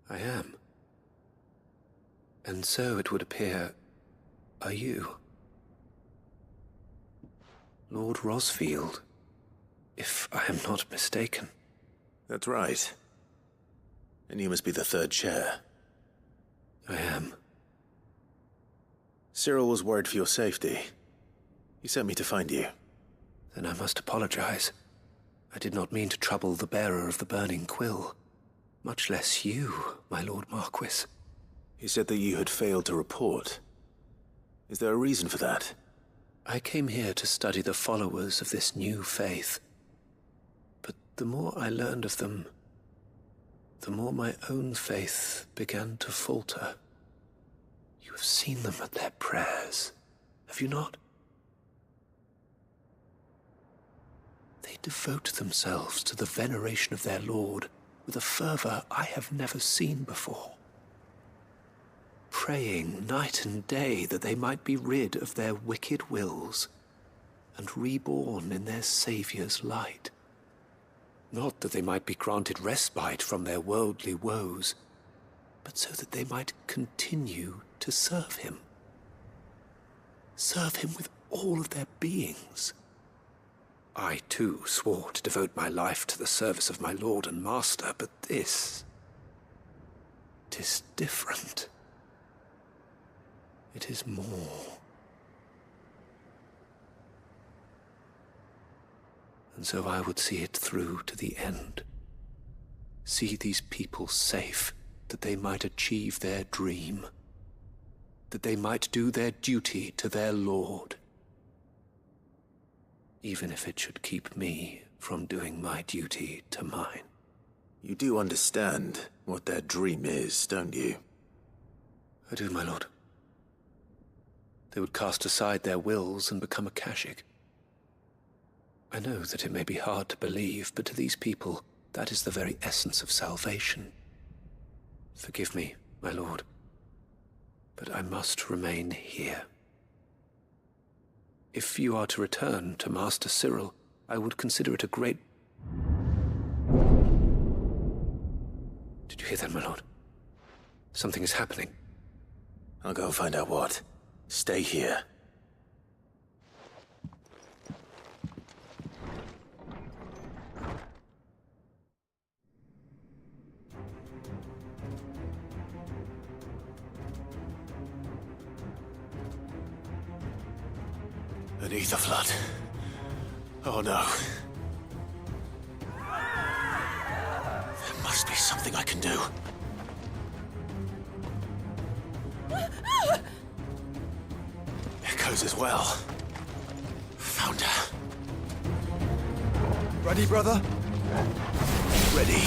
[SPEAKER 15] I am. And so it would appear, are you? Lord Rosfield, if I am not mistaken.
[SPEAKER 1] That's right. And you must be the third chair.
[SPEAKER 15] I am.
[SPEAKER 1] Cyril was worried for your safety. He sent me to find you.
[SPEAKER 15] Then I must apologize. I did not mean to trouble the bearer of the burning quill. Much less you, my Lord Marquis.
[SPEAKER 1] He said that you had failed to report. Is there a reason for that?
[SPEAKER 15] I came here to study the followers of this new faith. But the more I learned of them, the more my own faith began to falter. You have seen them at their prayers, have you not? They devote themselves to the veneration of their Lord with a fervor I have never seen before, praying night and day that they might be rid of their wicked wills and reborn in their Saviour's light. Not that they might be granted respite from their worldly woes, but so that they might continue to serve him. Serve him with all of their beings. I, too, swore to devote my life to the service of my Lord and Master, but this... 'tis different. It is more. And so I would see it through to the end. See these people safe, that they might achieve their dream, that they might do their duty to their Lord, even if it should keep me from doing my duty to mine.
[SPEAKER 1] You do understand what their dream is, don't you?
[SPEAKER 15] I do, my lord. They would cast aside their wills and become Akashic. I know that it may be hard to believe, but to these people, that is the very essence of salvation. Forgive me, my lord, but I must remain here. If you are to return to Master Cyril, I would consider it a great... Did you hear that, my lord? Something is happening.
[SPEAKER 1] I'll go and find out what. Stay here. An ether flood. Oh no. There must be something I can do. Echoes as well. Found her.
[SPEAKER 2] Ready, brother?
[SPEAKER 1] Ready.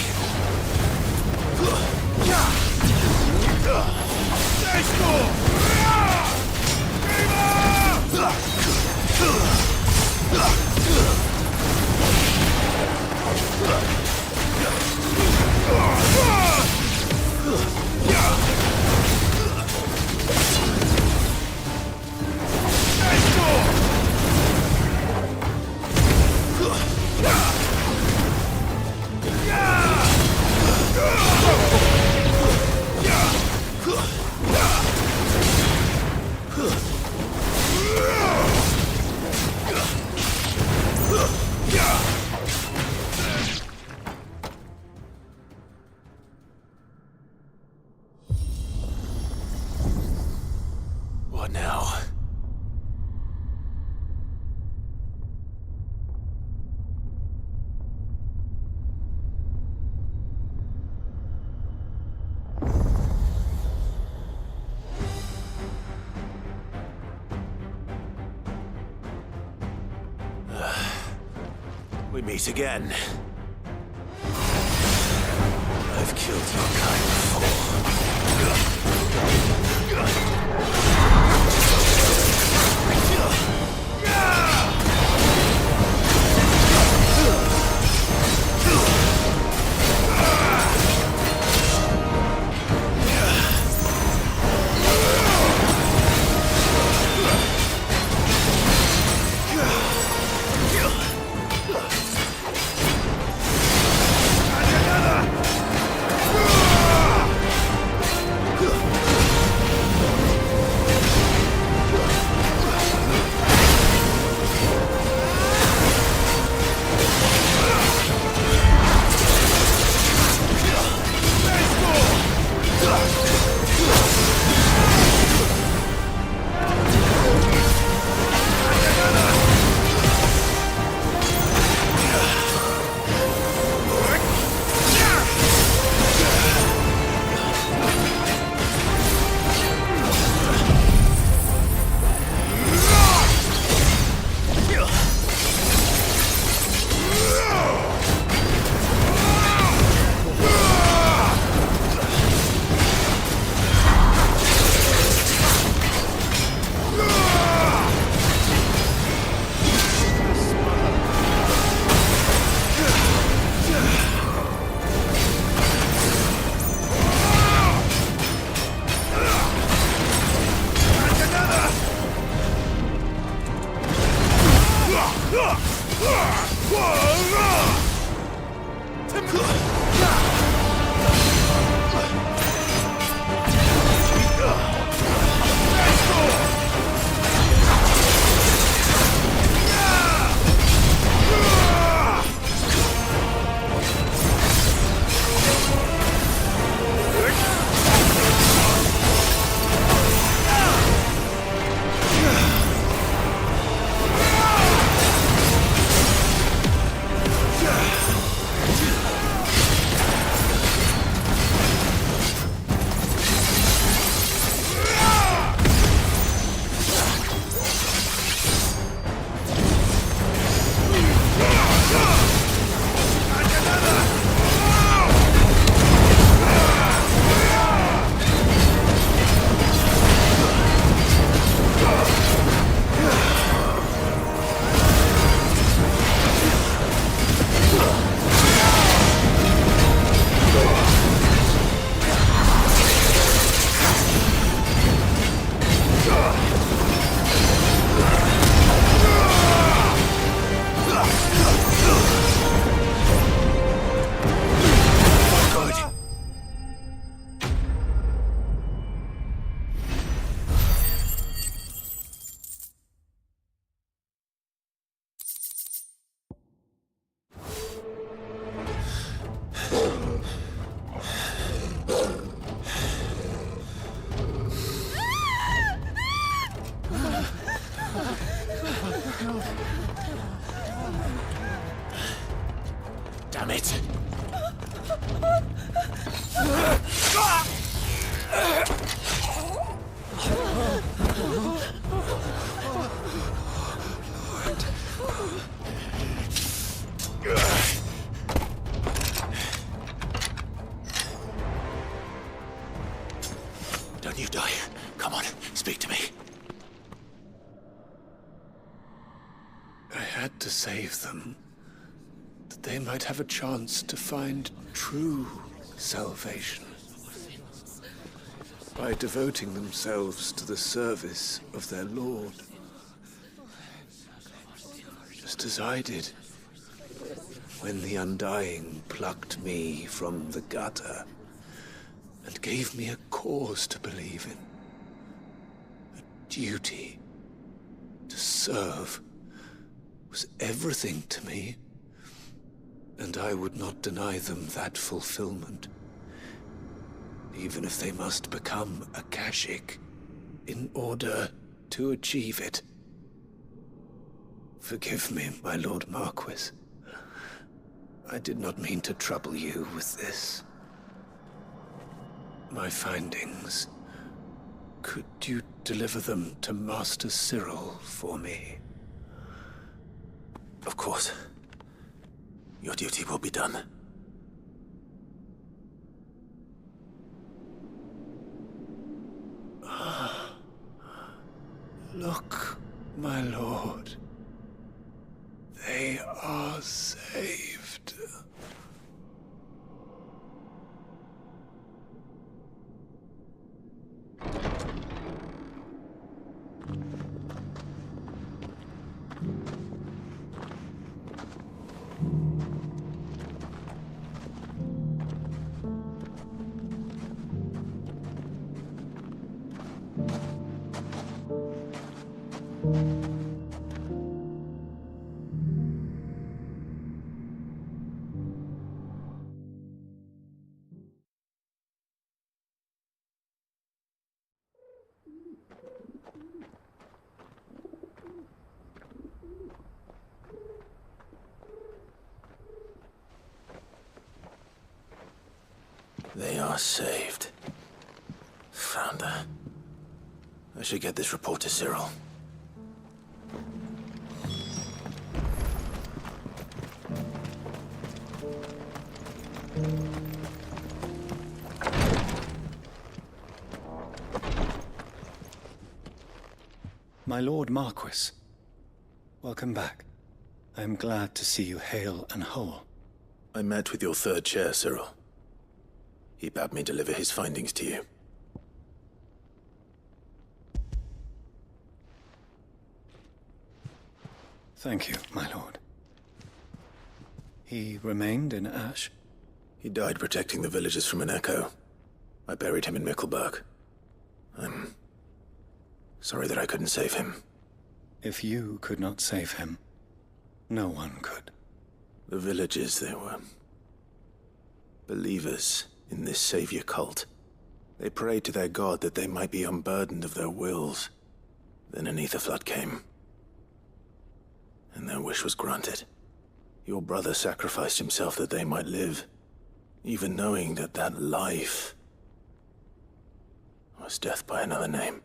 [SPEAKER 2] Let's go!
[SPEAKER 1] What now? We meet again. I've killed your kind before. Damn it! Don't you die. Come on, speak to me.
[SPEAKER 15] I had to save them, that they might have a chance to find true salvation by devoting themselves to the service of their Lord, just as I did when the Undying plucked me from the gutter and gave me a cause to believe in, a duty to serve was everything to me, and I would not deny them that fulfillment, even if they must become Akashic in order to achieve it. Forgive me, my Lord Marquis. I did not mean to trouble you with this. My findings, could you deliver them to Master Cyril for me?
[SPEAKER 1] Of course. Your duty will be done.
[SPEAKER 15] Look, my lord. They are saved.
[SPEAKER 1] They are saved. Founder. I should get this report to Cyril.
[SPEAKER 19] My Lord Marquis, welcome back. I am glad to see you hale and whole.
[SPEAKER 1] I met with your third chair, Cyril. He bade me deliver his findings to you.
[SPEAKER 19] Thank you, my lord. He remained in Ash?
[SPEAKER 1] He died protecting the villagers from an echo. I buried him in Mickelberg. I'm sorry that I couldn't save him.
[SPEAKER 19] If you could not save him, no one could.
[SPEAKER 1] The villagers, they were believers in this savior cult. They prayed to their god that they might be unburdened of their wills. Then an ether flood came, and their wish was granted. Your brother sacrificed himself that they might live, even knowing that that life was death by another name.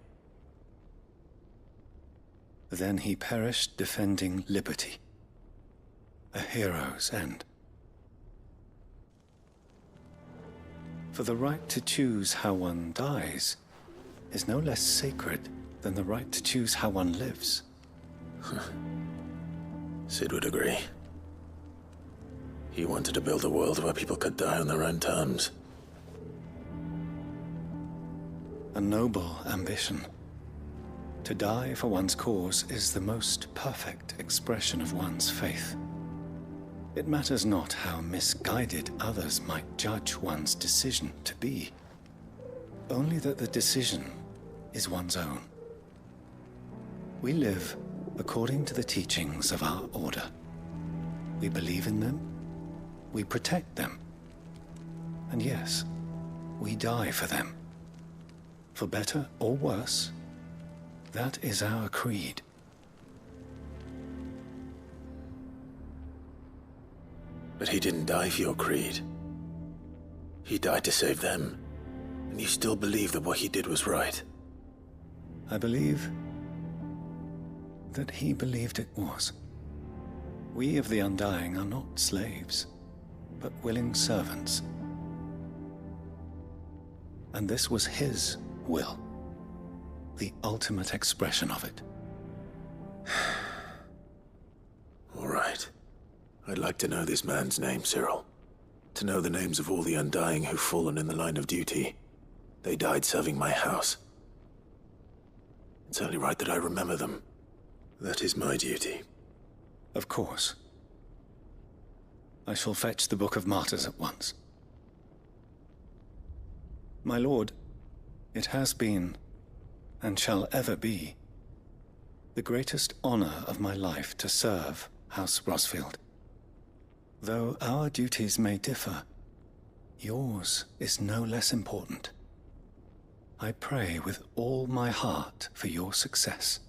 [SPEAKER 19] Then he perished defending liberty. A hero's end. For the right to choose how one dies is no less sacred than the right to choose how one lives.
[SPEAKER 1] Sid would agree. He wanted to build a world where people could die on their own terms.
[SPEAKER 19] A noble ambition. To die for one's cause is the most perfect expression of one's faith. It matters not how misguided others might judge one's decision to be, only that the decision is one's own. We live according to the teachings of our order. We believe in them, we protect them, and yes, we die for them. For better or worse, that is our creed.
[SPEAKER 1] But he didn't die for your creed. He died to save them, and you still believe that what he did was right.
[SPEAKER 19] I believe that he believed it was. We of the Undying are not slaves, but willing servants. And this was his will, the ultimate expression of it.
[SPEAKER 1] All right. I'd like to know this man's name, Cyril. To know the names of all the Undying who've fallen in the line of duty. They died serving my house. It's only right that I remember them. That is my duty.
[SPEAKER 19] Of course. I shall fetch the Book of Martyrs at once. My lord, it has been, and shall ever be, the greatest honor of my life to serve House Rosfield. Though our duties may differ, yours is no less important. I pray with all my heart for your success.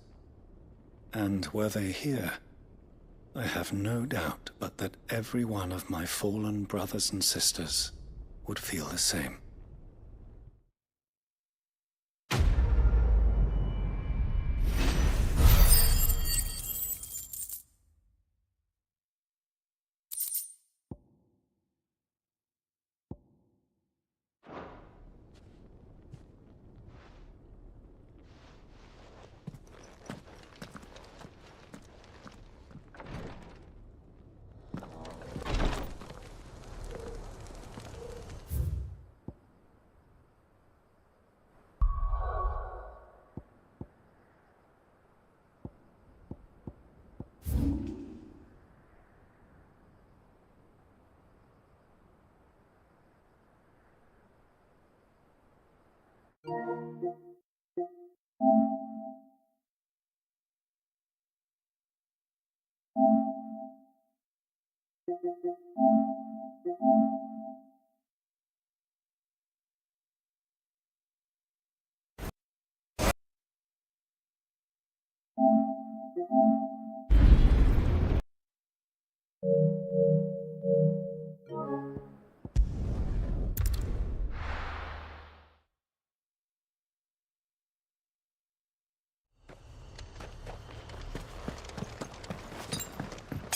[SPEAKER 19] And were they here, I have no doubt but that every one of my fallen brothers and sisters would feel the same.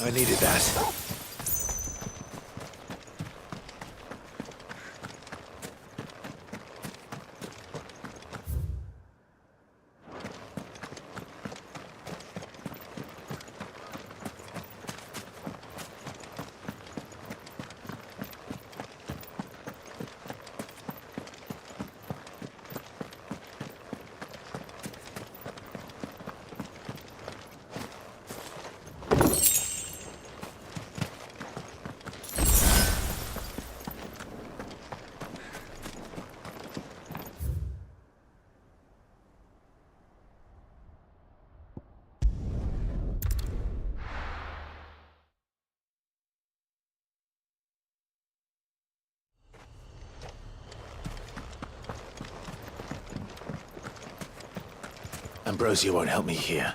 [SPEAKER 1] I needed that. Ambrosia won't help me here.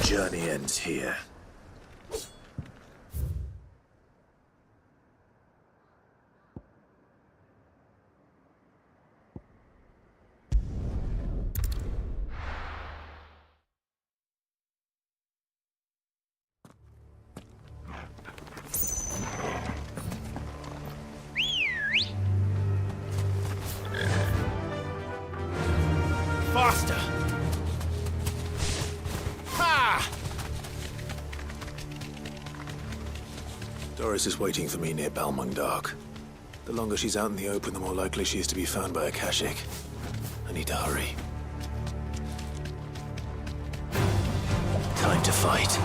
[SPEAKER 1] journey ends here.
[SPEAKER 2] Faster! Ha!
[SPEAKER 1] Doris is waiting for me near Balmung. The longer she's out in the open, the more likely she is to be found by a Kashik. I need to hurry. Time to fight.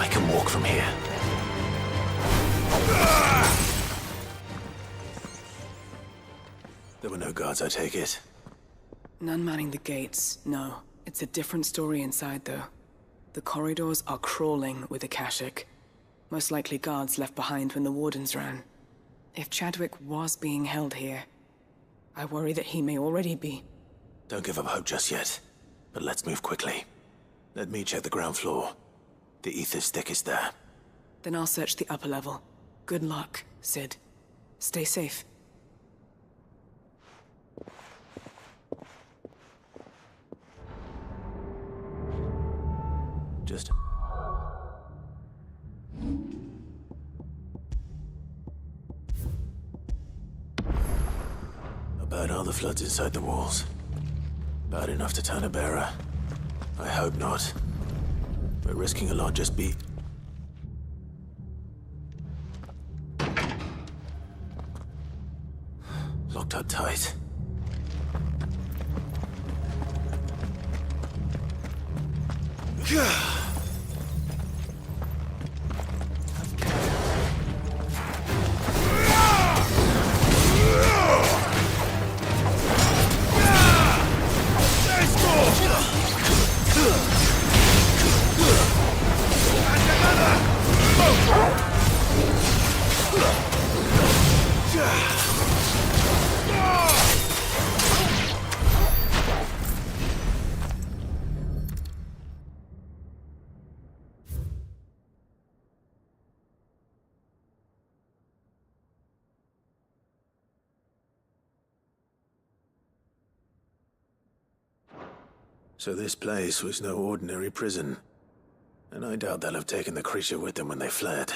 [SPEAKER 1] I can walk from here. There were no guards, I take it.
[SPEAKER 5] None manning the gates, no. It's a different story inside, though. The corridors are crawling with Akashic. Most likely guards left behind when the Wardens ran. If Chadwick was being held here, I worry that he may already be.
[SPEAKER 1] Don't give up hope just yet, but let's move quickly. Let me check the ground floor. The ether's thickest there.
[SPEAKER 5] Then I'll search the upper level. Good luck, Sid. Stay safe.
[SPEAKER 1] Just... About how the flood's inside the walls. Bad enough to turn a bearer. I hope not. We're risking a lot, just be... Locked up tight. So this place was no ordinary prison. And I doubt they'll have taken the creature with them when they fled.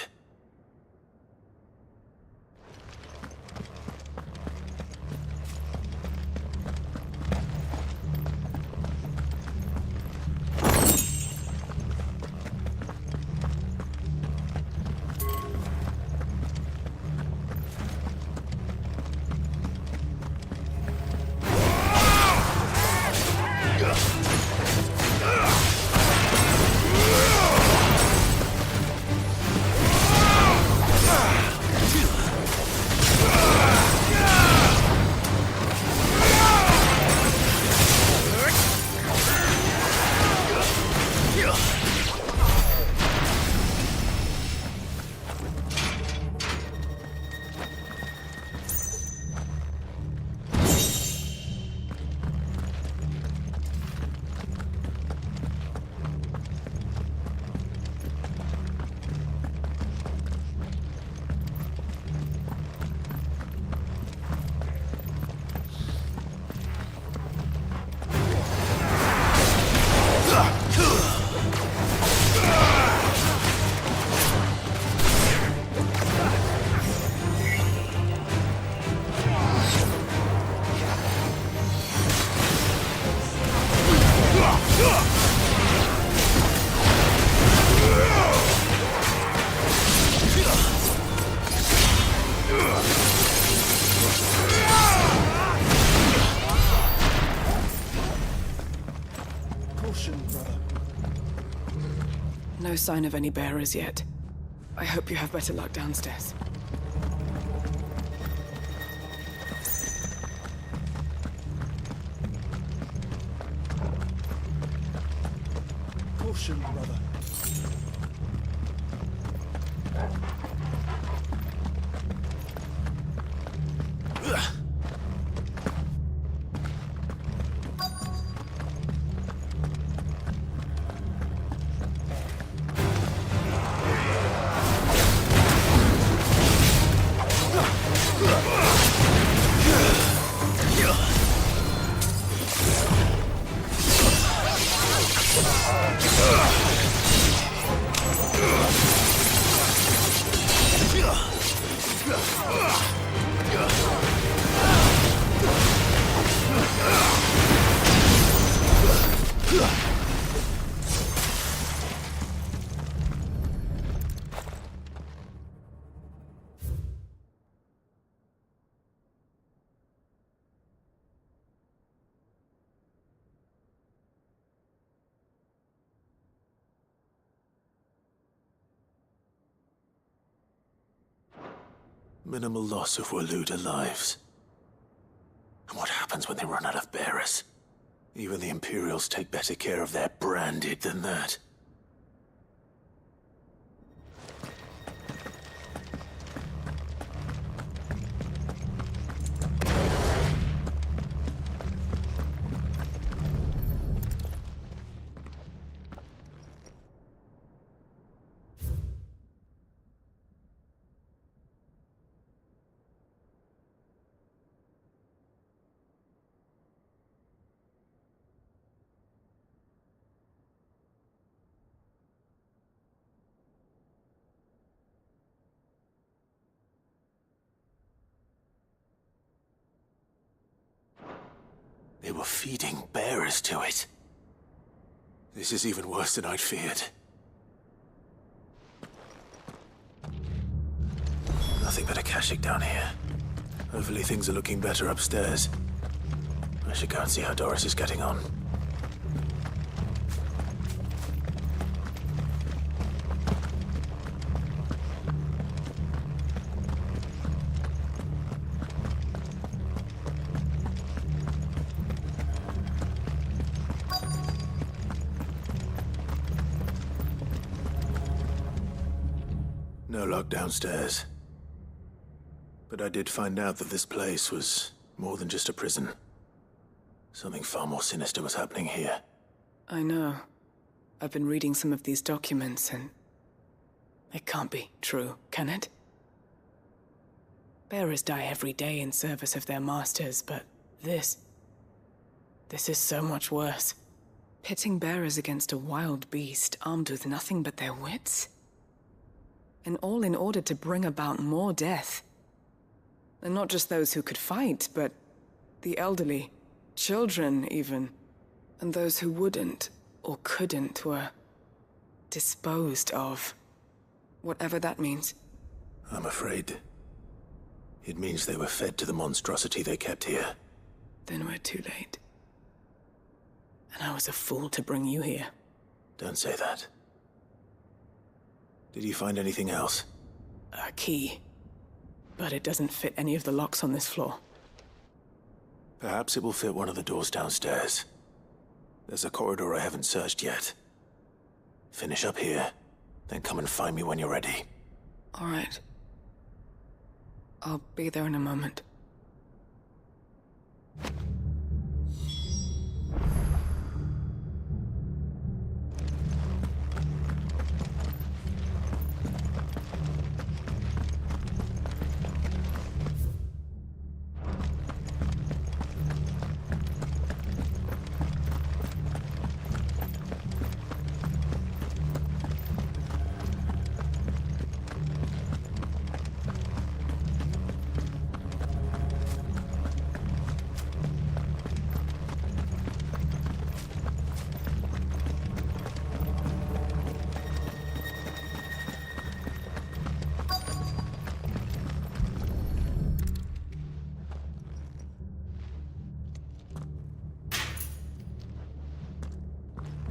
[SPEAKER 5] No sign of any bearers yet. I hope you have better luck downstairs.
[SPEAKER 7] caution, brother.
[SPEAKER 1] Minimal loss of Waluda lives. And what happens when they run out of bearers? Even the Imperials take better care of their branded than that. They were feeding bearers to it. This is even worse than I'd feared. Nothing but a Akashic down here. Hopefully things are looking better upstairs. I should go and see how Doris is getting on. No lock downstairs. But I did find out that this place was more than just a prison. Something far more sinister was happening here.
[SPEAKER 5] I know. I've been reading some of these documents and... it can't be true, can it? Bearers die every day in service of their masters, but this is so much worse. Pitting bearers against a wild beast armed with nothing but their wits? And all in order to bring about more death. And not just those who could fight, but the elderly, children even, and those who wouldn't or couldn't were disposed of. Whatever that means.
[SPEAKER 1] I'm afraid it means they were fed to the monstrosity they kept here.
[SPEAKER 5] Then we're too late. And I was a fool to bring you here.
[SPEAKER 1] Don't say that. Did you find anything else?
[SPEAKER 5] A key. But it doesn't fit any of the locks on this floor.
[SPEAKER 1] Perhaps it will fit one of the doors downstairs. There's a corridor I haven't searched yet. Finish up here, then come and find me when you're ready.
[SPEAKER 5] All right. I'll be there in a moment.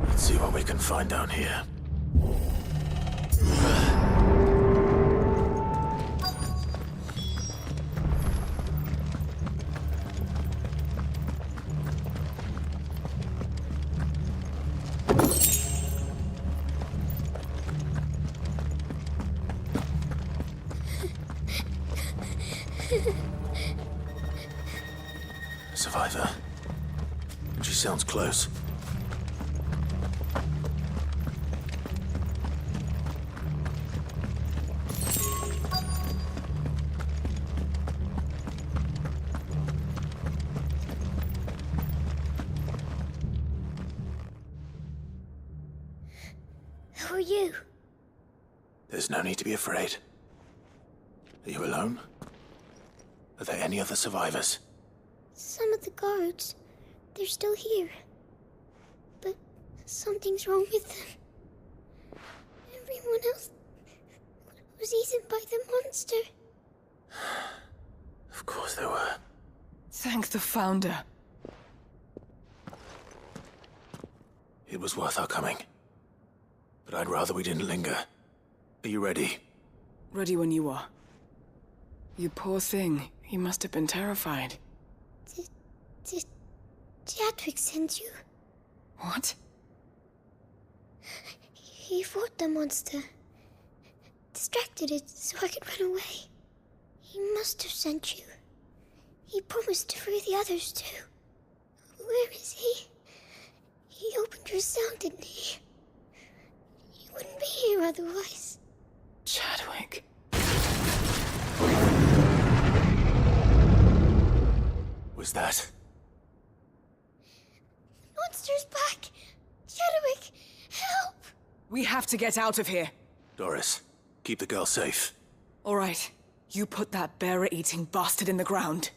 [SPEAKER 1] Let's see what we can find down here. Survivor. And she sounds close.
[SPEAKER 14] Who are you?
[SPEAKER 1] There's no need to be afraid. Are you alone? Are there any other survivors?
[SPEAKER 14] Some of the guards. They're still here. But something's wrong with them. Everyone else was eaten by the monster.
[SPEAKER 1] Of course there were.
[SPEAKER 5] Thank the Founder.
[SPEAKER 1] It was worth our coming. But I'd rather we didn't linger. Are you ready?
[SPEAKER 5] Ready when you are. You poor thing. You must have been terrified.
[SPEAKER 14] Did Chadwick send you?
[SPEAKER 5] What?
[SPEAKER 14] He fought the monster. Distracted it so I could run away. He must have sent you. He promised to free the others too. Where is he? He opened your cell, didn't he? He wouldn't be here otherwise.
[SPEAKER 5] Chadwick.
[SPEAKER 1] Was that?
[SPEAKER 14] Monster's back! Chadwick, help!
[SPEAKER 5] We have to get out of here.
[SPEAKER 1] Doris, keep the girl safe.
[SPEAKER 5] All right. You put that bearer-eating bastard in the ground.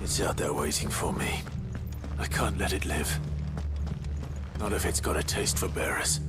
[SPEAKER 1] It's out there waiting for me. I can't let it live. Not if it's got a taste for bearers.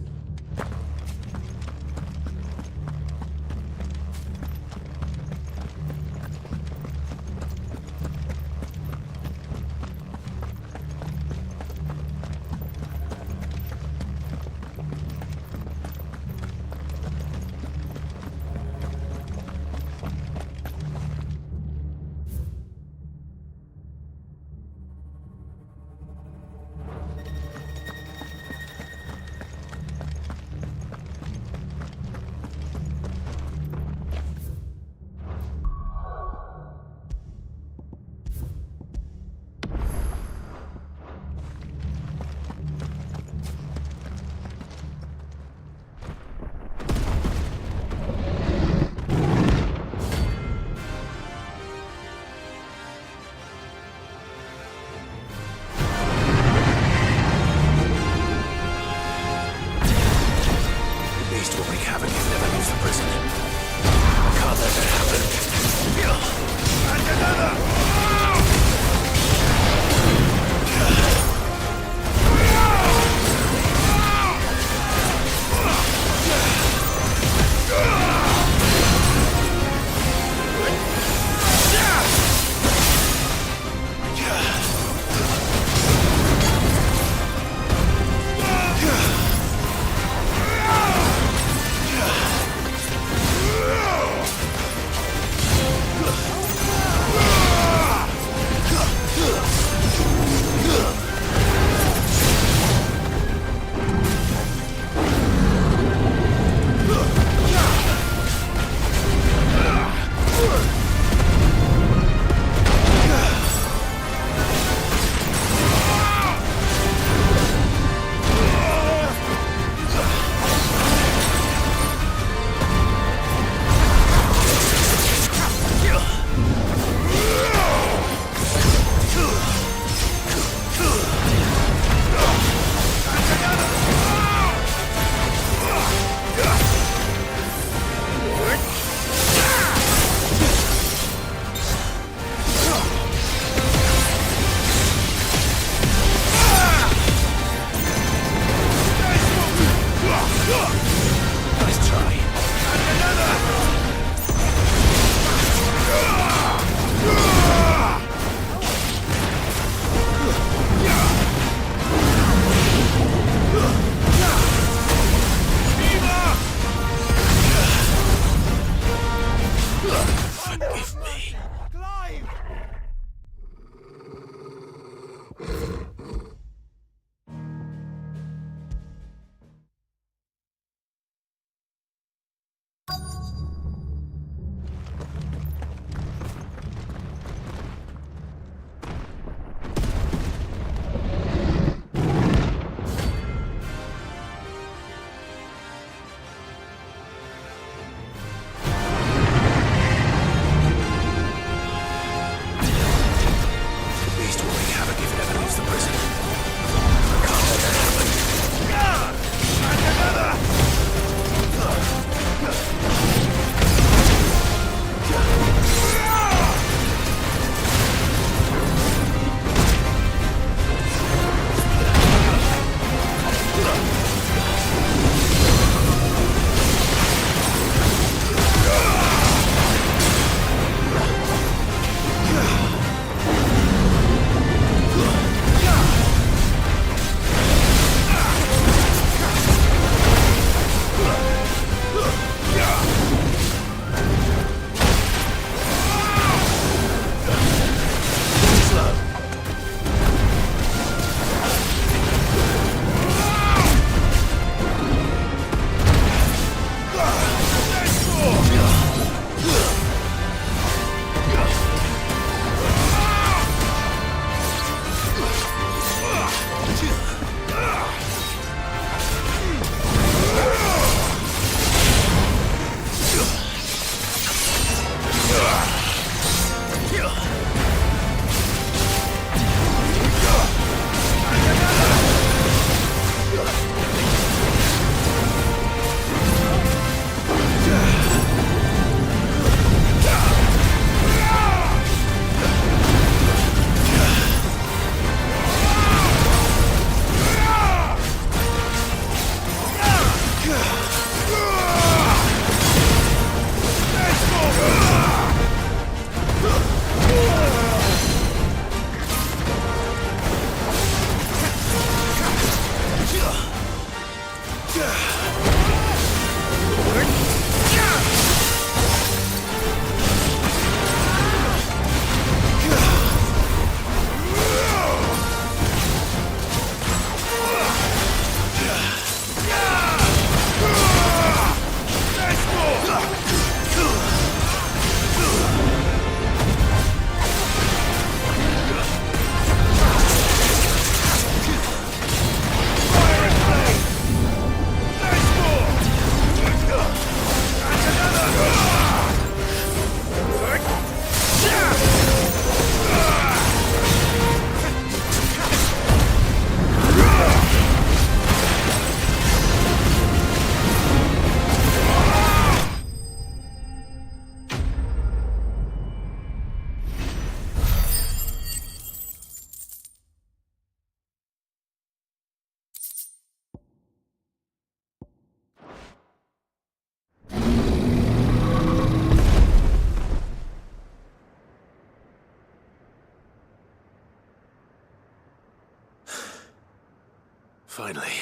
[SPEAKER 1] Finally.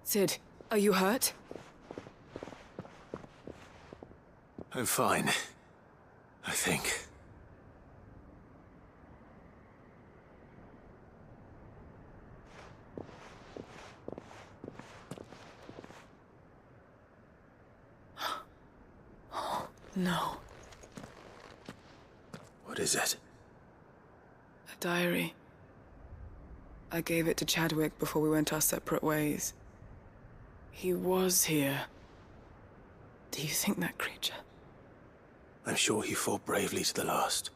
[SPEAKER 5] Sid, are you hurt?
[SPEAKER 1] I'm fine. I think.
[SPEAKER 5] Oh, no.
[SPEAKER 1] What is it?
[SPEAKER 5] A diary. I gave it to Chadwick before we went our separate ways. He was here. Do you think that creature?
[SPEAKER 1] I'm sure he fought bravely to the last.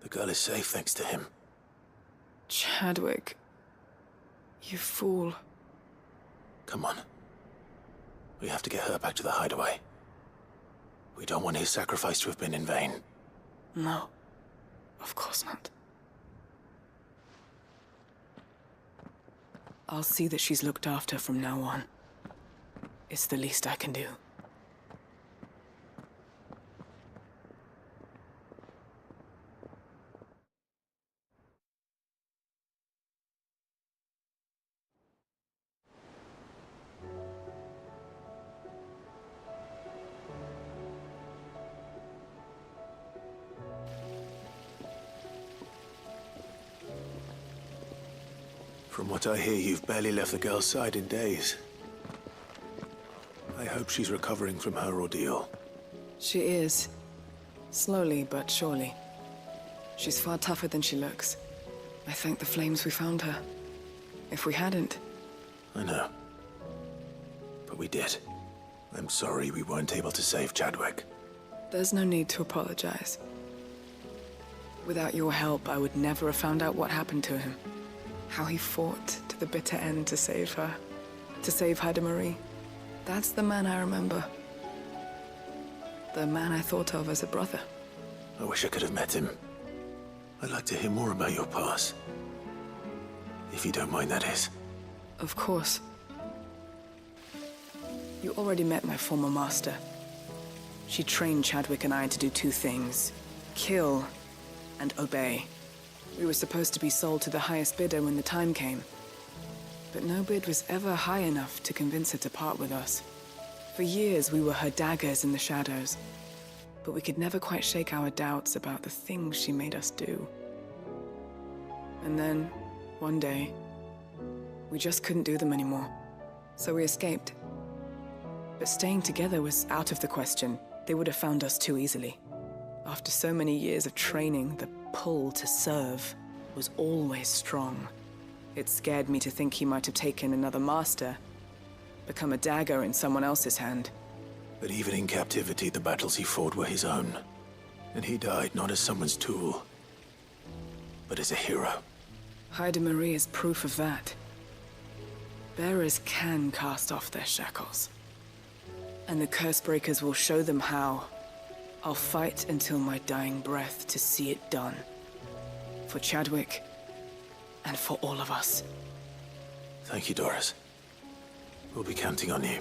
[SPEAKER 1] The girl is safe thanks to him.
[SPEAKER 5] Chadwick. You fool.
[SPEAKER 1] Come on. We have to get her back to the hideaway. We don't want his sacrifice to have been in vain.
[SPEAKER 5] No. Of course not. I'll see that she's looked after from now on. It's the least I can do.
[SPEAKER 1] From what I hear, you've barely left the girl's side in days. I hope she's recovering from her ordeal.
[SPEAKER 5] She is. Slowly but surely. She's far tougher than she looks. I thank the flames we found her. If we hadn't...
[SPEAKER 1] I know. But we did. I'm sorry we weren't able to save Chadwick.
[SPEAKER 5] There's no need to apologize. Without your help, I would never have found out what happened to him. How he fought to the bitter end to save her. To save Haida Marie. That's the man I remember. The man I thought of as a brother.
[SPEAKER 1] I wish I could have met him. I'd like to hear more about your past. If you don't mind, that is.
[SPEAKER 5] Of course. You already met my former master. She trained Chadwick and I to do two things. Kill and obey. We were supposed to be sold to the highest bidder when the time came. But no bid was ever high enough to convince her to part with us. For years, we were her daggers in the shadows. But we could never quite shake our doubts about the things she made us do. And then, one day, we just couldn't do them anymore. So we escaped. But staying together was out of the question. They would have found us too easily. After so many years of training, the pull to serve was always strong. It scared me to think he might have taken another master, become a dagger in someone else's hand.
[SPEAKER 1] But even in captivity, the battles he fought were his own. And he died not as someone's tool, but as a hero.
[SPEAKER 5] Haida Marie is proof of that. Bearers can cast off their shackles. And the Cursebreakers will show them how. I'll fight until my dying breath to see it done. For Chadwick, and for all of us.
[SPEAKER 1] Thank you, Doris. We'll be counting on you.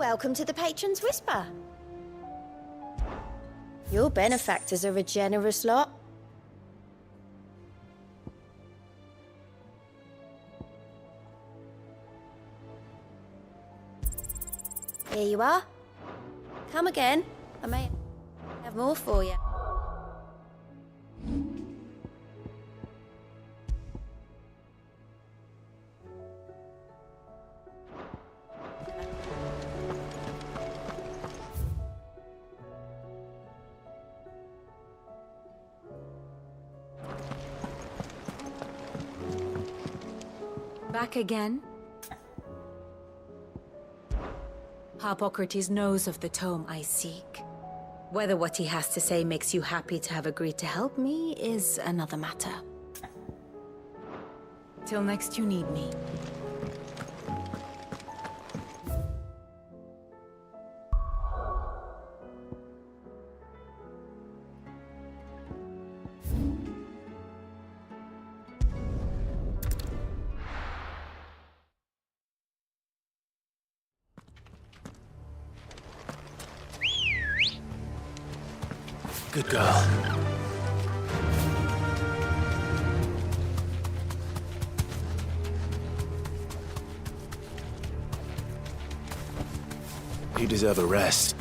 [SPEAKER 10] Welcome to the Patron's Whisper. Your benefactors are a generous lot. Here you are. Come again. I may have more for you.
[SPEAKER 16] Back again? Harpocrates knows of the tome I seek. Whether what he has to say makes you happy to have agreed to help me is another matter. Till next you need me.
[SPEAKER 1] Good girl. You deserve a rest.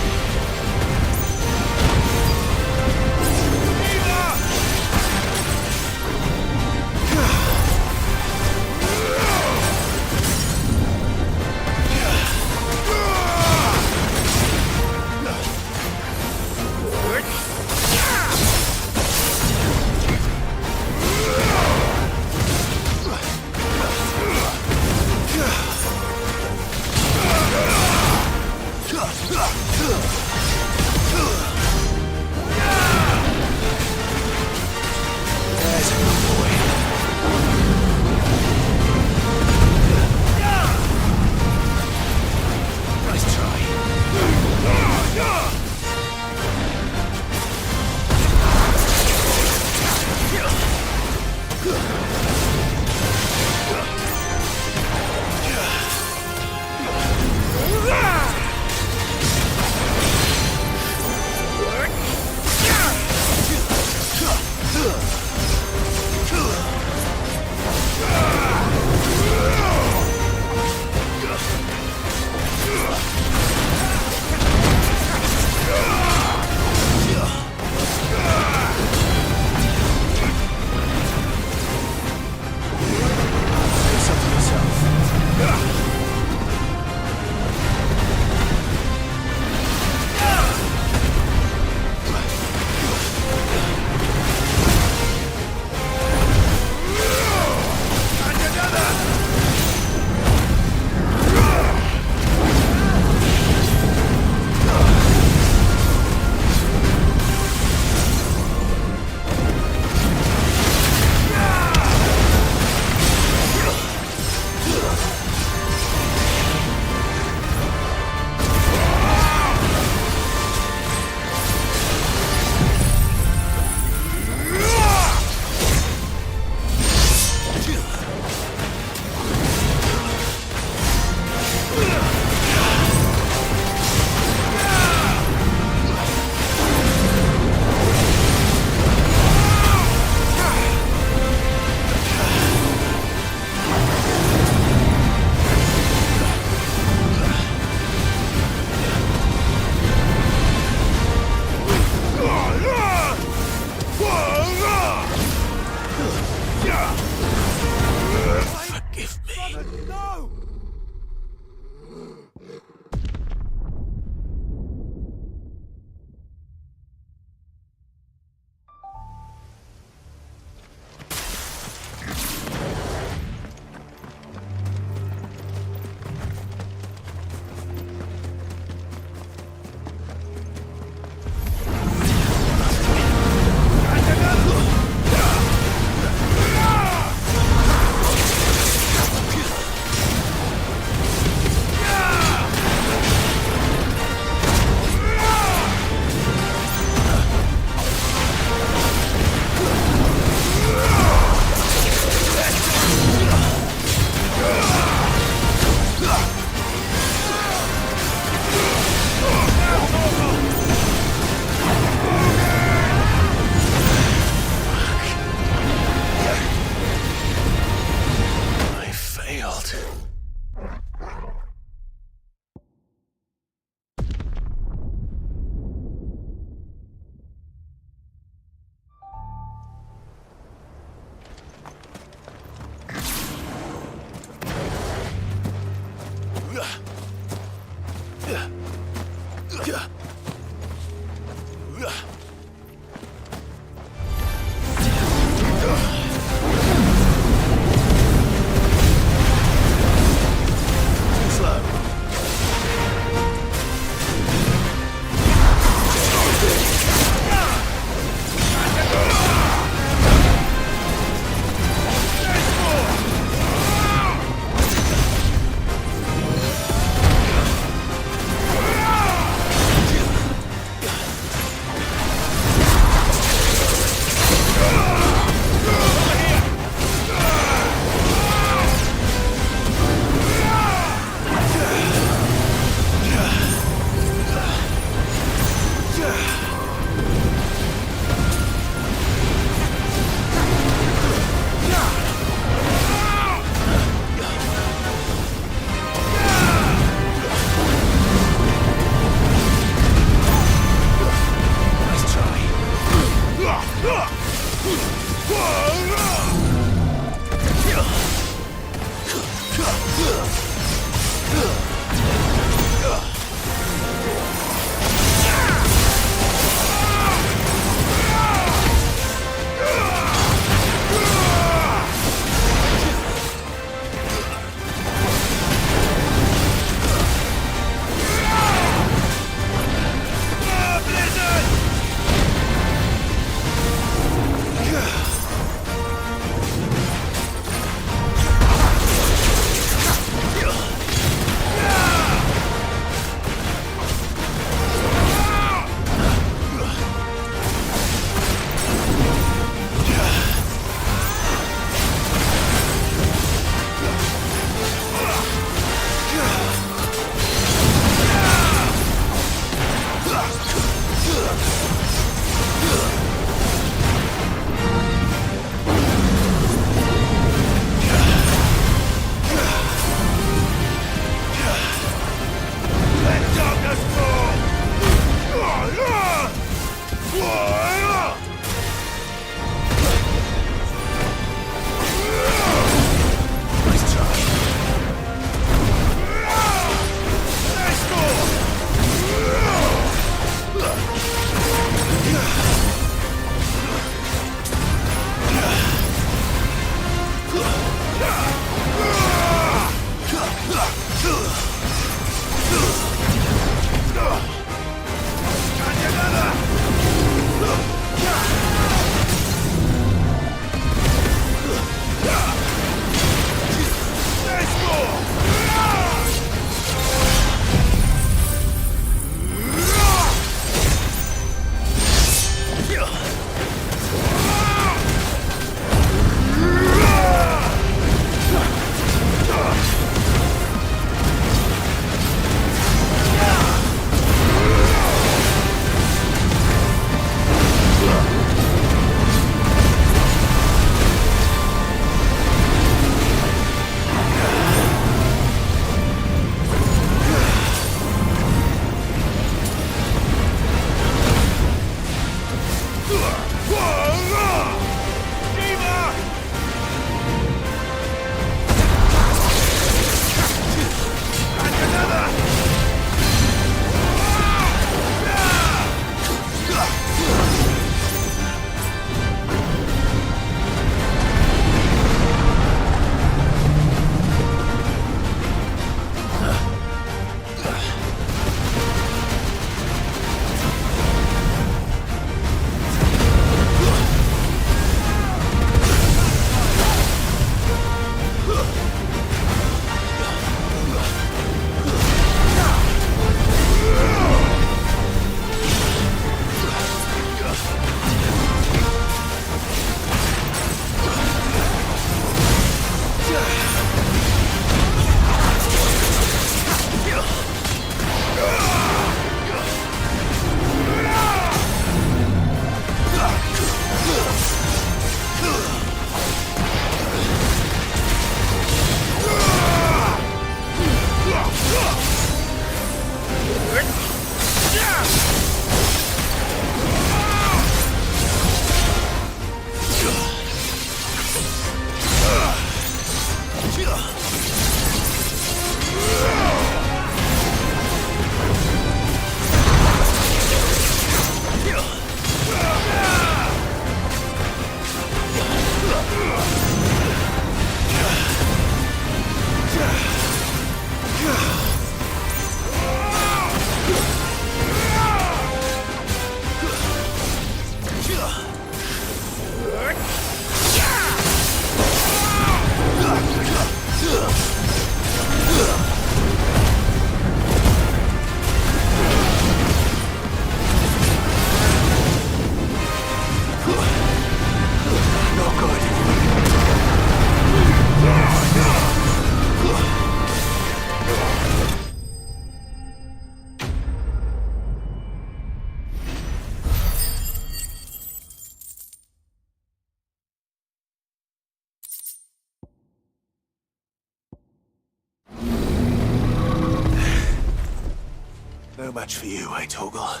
[SPEAKER 1] much for you, eh, Torgal?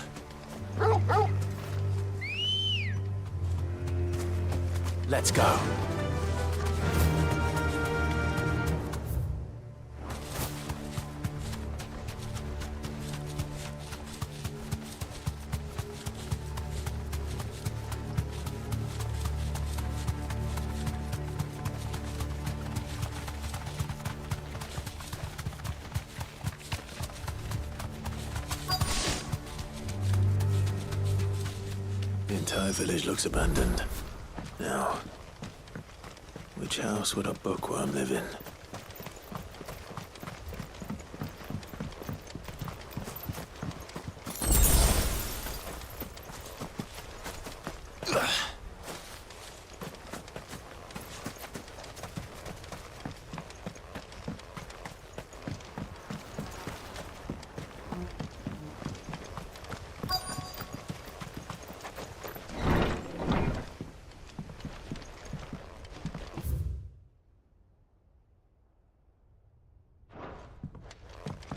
[SPEAKER 1] Let's go. The entire village looks abandoned. Now, which house would a bookworm live in?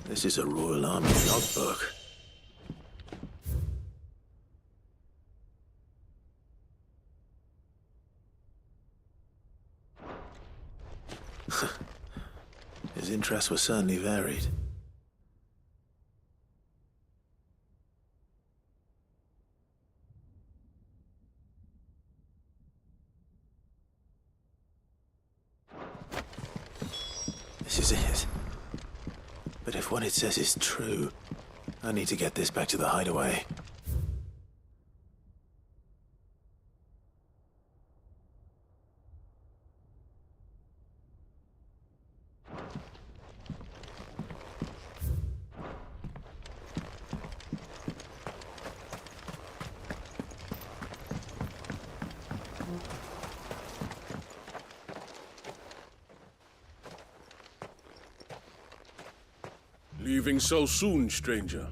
[SPEAKER 1] This is a Royal Army logbook. His interests were certainly varied. This is it. But if what it says is true, I need to get this back to the hideaway.
[SPEAKER 17] Leaving so soon, stranger?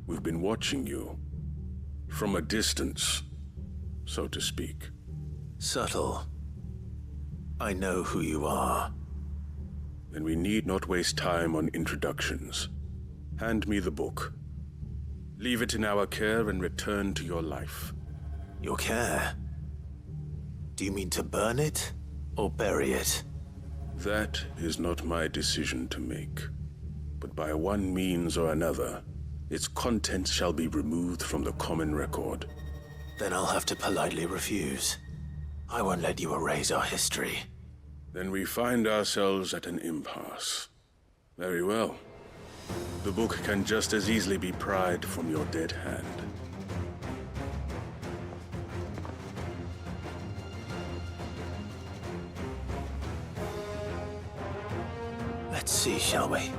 [SPEAKER 17] We've been watching you. From a distance, so to speak.
[SPEAKER 1] Subtle. I know who you are.
[SPEAKER 17] Then we need not waste time on introductions. Hand me the book. Leave it in our care and return to your life.
[SPEAKER 1] Your care? Do you mean to burn it or bury it?
[SPEAKER 17] That is not my decision to make. But by one means or another, its contents shall be removed from the common record.
[SPEAKER 1] Then I'll have to politely refuse. I won't let you erase our history.
[SPEAKER 17] Then we find ourselves at an impasse. Very well. The book can just as easily be pried from your dead hand.
[SPEAKER 1] Let's see, shall we?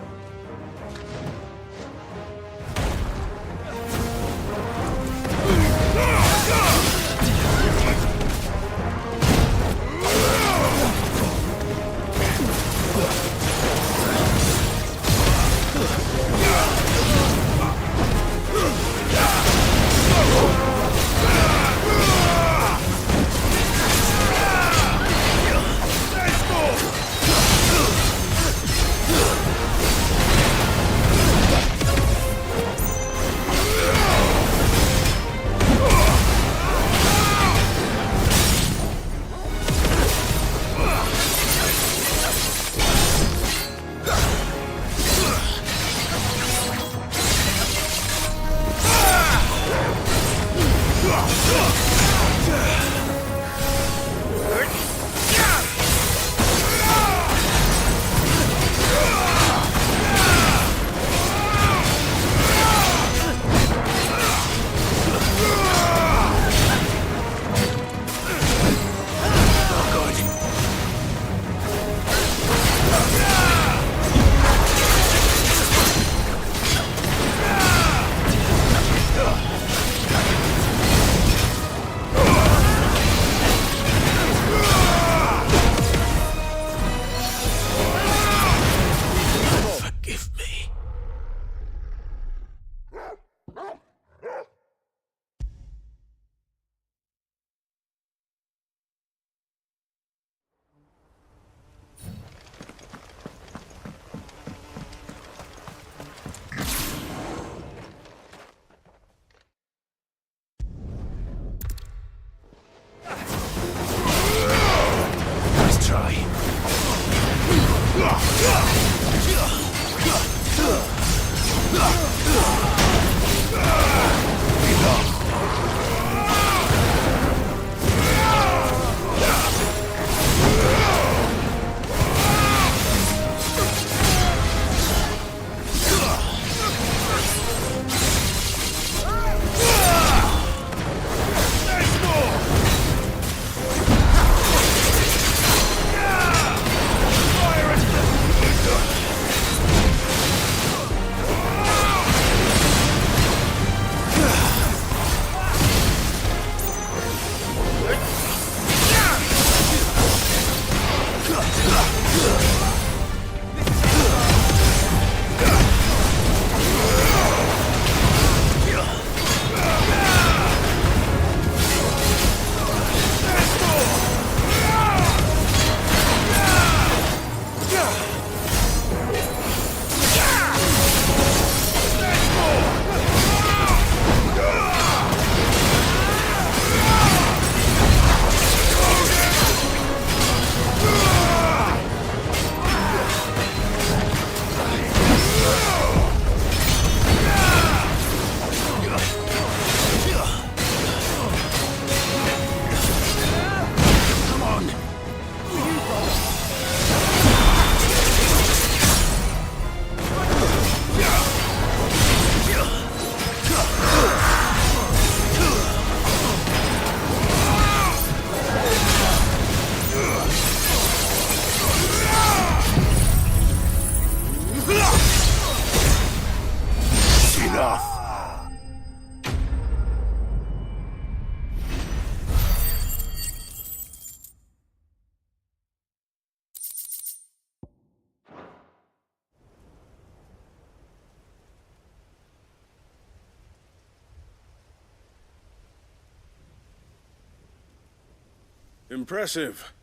[SPEAKER 17] Impressive.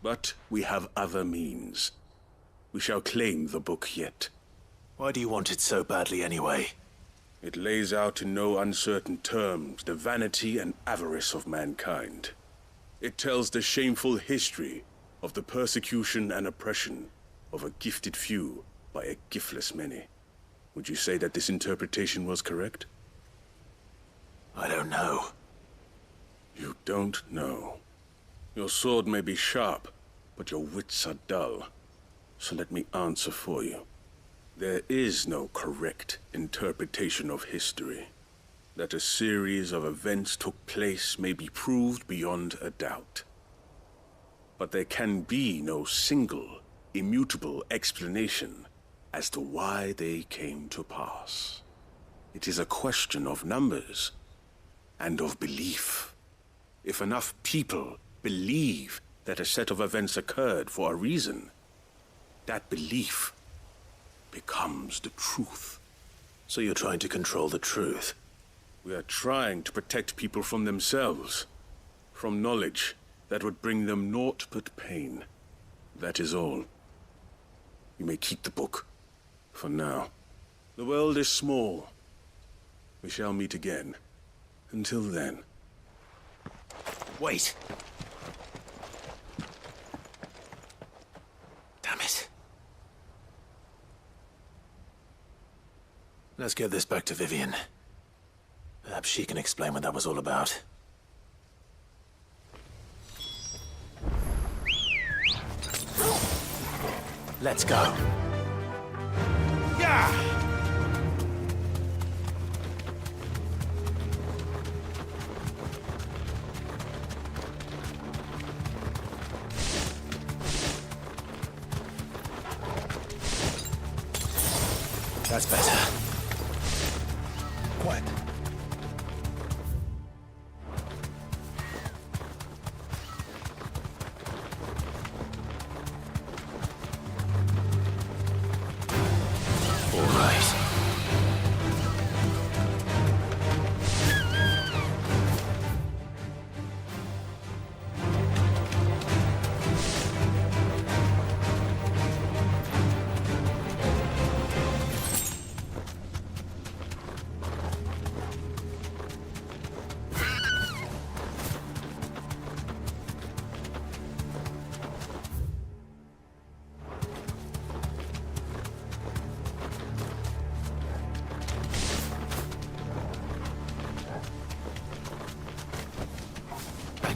[SPEAKER 17] But we have other means. We shall claim the book yet.
[SPEAKER 1] Why do you want it so badly anyway?
[SPEAKER 17] It lays out in no uncertain terms the vanity and avarice of mankind. It tells the shameful history of the persecution and oppression of a gifted few by a giftless many. Would you say that this interpretation was correct?
[SPEAKER 1] I don't know.
[SPEAKER 17] You don't know. Your sword may be sharp, but your wits are dull. So let me answer for you. There is no correct interpretation of history. That a series of events took place may be proved beyond a doubt. But there can be no single, immutable explanation as to why they came to pass. It is a question of numbers and of belief. If enough people believe that a set of events occurred for a reason, that belief becomes the truth.
[SPEAKER 1] So you're trying to control the truth?
[SPEAKER 17] We are trying to protect people from themselves, from knowledge that would bring them naught but pain. That is all. You may keep the book, for now. The world is small. We shall meet again. Until then.
[SPEAKER 1] Wait! Damn it. Let's get this back to Vivian. Perhaps she can explain what that was all about. Let's go.
[SPEAKER 2] Yeah!
[SPEAKER 1] That's better.
[SPEAKER 8] Quiet.
[SPEAKER 1] All right.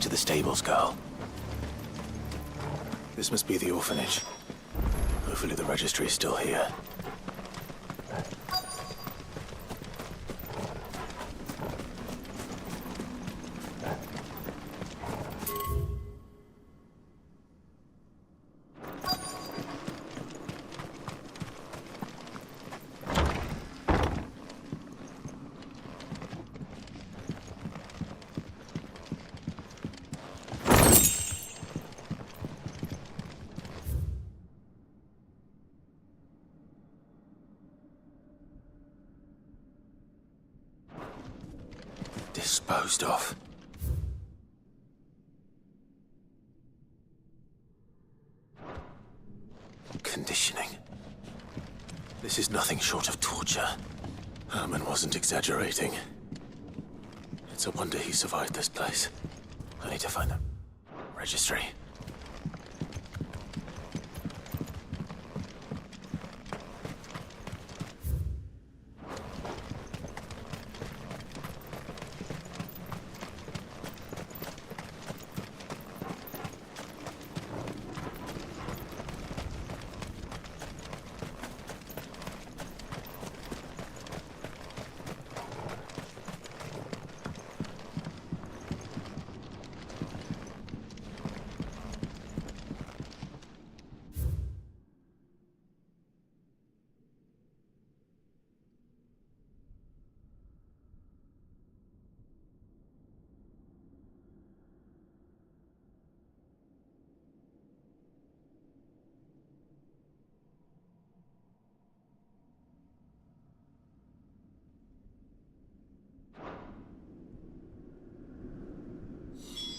[SPEAKER 1] to the stables, girl. This must be the orphanage. Hopefully the registry is still here. Disposed of. Conditioning. This is nothing short of torture. Herman wasn't exaggerating. It's a wonder he survived this place. I need to find the registry.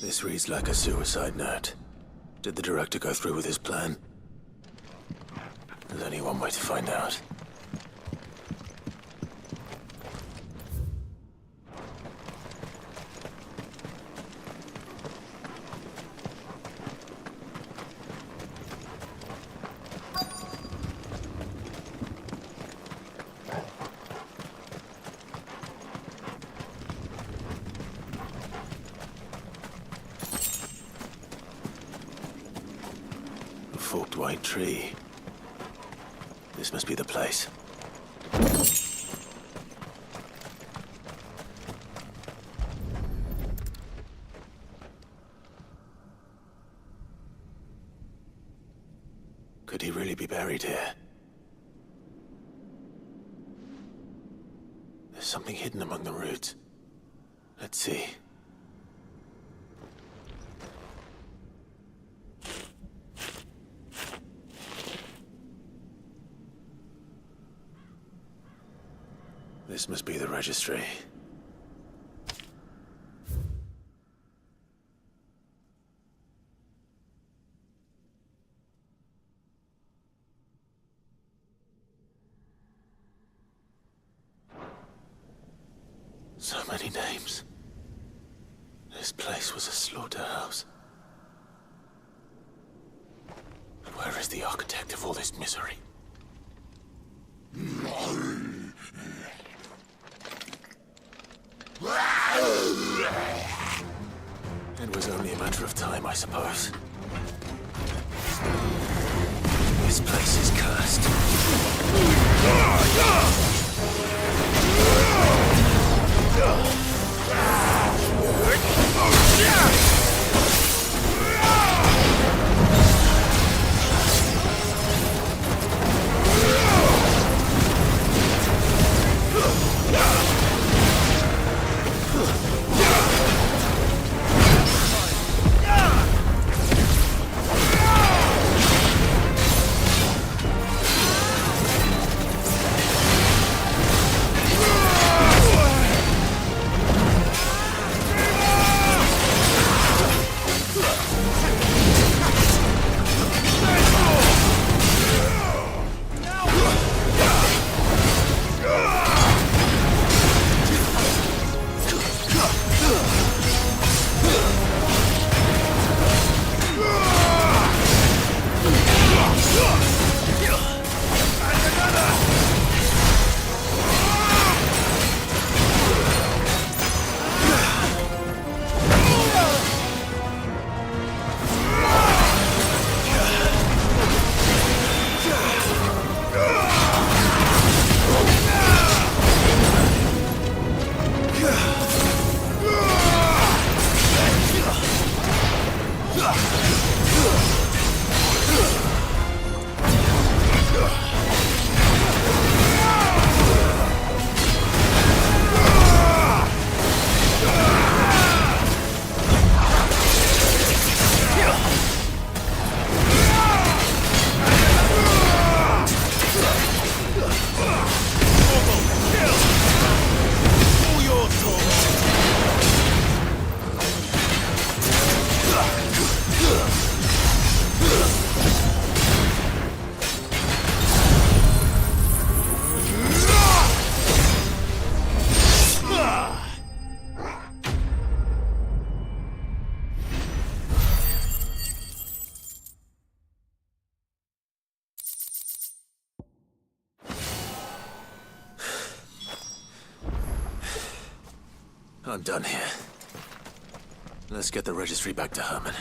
[SPEAKER 1] This reads like a suicide note. Did the director go through with his plan? There's only one way to find out. Forked white tree. This must be the place. Could he really be buried here? There's something hidden among the roots. Let's see. This must be the registry. So many names. This place was a slaughterhouse. And where is the architect of all this misery? It was only a matter of time, I suppose. This place is cursed. I'm done here. Let's get the registry back to Herman.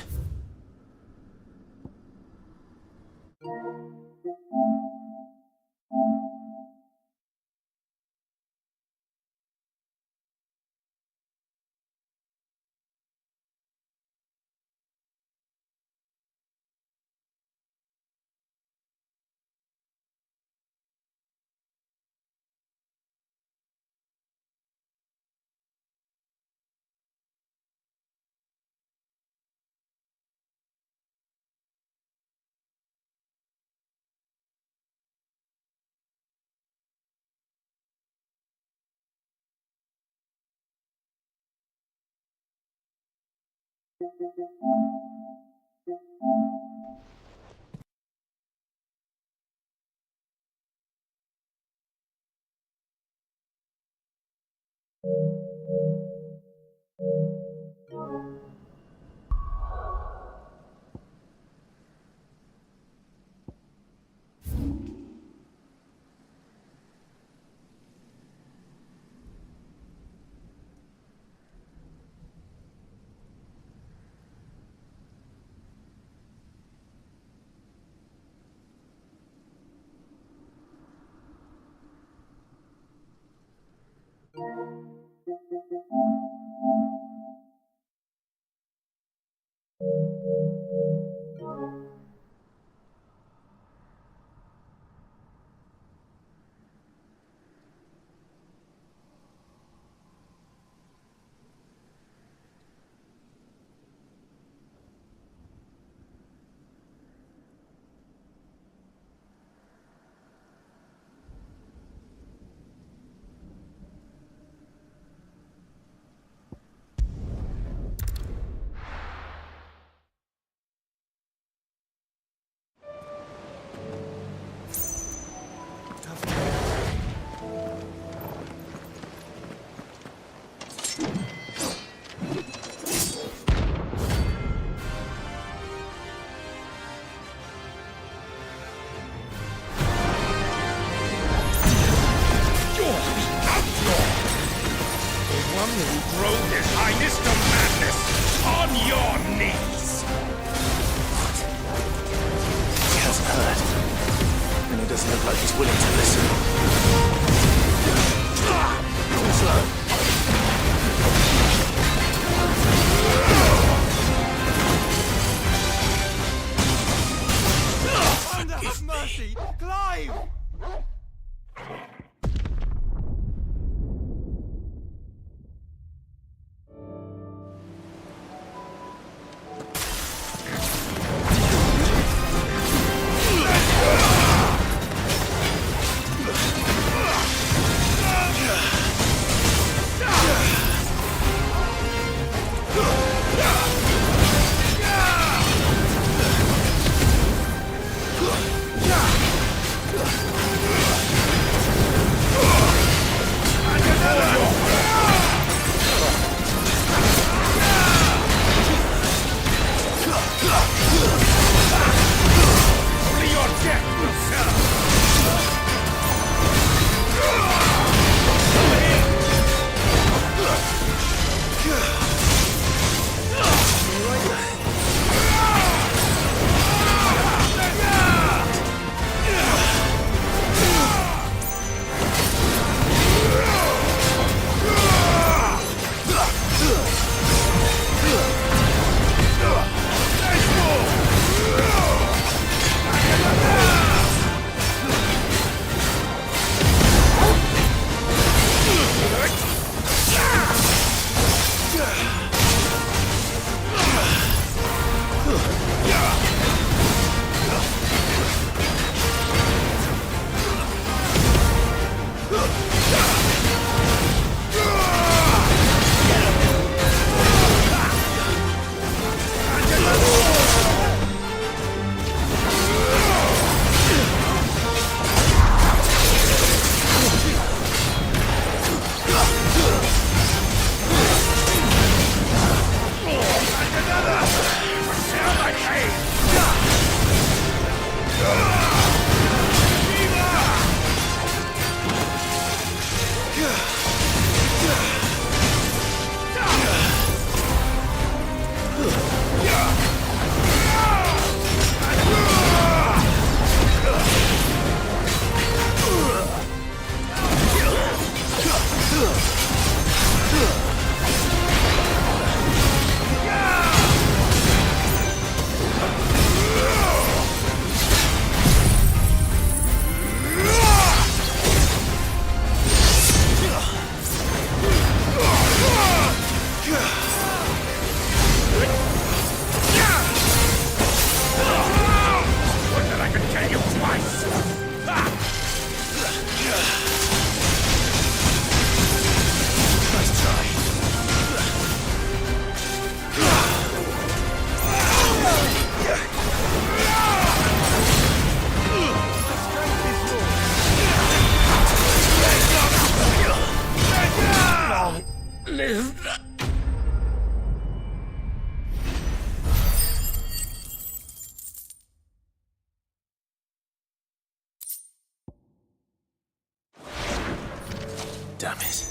[SPEAKER 1] Damn it.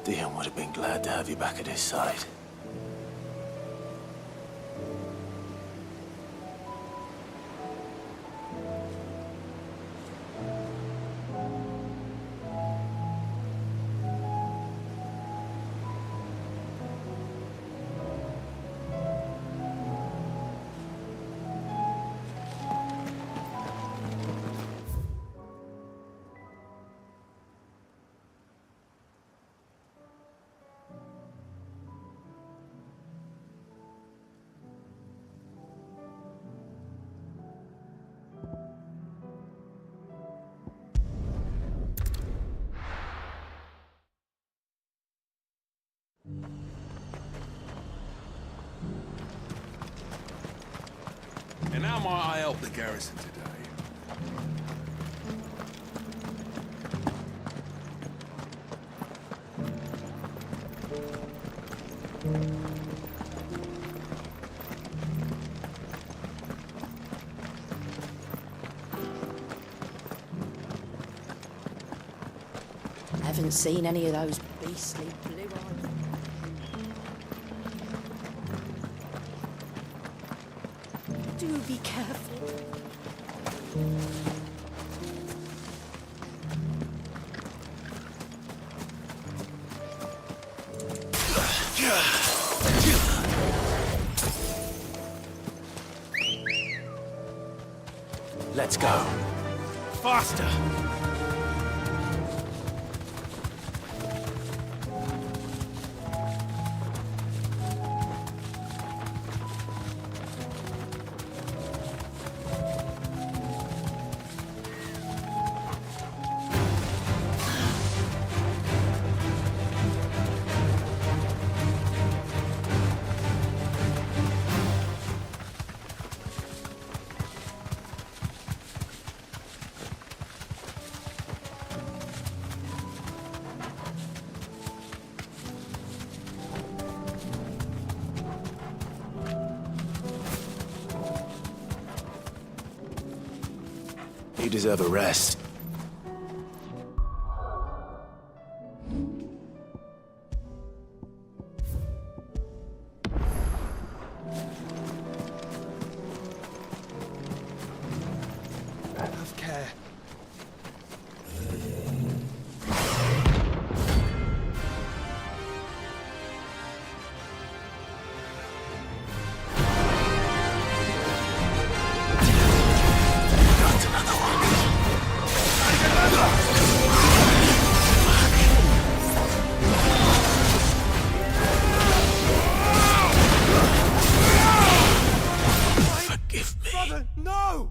[SPEAKER 1] Dion would have been glad to have you back at his side.
[SPEAKER 17] And how might I help the garrison today?
[SPEAKER 10] Haven't seen any of those beastly blue eyes. Do be careful.
[SPEAKER 1] Let's go. Faster! You deserve a rest.
[SPEAKER 2] Have care.
[SPEAKER 1] Forgive me.
[SPEAKER 2] Brother, no!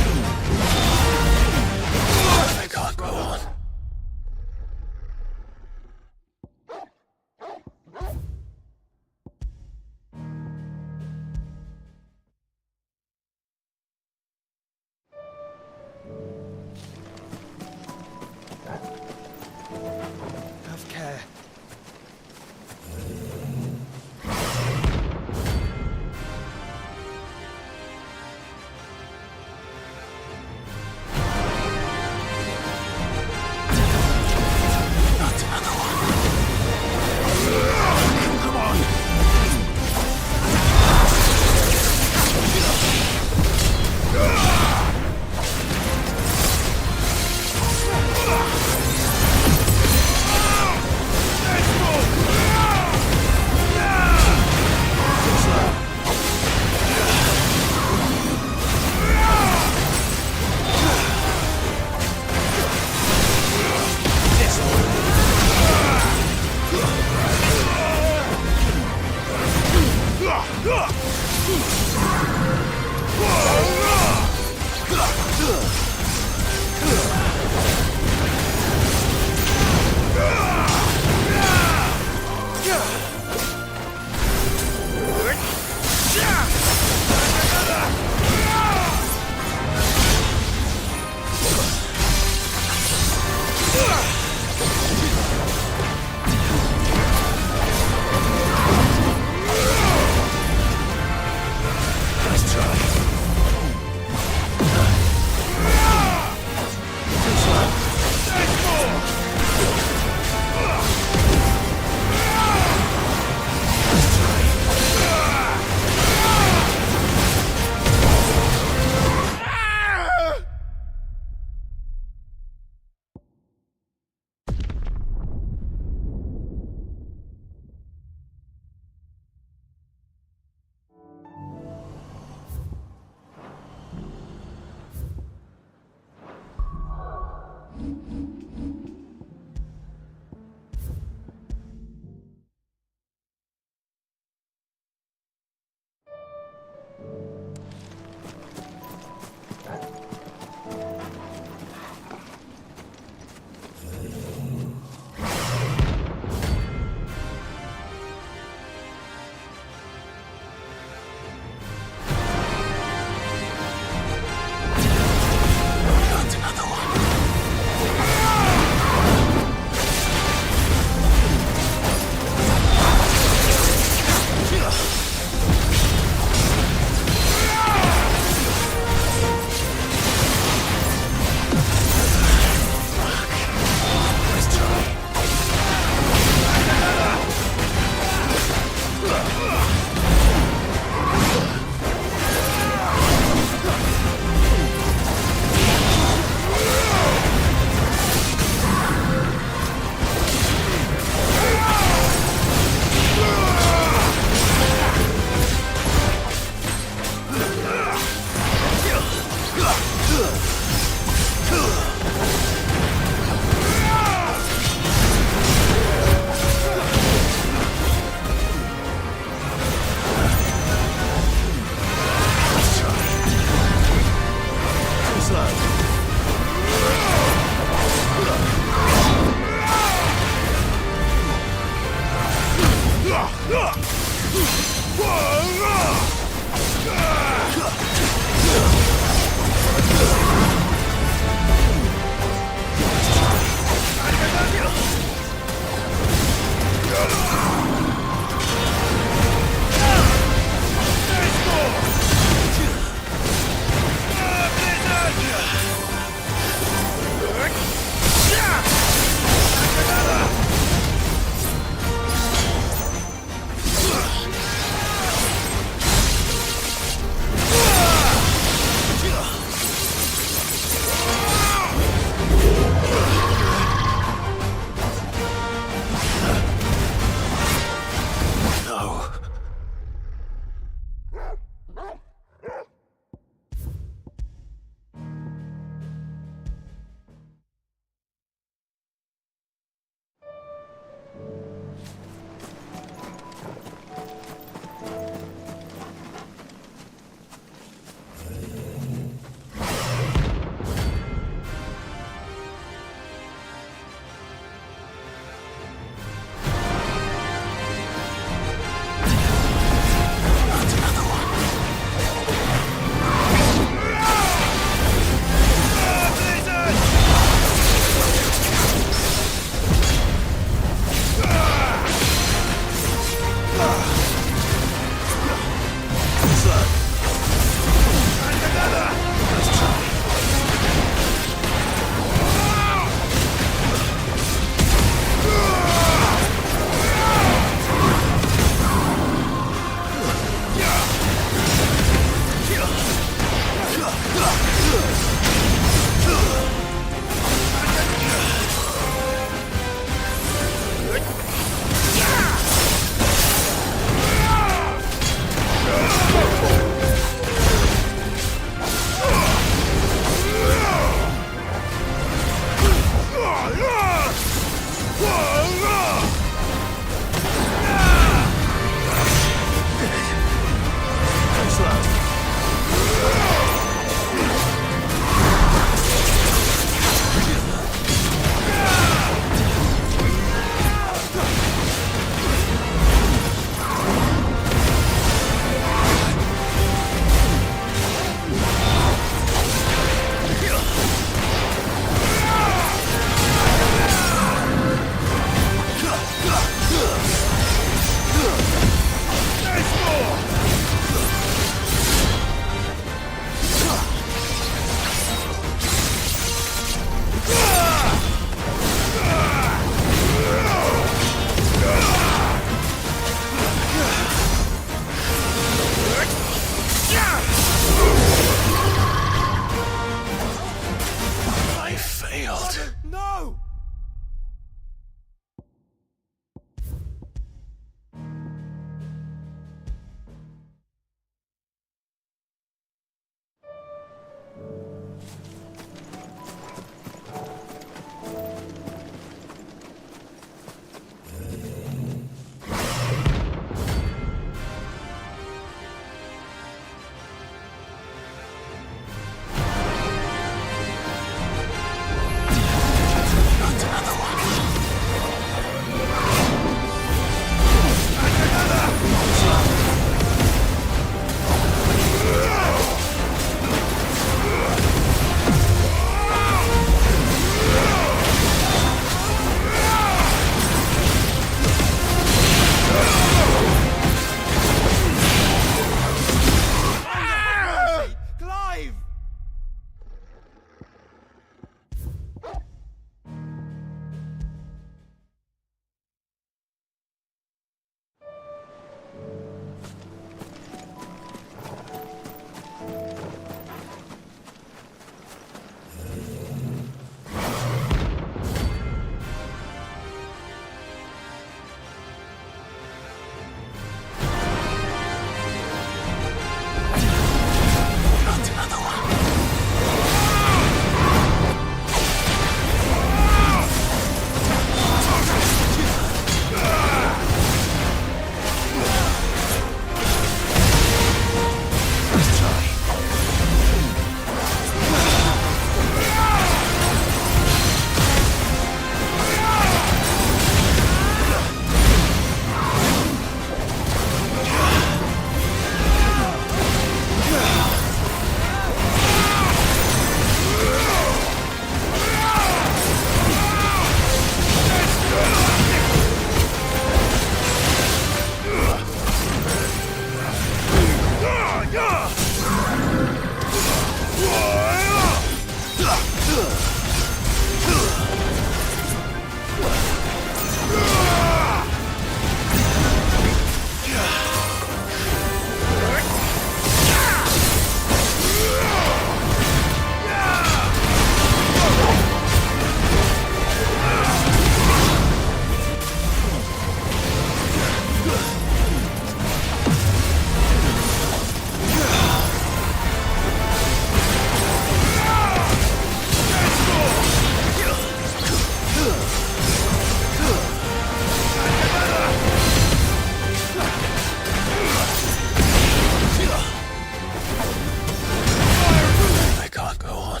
[SPEAKER 1] I can't go on.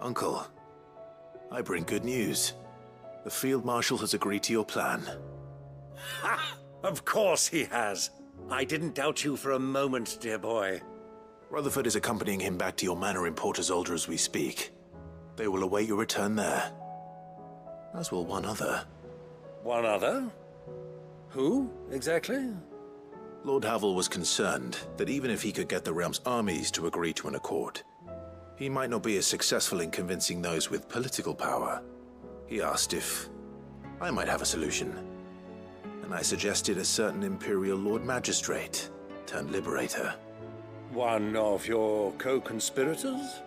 [SPEAKER 1] Uncle, I bring good news. The Field Marshal has agreed to your plan.
[SPEAKER 9] Ha! Of course he has. I didn't doubt you for a moment, dear boy.
[SPEAKER 1] Rutherford is accompanying him back to your manor in Porter's Alder as we speak. They will await your return there. As will one other.
[SPEAKER 9] One other? Who, exactly?
[SPEAKER 1] Lord Havel was concerned that even if he could get the realm's armies to agree to an accord, he might not be as successful in convincing those with political power. He asked if I might have a solution, and I suggested a certain Imperial Lord Magistrate turned Liberator.
[SPEAKER 9] One of your co-conspirators?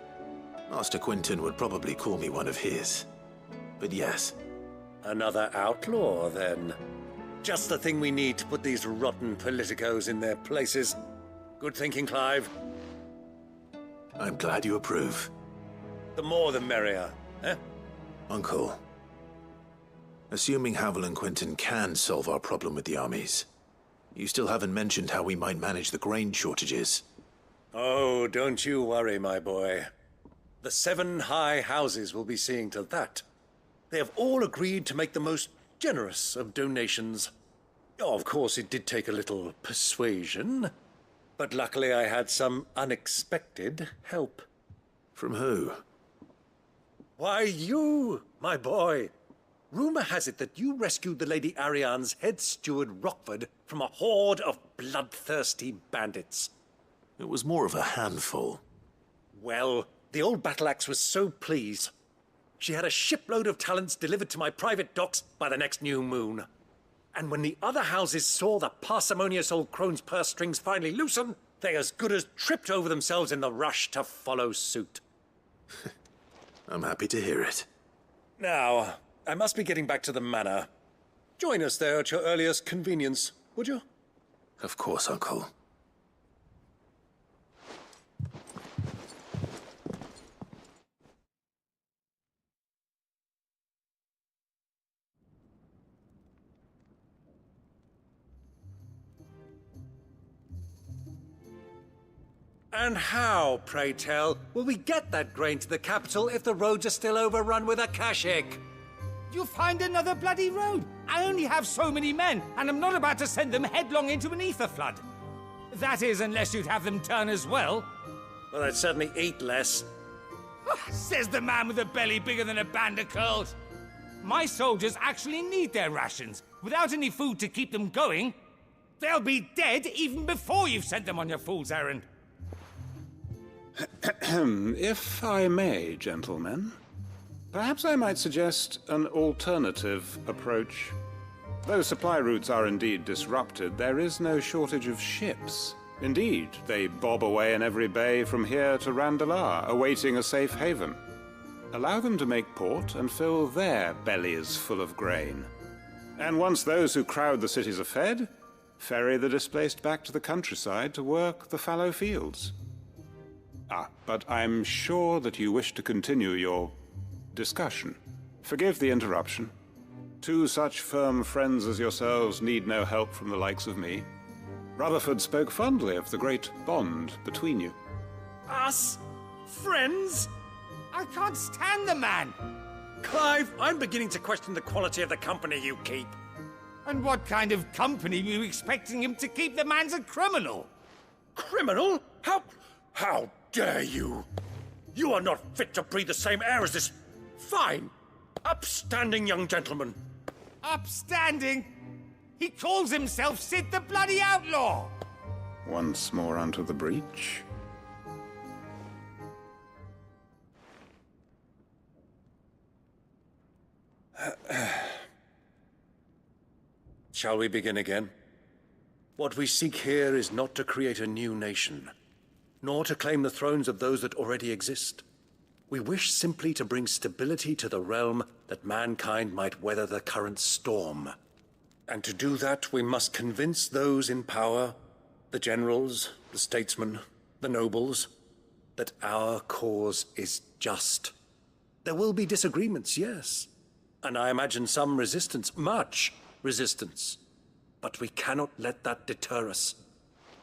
[SPEAKER 1] Master Quinton would probably call me one of his, but yes.
[SPEAKER 9] Another outlaw, then. Just the thing we need to put these rotten politicos in their places. Good thinking, Clive.
[SPEAKER 1] I'm glad you approve.
[SPEAKER 9] The more the merrier, eh?
[SPEAKER 1] Uncle, assuming Havel and Quinton can solve our problem with the armies, you still haven't mentioned how we might manage the grain shortages.
[SPEAKER 9] Oh, don't you worry, my boy. The 7 high houses will be seeing to that. They have all agreed to make the most generous of donations. Oh, of course, it did take a little persuasion, but luckily I had some unexpected help.
[SPEAKER 1] From who?
[SPEAKER 9] Why, you, my boy. Rumor has it that you rescued the Lady Ariane's head steward Rockford from a horde of bloodthirsty bandits.
[SPEAKER 1] It was more of a handful.
[SPEAKER 9] Well, the old battle-axe was so pleased. She had a shipload of talents delivered to my private docks by the next new moon. And when the other houses saw the parsimonious old crone's purse strings finally loosen, they as good as tripped over themselves in the rush to follow suit.
[SPEAKER 1] I'm happy to hear it.
[SPEAKER 9] Now, I must be getting back to the manor. Join us there at your earliest convenience, would you?
[SPEAKER 1] Of course, Uncle.
[SPEAKER 9] And how, pray tell, will we get that grain to the capital if the roads are still overrun with Akashic?
[SPEAKER 23] You'll find another bloody road. I only have so many men, and I'm not about to send them headlong into an ether flood. That is, unless you'd have them turn as well.
[SPEAKER 9] Well, I'd certainly eat less.
[SPEAKER 23] Says the man with a belly bigger than a band of curls. My soldiers actually need their rations. Without any food to keep them going, they'll be dead even before you've sent them on your fool's errand.
[SPEAKER 3] If I may, gentlemen, perhaps I might suggest an alternative approach. Though supply routes are indeed disrupted, there is no shortage of ships. Indeed, they bob away in every bay from here to Randalar, awaiting a safe haven. Allow them to make port and fill their bellies full of grain. And once those who crowd the cities are fed, ferry the displaced back to the countryside to work the fallow fields. But I'm sure that you wish to continue your discussion. Forgive the interruption. 2 such firm friends as yourselves need no help from the likes of me. Rutherford spoke fondly of the great bond between you.
[SPEAKER 9] Us? Friends?
[SPEAKER 23] I can't stand the man!
[SPEAKER 9] Clive, I'm beginning to question the quality of the company you keep.
[SPEAKER 23] And what kind of company were you expecting him to keep? The man's a criminal!
[SPEAKER 9] Criminal? How dare you? You are not fit to breathe the same air as this fine, upstanding young gentleman.
[SPEAKER 23] Upstanding? He calls himself Sid the Bloody Outlaw!
[SPEAKER 3] Once more onto the breach.
[SPEAKER 9] Shall we begin again? What we seek here is not to create a new nation, nor to claim the thrones of those that already exist. We wish simply to bring stability to the realm that mankind might weather the current storm. And to do that, we must convince those in power, the generals, the statesmen, the nobles, that our cause is just. There will be disagreements, yes, and I imagine some resistance, much resistance. But we cannot let that deter us.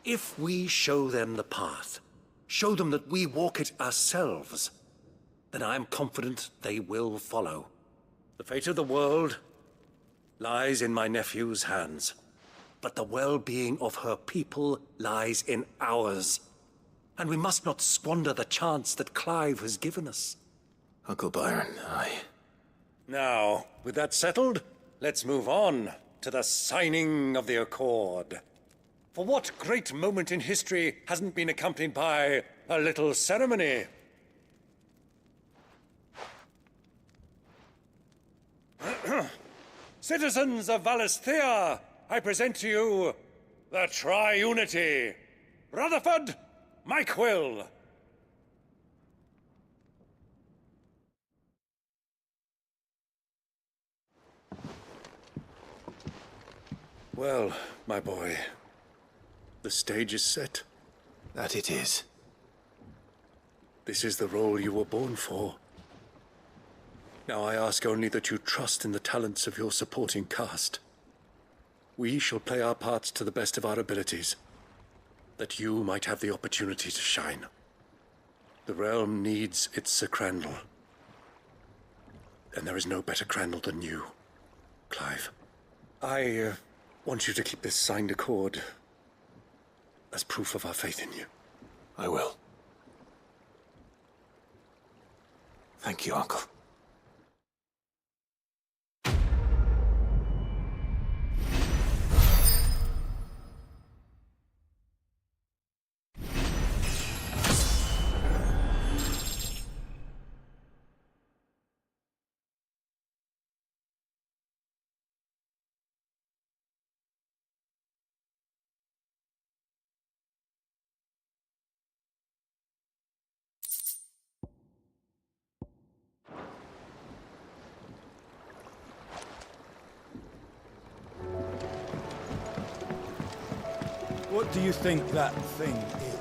[SPEAKER 9] If we show them the path, show them that we walk it ourselves, then I am confident they will follow. The fate of the world lies in my nephew's hands, but the well-being of her people lies in ours. And we must not squander the chance that Clive has given us.
[SPEAKER 1] Uncle Byron,
[SPEAKER 9] Now, with that settled, let's move on to the signing of the Accord. For what great moment in history hasn't been accompanied by a little ceremony? Citizens of Valisthea, I present to you the Triunity. Rutherford, Mike Will. Well, my boy, the stage is set.
[SPEAKER 1] That it is.
[SPEAKER 9] This is the role you were born for. Now I ask only that you trust in the talents of your supporting cast. We shall play our parts to the best of our abilities, that you might have the opportunity to shine. The realm needs its Sir Crandall. And there is no better Crandall than you, Clive. I want you to keep this signed accord as proof of our faith in you.
[SPEAKER 1] I will. Thank you, Uncle.
[SPEAKER 8] What do you think that thing is?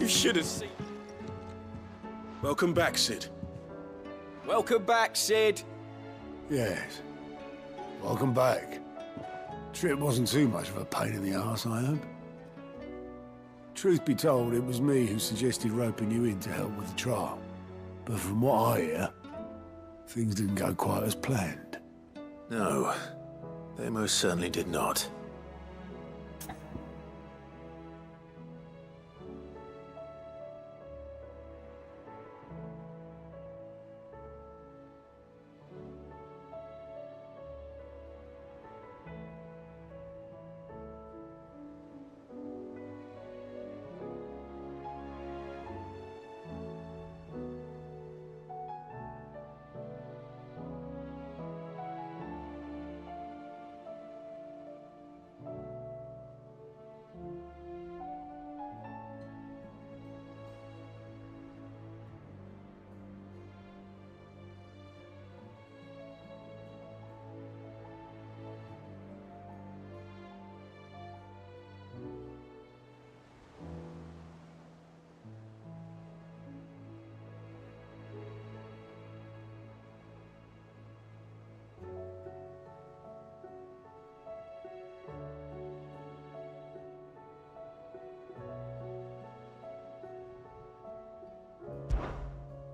[SPEAKER 7] You should have seen. Welcome back, Sid.
[SPEAKER 2] Welcome back, Sid.
[SPEAKER 6] Yes. Welcome back. Trip wasn't too much of a pain in the arse, I hope. Truth be told, it was me who suggested roping you in to help with the trial. But from what I hear, things didn't go quite as planned.
[SPEAKER 1] No, they most certainly did not.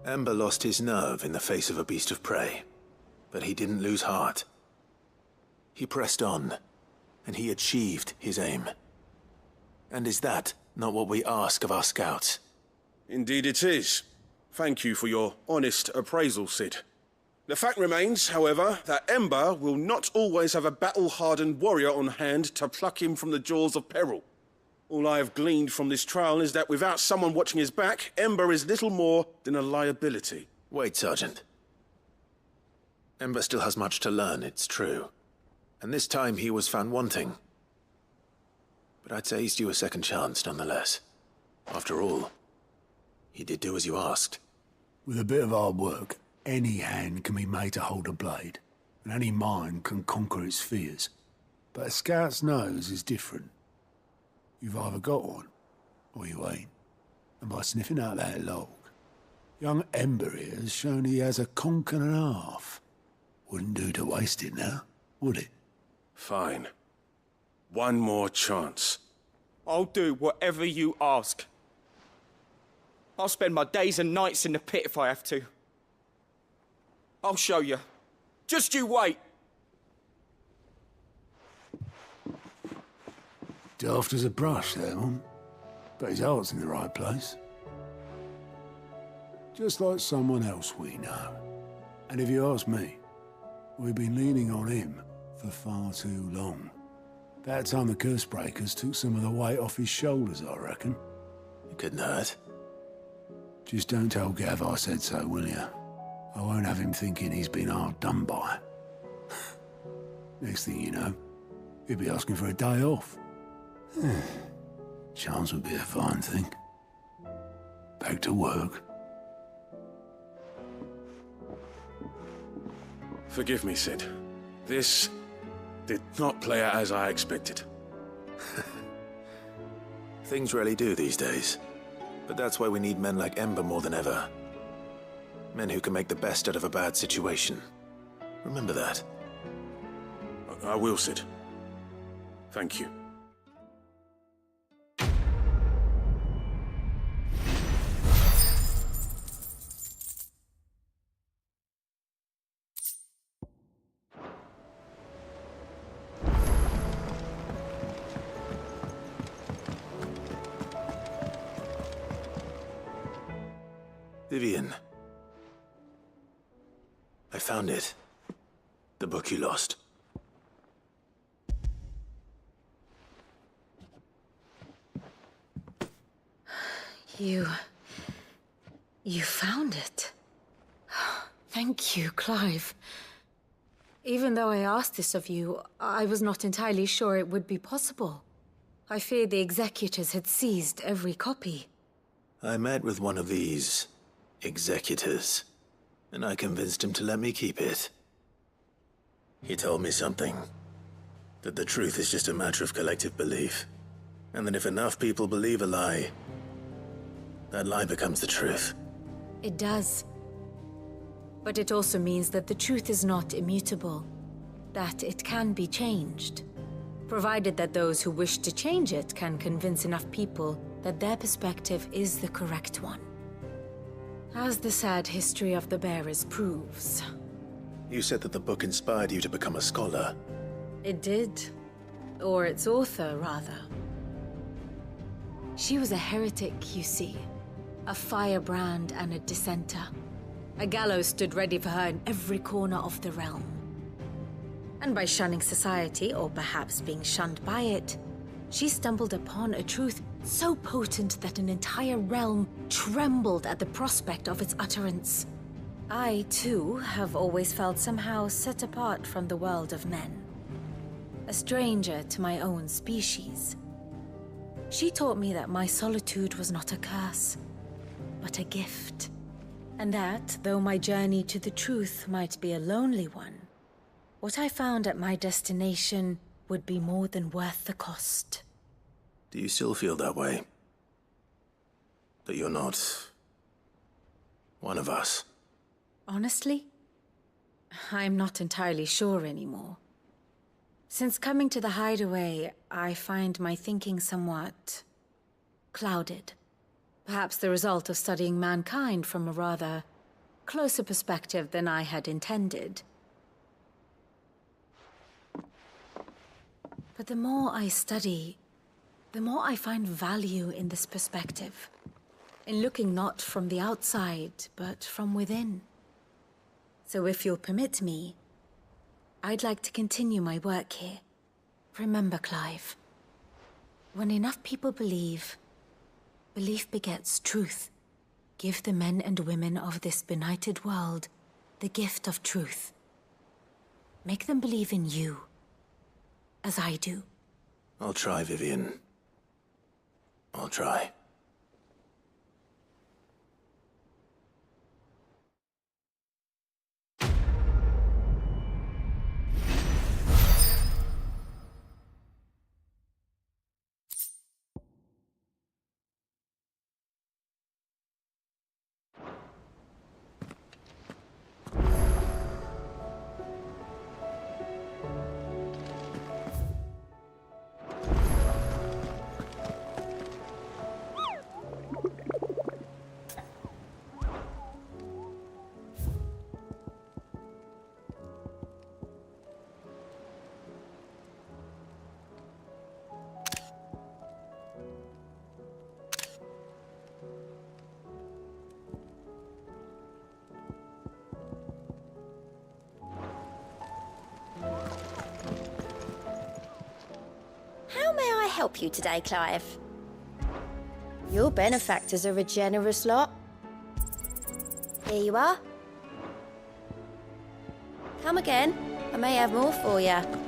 [SPEAKER 1] Ember lost his nerve in the face of a beast of prey, but he didn't lose heart. He pressed on, and he achieved his aim. And is that not what we ask of our scouts?
[SPEAKER 7] Indeed it is. Thank you for your honest appraisal, Sid. The fact remains, however, that Ember will not always have a battle-hardened warrior on hand to pluck him from the jaws of peril. All I have gleaned from this trial is that without someone watching his back, Ember is little more than a liability.
[SPEAKER 1] Wait, Sergeant. Ember still has much to learn, it's true. And this time he was found wanting. But I'd say he's due a second chance, nonetheless. After all, you did do as you asked.
[SPEAKER 6] With a bit of hard work, any hand can be made to hold a blade, and any mind can conquer its fears. But a scout's nose is different. You've either got one, or you ain't. And by sniffing out that log, young Ember here has shown he has a conch and a half. Wouldn't do to waste it now, would it?
[SPEAKER 7] Fine. One more chance.
[SPEAKER 2] I'll do whatever you ask. I'll spend my days and nights in the pit if I have to. I'll show you. Just you wait.
[SPEAKER 6] Daft as a brush, that one. But his heart's in the right place. Just like someone else we know. And if you ask me, we've been leaning on him for far too long. About time the Cursebreakers took some of the weight off his shoulders, I reckon.
[SPEAKER 1] It couldn't hurt.
[SPEAKER 6] Just don't tell Gav I said so, will you? I won't have him thinking he's been hard done by. Next thing you know, he'll be asking for a day off. Chance would be a fine thing. Back to work.
[SPEAKER 7] Forgive me, Sid. This did not play out as I expected.
[SPEAKER 1] Things rarely do these days. But that's why we need men like Ember more than ever. Men who can make the best out of a bad situation. Remember that.
[SPEAKER 7] I will, Sid. Thank you.
[SPEAKER 1] Vivian. I found it. The book you lost.
[SPEAKER 16] You found it. Thank you, Clive. Even though I asked this of you, I was not entirely sure it would be possible. I feared the executors had seized every copy.
[SPEAKER 1] I met with one of these executors, and I convinced him to let me keep it. He told me something. That the truth is just a matter of collective belief. And that if enough people believe a lie, that lie becomes the truth.
[SPEAKER 16] It does. But it also means that the truth is not immutable. That it can be changed. Provided that those who wish to change it can convince enough people that their perspective is the correct one. As the sad history of the bearers proves.
[SPEAKER 1] You said that the book inspired you to become a scholar.
[SPEAKER 16] It did. Or its author, rather. She was a heretic, you see. A firebrand and a dissenter. A gallows stood ready for her in every corner of the realm. And by shunning society, or perhaps being shunned by it, she stumbled upon a truth so potent that an entire realm trembled at the prospect of its utterance. I, too, have always felt somehow set apart from the world of men. A stranger to my own species. She taught me that my solitude was not a curse, but a gift. And that, though my journey to the truth might be a lonely one, what I found at my destination would be more than worth the cost.
[SPEAKER 1] Do you still feel that way? That you're not one of us?
[SPEAKER 16] Honestly, I'm not entirely sure anymore. Since coming to the hideaway, I find my thinking somewhat clouded. Perhaps the result of studying mankind from a rather closer perspective than I had intended. But the more I study, the more I find value in this perspective. In looking not from the outside, but from within. So if you'll permit me, I'd like to continue my work here. Remember, Clive, when enough people believe, belief begets truth. Give the men and women of this benighted world the gift of truth. Make them believe in you, as I do.
[SPEAKER 1] I'll try, Vivian. I'll try.
[SPEAKER 10] help you today, Clive? Your benefactors are a generous lot. Here you are. Come again. I may have more for you.